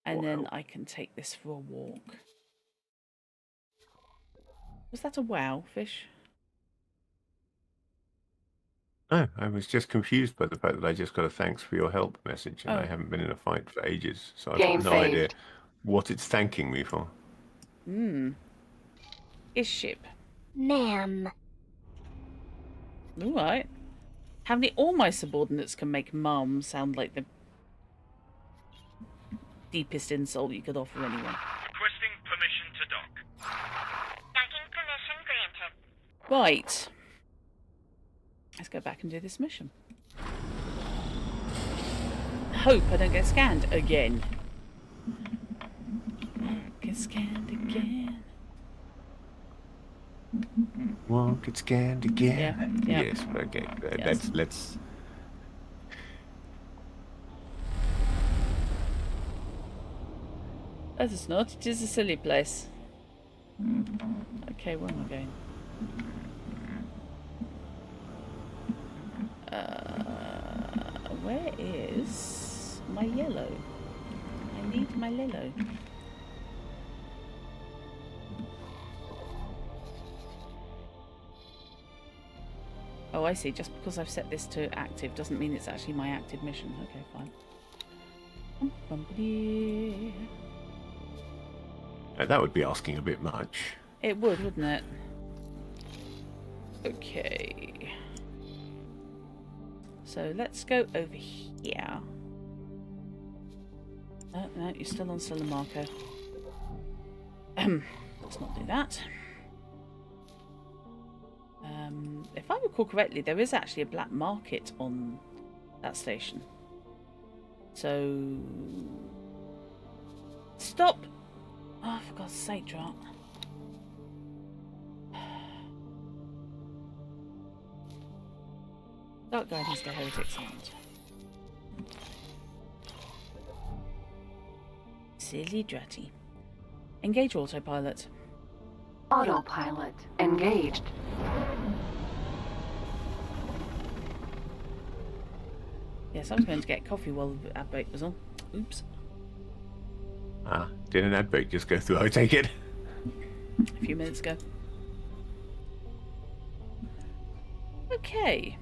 And then I can take this for a walk. Was that a wow, fish? No, I was just confused by the fact that I just got a thanks for your help message, and Oh. I haven't been in a fight for ages, so I've Game got no saved. idea what it's thanking me for. His ship. Ma'am. Alright. How many all my subordinates can make mum sound like the deepest insult you could offer anyone? Requesting permission to dock. Docking permission granted. Right. Let's go back and do this mission. Hope I don't get scanned again. Get scanned again. Won't get scanned again. Yeah. Yes, okay. Yes. Let's. That is not. It is a silly place. Okay, where am I going? Where is my yellow? I need my yellow. Oh, I see. Just because I've set this to active doesn't mean it's actually my active mission. Okay, fine. That would be asking a bit much. It would, wouldn't it? Okay. So let's go over here. Oh, no, you're still on Salamarco. Let's not do that. If I recall correctly, there is actually a black market on that station. So... Stop! Oh, for God's sake, Drat. Dark Guidance to Heretics End. Silly Dratty. Engage autopilot. Autopilot engaged. Yes, I was going to get coffee while the ad break was on. Oops. Ah, did an ad break just go through? I take it. A few minutes ago. Okay.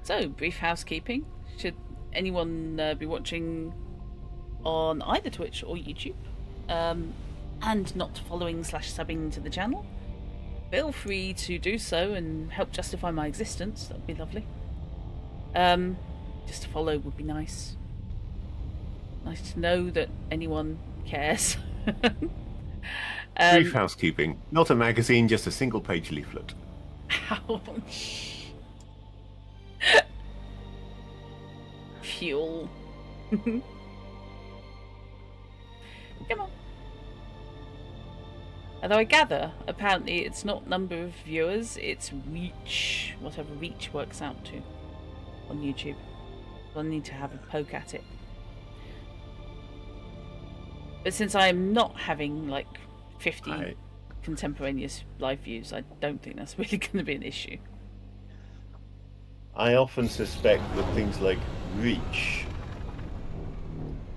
So, brief housekeeping. Should anyone be watching on either Twitch or YouTube, and not following / subbing to the channel, feel free to do so and help justify my existence. That would be lovely. Just to follow would be nice. Nice to know that anyone cares. Brief housekeeping. Not a magazine, just a single-page leaflet. Ouch. Fuel. Come on. Although I gather, apparently it's not number of viewers, it's reach. Whatever reach works out to on YouTube. I'll need to have a poke at it. But since I'm not having like 50 contemporaneous live views, I don't think that's really going to be an issue. I often suspect that things like reach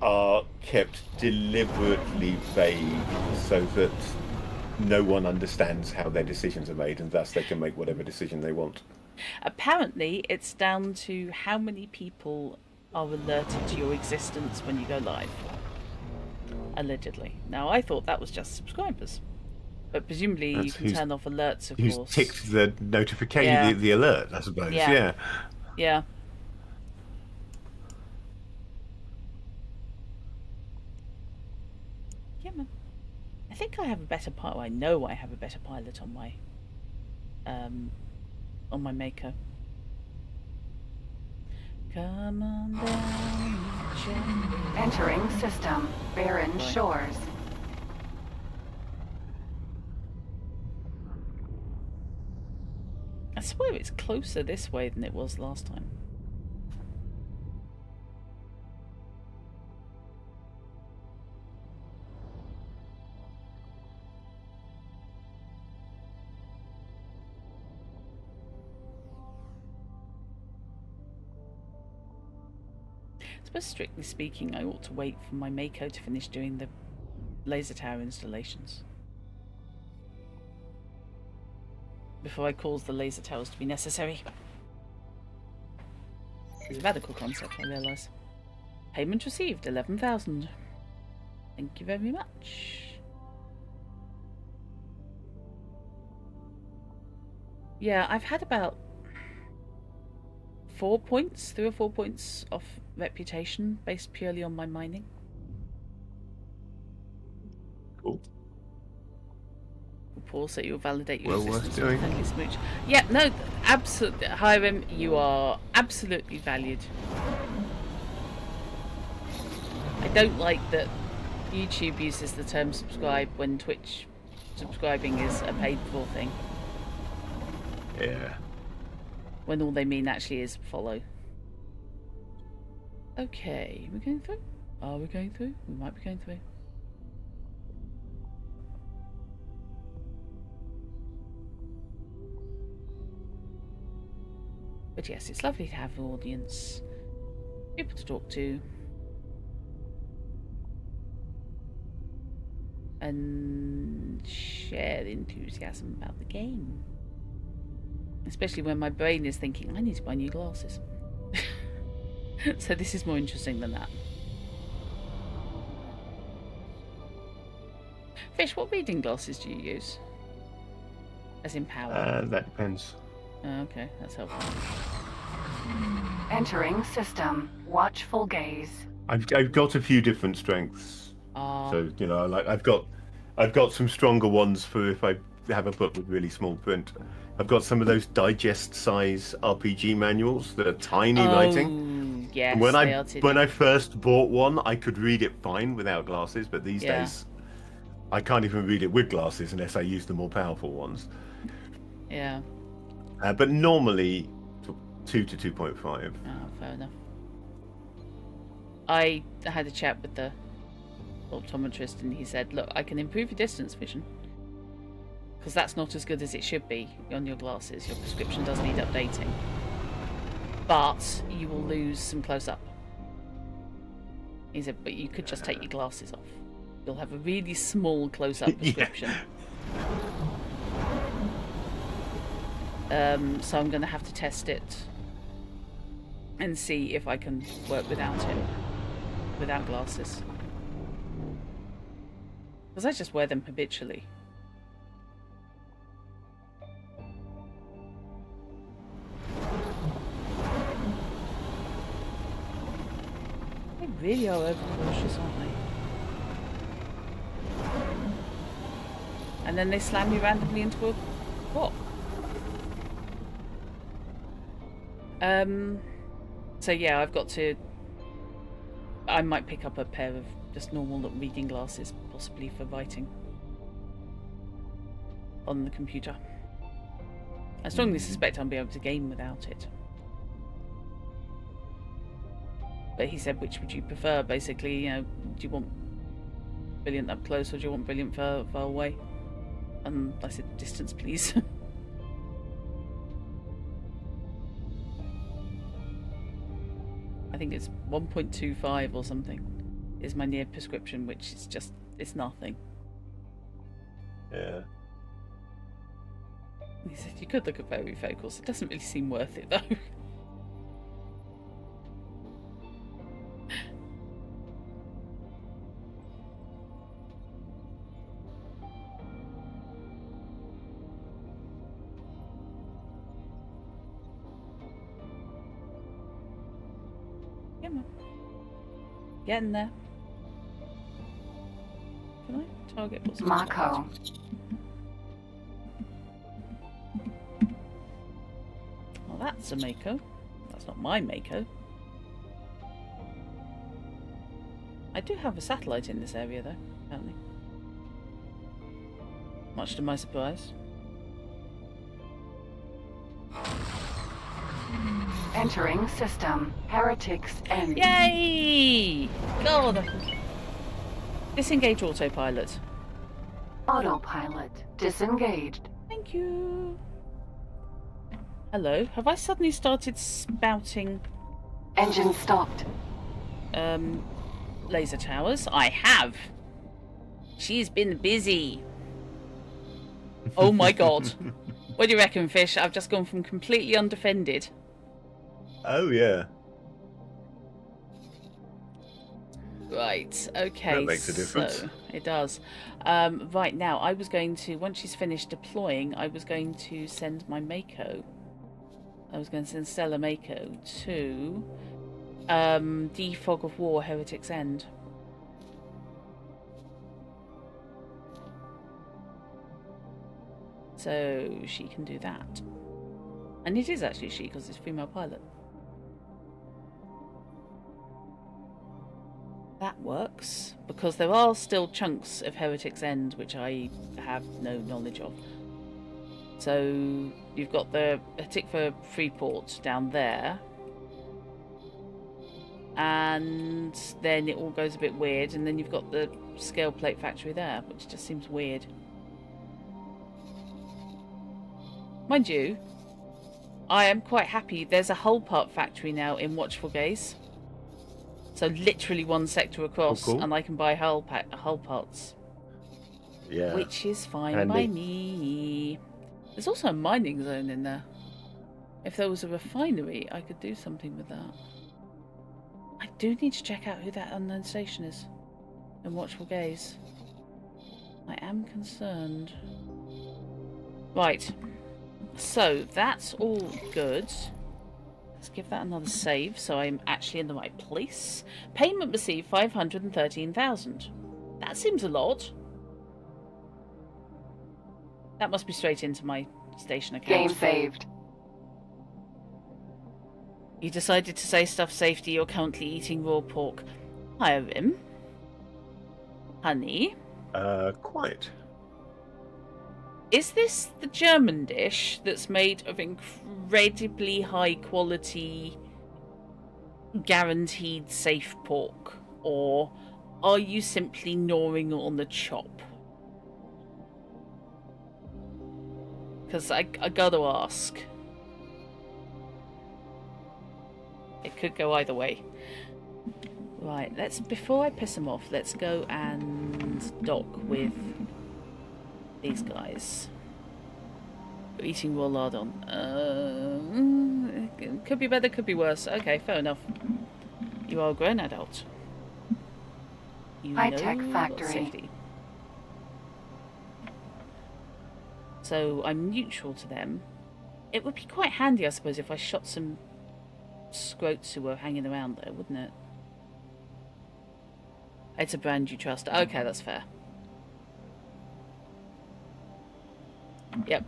are kept deliberately vague so that no one understands how their decisions are made, and thus they can make whatever decision they want. Apparently, it's down to how many people are alerted to your existence when you go live. Allegedly. Now, I thought that was just subscribers. But presumably you can turn off alerts, of course. Who's ticked the notification, Yeah. the alert, I suppose. Yeah. Yeah. Yeah, man. I think I have a better pilot. I know I have a better pilot on my Mako. Come on down, Jim. Entering system. Barren Shores. I swear it's closer this way than it was last time. I suppose, strictly speaking, I ought to wait for my Mako to finish doing the laser tower installations before I cause the laser towers to be necessary. It's a radical concept, I realise. Payment received, 11,000. Thank you very much. Yeah, I've had about 3 or 4 points of reputation based purely on my mining. Cool. Paul, so you'll validate your Well worth existence. doing. Friendly smooch. Yeah, no, absolutely. Hiram, you are absolutely valued. I don't like that YouTube uses the term subscribe when Twitch subscribing is a paid for thing. Yeah. When all they mean actually is follow. Okay, we're going through? Are we going through? We might be going through. But yes, it's lovely to have an audience, people to talk to, and share enthusiasm about the game. Especially when my brain is thinking, I need to buy new glasses. So this is more interesting than that. Fish, what reading glasses do you use? As in power? That depends. Oh, okay, that's helpful. Entering system. Watchful gaze. I've got a few different strengths. So you know, like I've got some stronger ones for if I have a book with really small print. I've got some of those digest size RPG manuals that are tiny writing. Yes, And when I first bought one, I could read it fine without glasses, but these days I can't even read it with glasses unless I use the more powerful ones. Yeah. But normally 2 to 2.5. Oh, fair enough. I had a chat with the optometrist and he said, look, I can improve your distance vision because that's not as good as it should be on your glasses. Your prescription does need updating, but you will lose some close-up. He said, but you could just take your glasses off. You'll have a really small close-up prescription. So I'm going to have to test it and see if I can work without it, without glasses. Because I just wear them habitually. They really are overcautious, aren't they? And then they slam you randomly into a rock. So yeah, I've got to... I might pick up a pair of just normal reading glasses, possibly for writing on the computer. I strongly suspect I'll be able to game without it. But he said, which would you prefer? Basically, you know, do you want brilliant up close or do you want brilliant far away? And I said, distance, please. I think it's 1.25 or something is my near prescription, which is just, it's nothing. Yeah. He said, you could look at varifocals. It doesn't really seem worth it, though. Come on. Getting there. Can I target what's Mako. Well, that's a Mako. That's not my Mako. I do have a satellite in this area, though, apparently. Much to my surprise. Entering system. Heretics end. Yay! God! Disengage autopilot. Autopilot disengaged. Thank you. Hello. Have I suddenly started spouting Engine stopped. laser towers? I have. She's been busy. Oh my god. What do you reckon, Fish? I've just gone from completely undefended. Oh yeah. Right, okay. That makes a difference. So, it does. Right, now, I was going to, once she's finished deploying, I was going to send my Mako. I was going to send Stella Mako to the Fog of War, Heretic's End. So she can do that. And it is actually she, because it's female pilot. That works, because there are still chunks of Heretic's End which I have no knowledge of. So you've got the Hatikva Freeport down there, and then it all goes a bit weird, and then you've got the scale plate factory there, which just seems weird. Mind you, I am quite happy. There's a hull part factory now in Watchful Gaze. So literally one sector across, cool. and I can buy hull parts. Yeah. Which is fine Handy. by me. There's also a mining zone in there. If there was a refinery, I could do something with that. I do need to check out who that unknown station is in Watchful Gaze. I am concerned. Right. So, that's all good. Let's give that another save, so I'm actually in the right place. Payment received 513,000. That seems a lot. That must be straight into my station account. Game saved. You decided to say stuff safety. You're currently eating raw pork. Hi, Rim. Honey. Quite. Is this the German dish that's made of incredibly high quality, guaranteed safe pork? Or are you simply gnawing on the chop? Because I gotta ask. It could go either way. Right, before I piss them off, let's go and dock with these guys. You're eating raw lardon. Could be better, could be worse. Okay, fair enough. You are a grown adult. You High-tech know factory. safety. So I'm neutral to them. It would be quite handy, I suppose, if I shot some scroats who were hanging around there, wouldn't it? It's a brand you trust. Okay, that's fair. Yep.